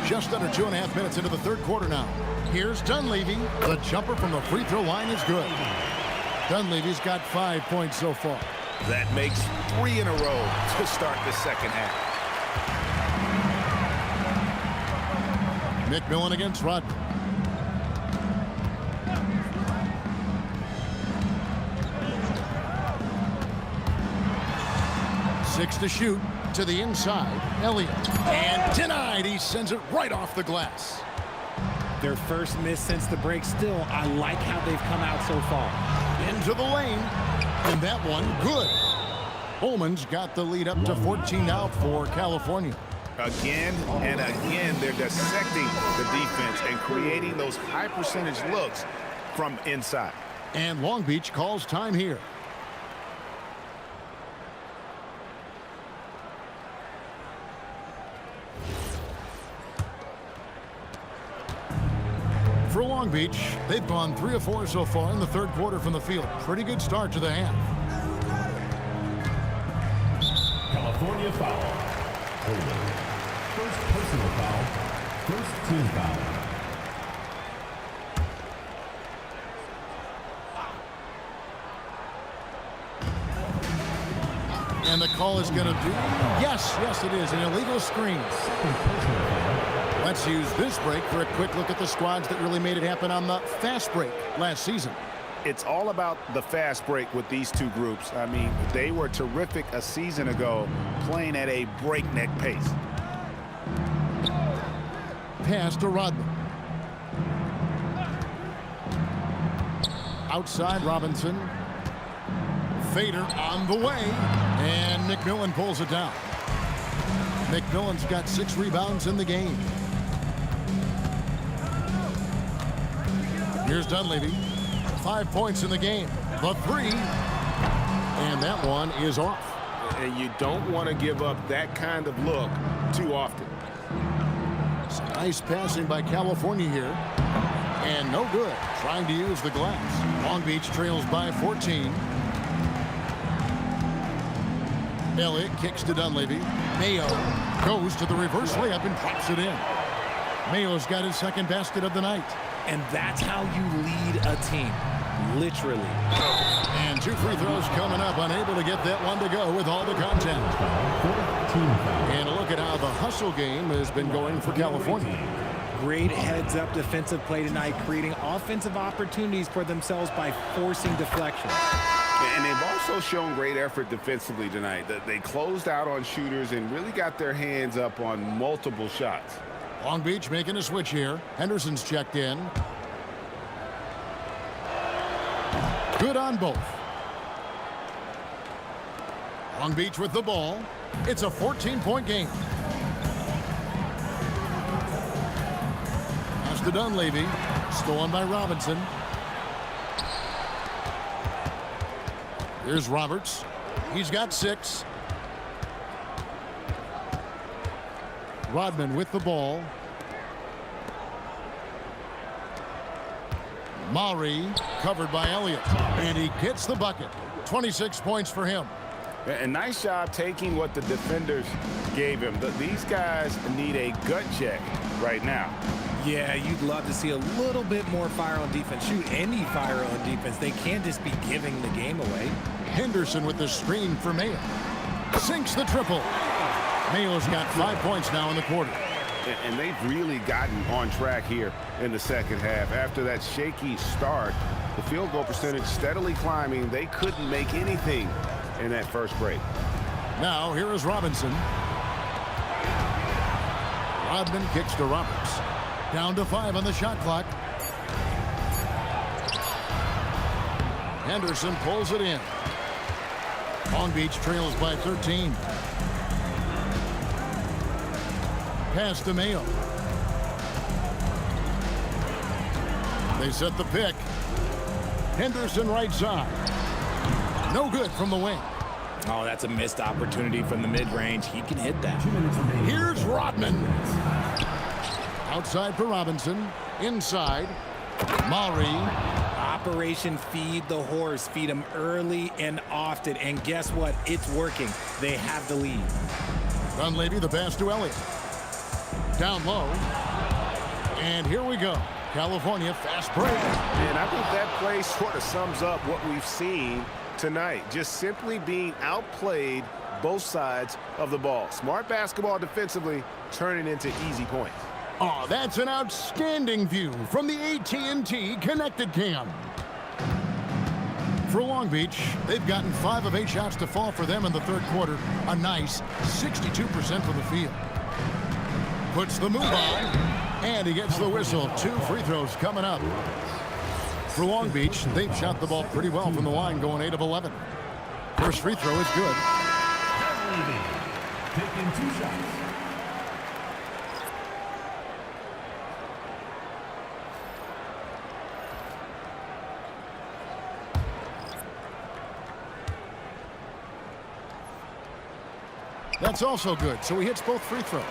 Just under 2.5 minutes into the third quarter now. Here's Dunleavy. The jumper from the free throw line is good. Dunleavy's got 5 points so far. That makes 3 in a row to start the second half. McMillan against Rodman. Six to shoot. To the inside. Elliott. And denied. He sends it right off the glass. Their first miss since the break. Still, I like how they've come out so far. Into the lane. And that one, good. Holman's got the lead up to 14 now for California. Again and again, they're dissecting the defense and creating those high percentage looks from inside. And Long Beach calls time here. Long Beach, they've gone 3 of 4 so far in the third quarter from the field. Pretty good start to the half. California foul. Holman. First personal foul. First team foul. And the call is going to do, yes, it is, an illegal screen. Let's use this break for a quick look at the squads that really made it happen on the fast break last season. It's all about the fast break with these two groups. I mean, they were terrific a season ago, playing at a breakneck pace. Pass to Rodman. Outside Robinson. Fader on the way, and McMillan pulls it down. McMillan's got 6 rebounds in the game. Here's Dunleavy. 5 points in the game. The 3. And that one is off. And you don't want to give up that kind of look too often. Some nice passing by California here. And no good. Trying to use the glass. Long Beach trails by 14. Elliott kicks to Dunleavy. Mayo goes to the reverse layup and drops it in. Mayo's got his second basket of the night. And that's how you lead a team. Literally. And 2 free throws coming up. Unable to get that one to go with all the contact. And a look at how the hustle game has been going for California. Great heads-up defensive play tonight, creating offensive opportunities for themselves by forcing deflection. And they've also shown great effort defensively tonight. They closed out on shooters and really got their hands up on multiple shots. Long Beach making a switch here. Henderson's checked in. Good on both. Long Beach with the ball. It's a 14-point game. Pass to Dunleavy. Stolen by Robinson. Here's Roberts. He's got 6. Rodman with the ball. Maury covered by Elliott. And he gets the bucket. 26 points for him. A nice job taking what the defenders gave him. These guys need a gut check right now. Yeah, you'd love to see a little bit more fire on defense. Shoot any fire on defense. They can't just be giving the game away. Henderson with the screen for Mayo. Sinks the triple. Mayo's got 5 points now in the quarter. And they've really gotten on track here in the second half. After that shaky start, the field goal percentage steadily climbing. They couldn't make anything in that first break. Now here is Robinson. Rodman kicks to Roberts. Down to 5 on the shot clock. Henderson pulls it in. Long Beach trails by 13. Pass to Mayo. They set the pick. Henderson right side. No good from the wing. Oh, that's a missed opportunity from the mid-range. He can hit that. Here's Rodman. Outside for Robinson. Inside. Maury. Operation Feed the Horse. Feed him early and often. And guess what? It's working. They have the lead. Dunleavy, the pass to Elliott. Down low. And here we go. California fast break. And I think that play sort of sums up what we've seen tonight. Just simply being outplayed both sides of the ball. Smart basketball defensively, turning into easy points. Oh, that's an outstanding view from the AT&T Connected Cam. For Long Beach, they've gotten 5 of 8 shots to fall for them in the third quarter. A nice 62% from the field. Puts the move on, and he gets the whistle. 2 free throws coming up. For Long Beach, they've shot the ball pretty well from the line, going 8 of 11. First free throw is good. Taking 2 shots. That's also good, so he hits both free throws.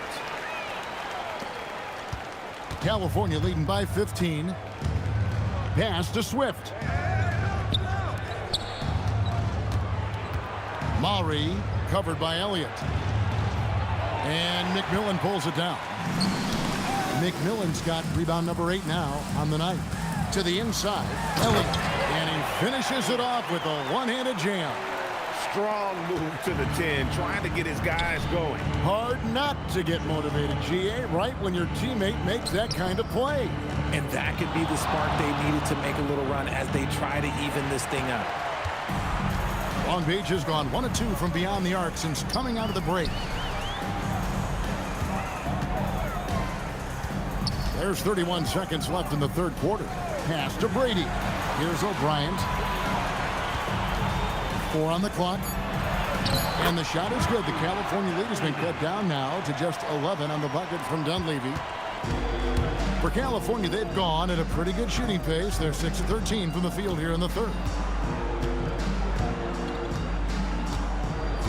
California leading by 15. Pass to Swift. Maury covered by Elliott. And McMillan pulls it down. McMillan's got rebound number 8 now on the night. To the inside, Elliott. And he finishes it off with a one-handed jam. Strong move to the 10, trying to get his guys going. Hard not to get motivated, GA, right when your teammate makes that kind of play. And that could be the spark they needed to make a little run as they try to even this thing up. Long Beach has gone 1 of 2 from beyond the arc since coming out of the break. There's 31 seconds left in the third quarter. Pass to Brady. Here's O'Brien. 4 on the clock. And the shot is good. The California lead has been cut down now to just 11 on the bucket from Dunleavy. For California, they've gone at a pretty good shooting pace. They're 6 of 13 from the field here in the third.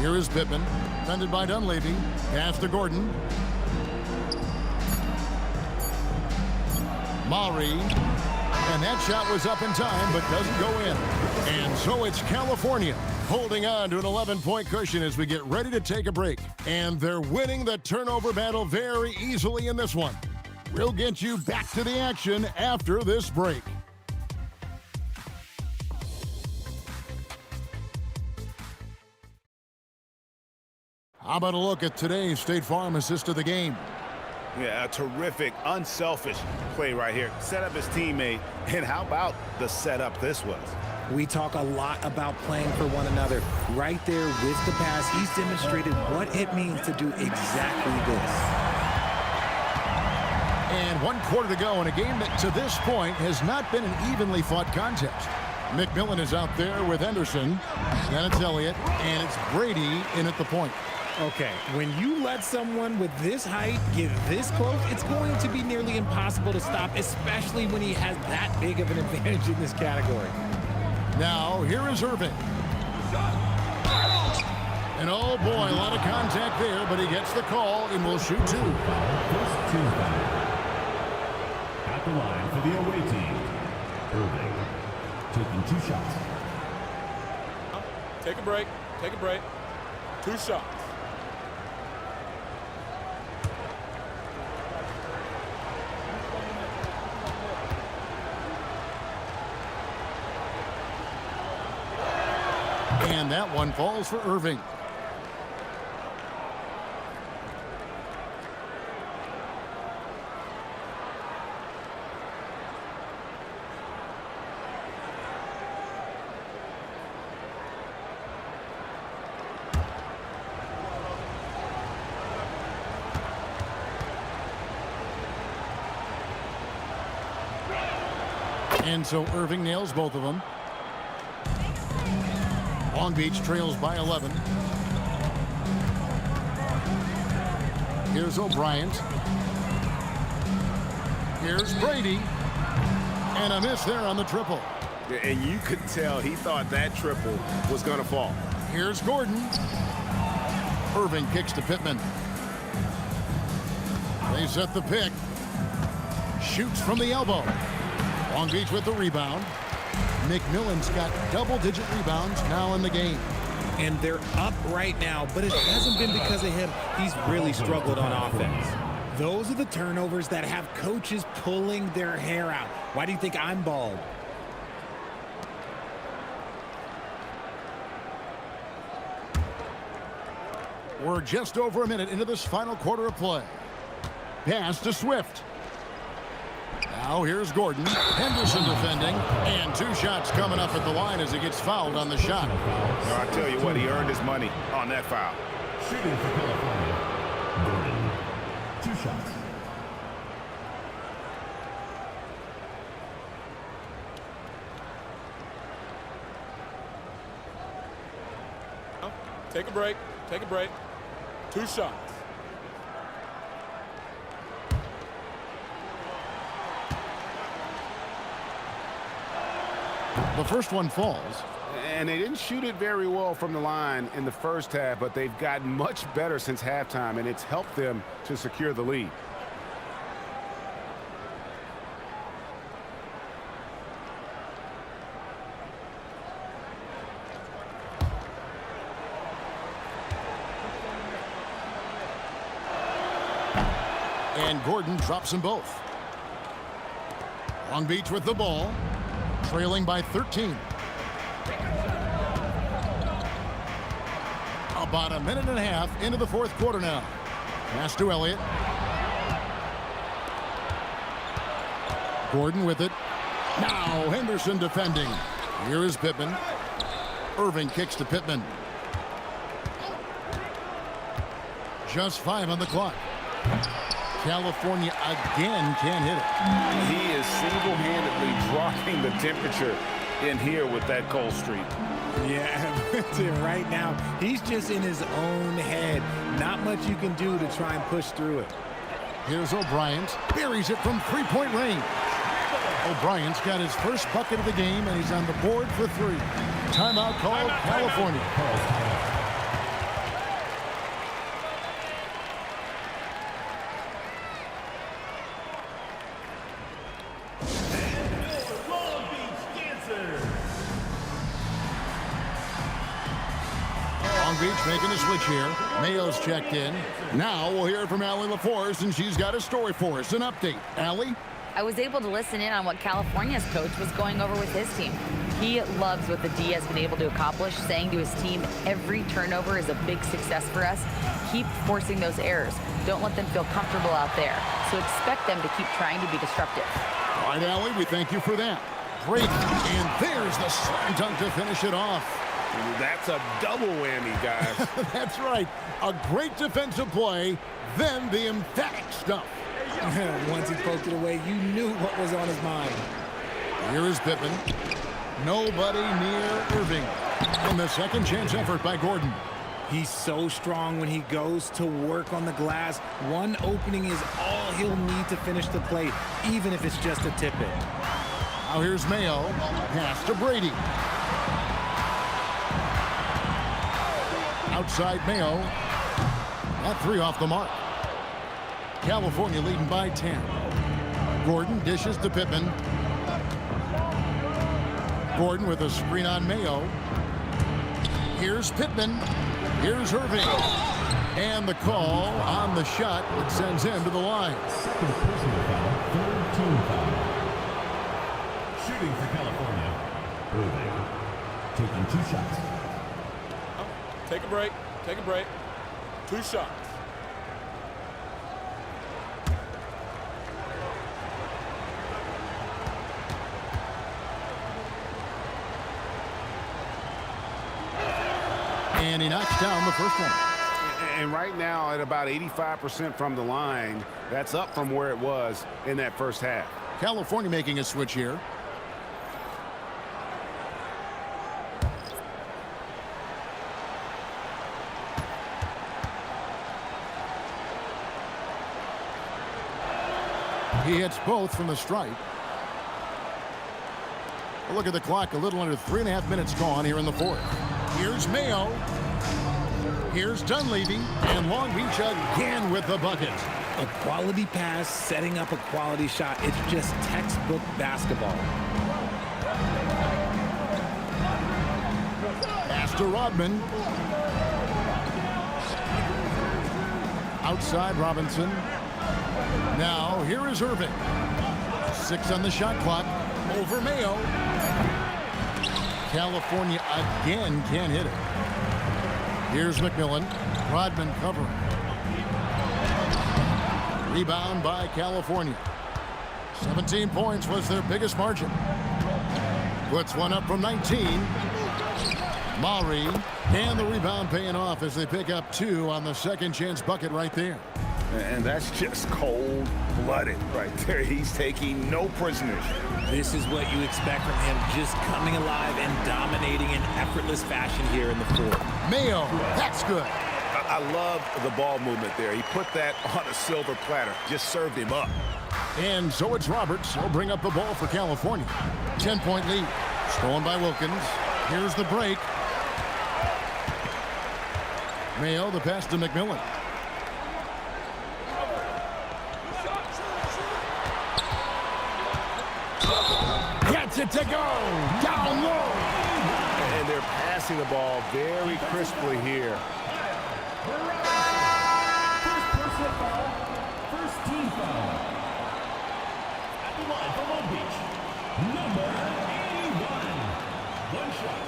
Here is Pippen, defended by Dunleavy. Pass to Gordon. Maury. And that shot was up in time, but doesn't go in. And so it's California holding on to an 11-point cushion as we get ready to take a break. And they're winning the turnover battle very easily in this one. We'll get you back to the action after this break. How about a look at today's State Farm assist of the game? Yeah, a terrific, unselfish play right here. Set up his teammate, and how about the setup this was? We talk a lot about playing for one another. Right there with the pass, he's demonstrated what it means to do exactly this. And 1 quarter to go in a game that to this point has not been an evenly fought contest. McMillan is out there with Henderson. Then it's Elliott, and it's Brady in at the point. Okay, when you let someone with this height get this close, it's going to be nearly impossible to stop, especially when he has that big of an advantage in this category. Now, here is Irving. And oh boy, a lot of contact there, but he gets the call and will shoot 2. First team foul. At the line for the away team, Irving, taking 2 shots. Take a break. Take a break. 2 shots. And that one falls for Irving. And so Irving nails both of them. Long Beach trails by 11. Here's O'Brien. Here's Brady. And a miss there on the triple. And you could tell he thought that triple was going to fall. Here's Gordon. Irving kicks to Pittman. They set the pick. Shoots from the elbow. Long Beach with the rebound. McMillan's got double-digit rebounds now in the game. And they're up right now, but it hasn't been because of him. He's really struggled on offense. Those are the turnovers that have coaches pulling their hair out. Why do you think I'm bald? We're just over a minute into this final quarter of play. Pass to Swift. Now here's Gordon. Henderson defending. And 2 shots coming up at the line as he gets fouled on the shot. No, I tell you what, he earned his money on that foul. Shooting for California, Gordon, 2 shots. Take a break. Take a break. 2 shots. The first one falls. And they didn't shoot it very well from the line in the first half, but they've gotten much better since halftime, and it's helped them to secure the lead. And Gordon drops them both. Long Beach with the ball, trailing by 13. About a minute and a half into the fourth quarter now. Pass to Elliott. Gordon with it. Now Henderson defending. Here is Pittman. Irving kicks to Pittman. Just 5 on the clock. California again can't hit it. He is single-handedly dropping the temperature in here with that cold streak. Yeah, right now, he's just in his own head. Not much you can do to try and push through it. Here's O'Brien. Buries it from three-point range. O'Brien's got his first bucket of the game, and he's on the board for 3. Timeout called California. Long Beach making a switch here. Mayo's checked in. Now we'll hear from Allie LaForce, and she's got a story for us. An update. Allie? I was able to listen in on what California's coach was going over with his team. He loves what the D has been able to accomplish, saying to his team, every turnover is a big success for us. Keep forcing those errors. Don't let them feel comfortable out there. So expect them to keep trying to be disruptive. All right, Allie, we thank you for that. Break, and there's the slam dunk to finish it off. That's a double whammy, guys. That's right. A great defensive play, then the emphatic stuff. Once he poked it away, you knew what was on his mind. Here is Pittman. Nobody near Irving. And the second chance effort by Gordon. He's so strong when he goes to work on the glass. One opening is all he'll need to finish the play, even if it's just a tip-in. Now here's Mayo. Pass to Brady. Outside Mayo. That 3 off the mark. California leading by 10. Gordon dishes to Pittman. Gordon with a screen on Mayo. Here's Pittman. Here's Irving. And the call on the shot that sends him to the line. Personal foul, third team foul. Shooting for California, Irving. Taking 2 shots. Take a break. Take a break. 2 shots. And he knocks down the first one. And right now at about 85% from the line, that's up from where it was in that first half. California making a switch here. He hits both from the stripe. Well, look at the clock. A little under 3.5 minutes gone here in the fourth. Here's Mayo. Here's Dunleavy. And Long Beach again with the bucket. A quality pass, setting up a quality shot. It's just textbook basketball. Pass to Rodman. Outside Robinson. Now here is Irving. 6 on the shot clock. Over Mayo. California again can't hit it. Here's McMillan. Rodman covering. Rebound by California. 17 points was their biggest margin. Puts one up from 19. Maury. And the rebound paying off as they pick up 2 on the second chance bucket right there. And that's just cold-blooded right there. He's taking no prisoners. This is what you expect from him, just coming alive and dominating in effortless fashion here in the fourth. Mayo, that's good. I love the ball movement there. He put that on a silver platter, just served him up. And so it's Roberts. He'll bring up the ball for California. 10-point lead. Stolen by Wilkins. Here's the break. Mayo, the pass to McMillan. Gets it to go. Down low. And they're passing the ball very crisply here. First personal foul, first team foul. At the line for Long Beach, number 81. One shot.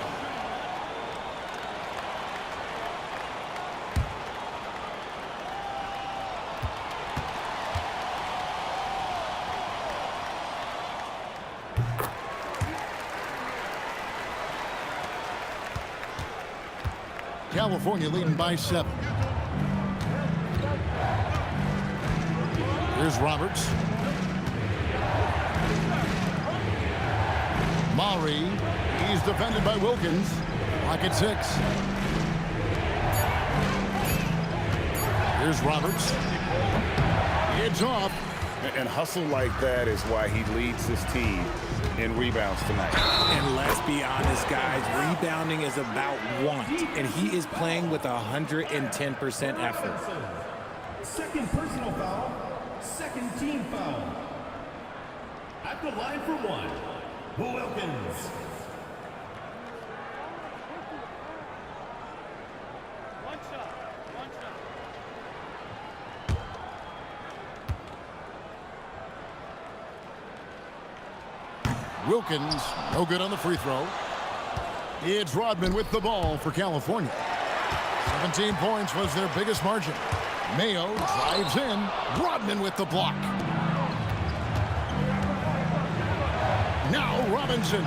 California leading by 7. Here's Roberts. Maury. He's defended by Wilkins. Lock at 6. Here's Roberts. It's off. And hustle like that is why he leads this team in rebounds tonight. And let's be honest, guys, rebounding is about want, and he is playing with 110% effort. Second personal foul, second team foul. At the line for 1, Wilkins. Wilkins, no good on the free throw. It's Rodman with the ball for California. 17 points was their biggest margin. Mayo drives in. Rodman with the block. Now Robinson.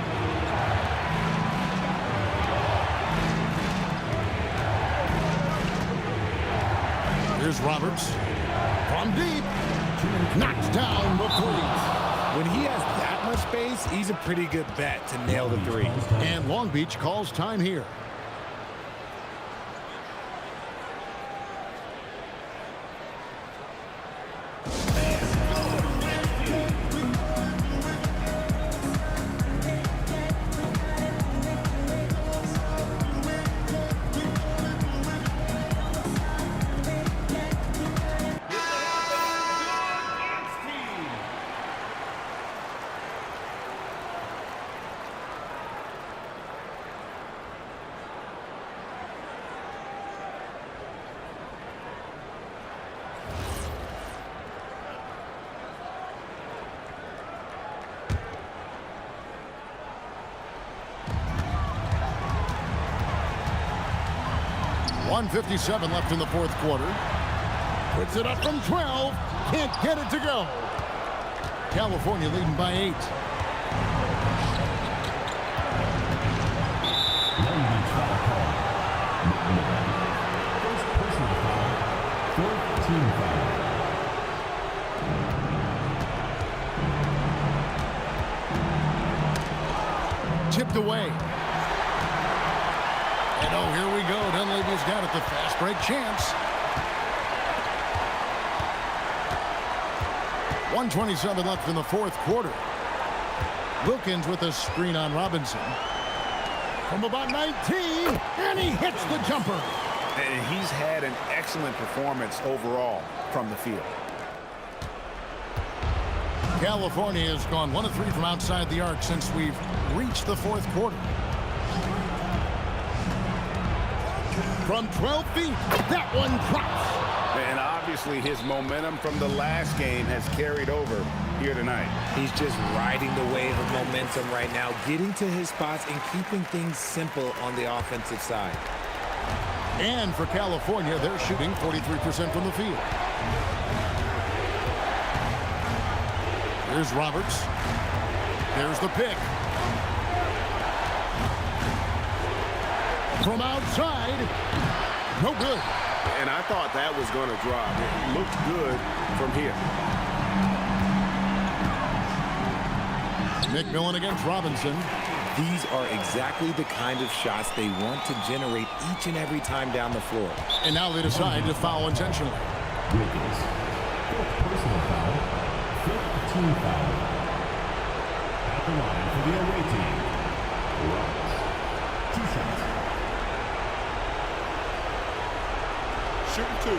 Here's Roberts. From deep. Knocks down the 3. When he has that much space, he's a pretty good bet to nail the 3. And Long Beach calls time here. .157 left in the fourth quarter. Puts it up from 12. Can't get it to go. California leading by 8. First personal foul, fourth team foul. Tipped away. And oh, here we go. Dunleavy's got it. The fast break chance. 1:27 left in the fourth quarter. Wilkins with a screen on Robinson. From about 19, and he hits the jumper. And he's had an excellent performance overall from the field. California has gone 1 of 3 from outside the arc since we've reached the fourth quarter. From 12 feet, that one drops. And obviously his momentum from the last game has carried over here tonight. He's just riding the wave of momentum right now, getting to his spots and keeping things simple on the offensive side. And for California, they're shooting 43% from the field. Here's Roberts. There's the pick. From outside, no good. And I thought that was going to drop. It looked good from here. McMillan against Robinson. These are exactly the kind of shots they want to generate each and every time down the floor. And now they decide to foul intentionally. Wilkins, fourth personal foul, fifth team foul. At the line for the away team, Roberts. 2 shots. Shooting 2.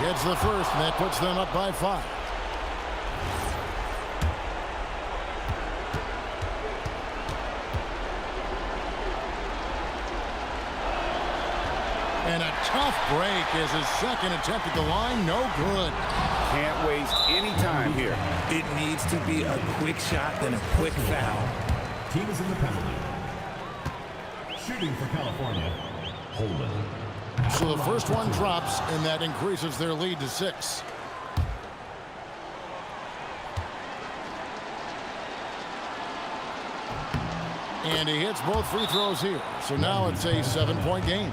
Gets the first, and that puts them up by 5. Tough break as his second attempt at the line. No good. Can't waste any time here. It needs to be a quick shot, then a quick foul. Team is in the penalty. Shooting for California, Holman. So the first one drops, and that increases their lead to 6. And he hits both free throws here. So now it's a 7-point game.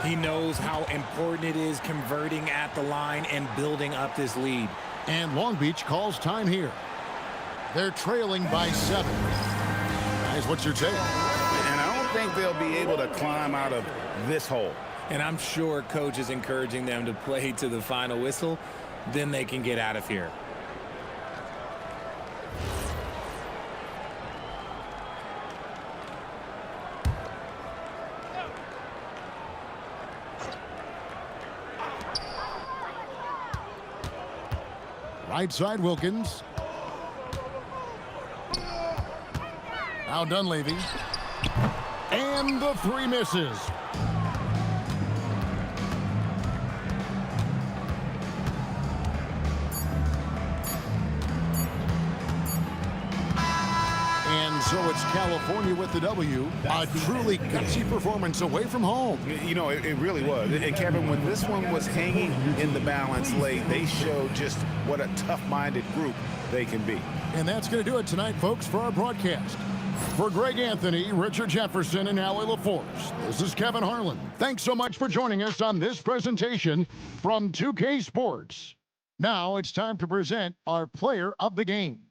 He knows how important it is converting at the line and building up this lead. And Long Beach calls time here. They're trailing by 7. Guys, what's your take? And I don't think they'll be able to climb out of this hole. And I'm sure coach is encouraging them to play to the final whistle. Then they can get out of here. Right side, Wilkins. Now Dunleavy. And the 3 misses. And so it's California with the W. A truly gutsy performance away from home. You know, it really was. And Kevin, when this one was hanging in the balance late, they showed just what a tough-minded group they can be. And that's going to do it tonight, folks, for our broadcast. For Greg Anthony, Richard Jefferson, and Allie LaForce, this is Kevin Harlan. Thanks so much for joining us on this presentation from 2K Sports. Now it's time to present our player of the game.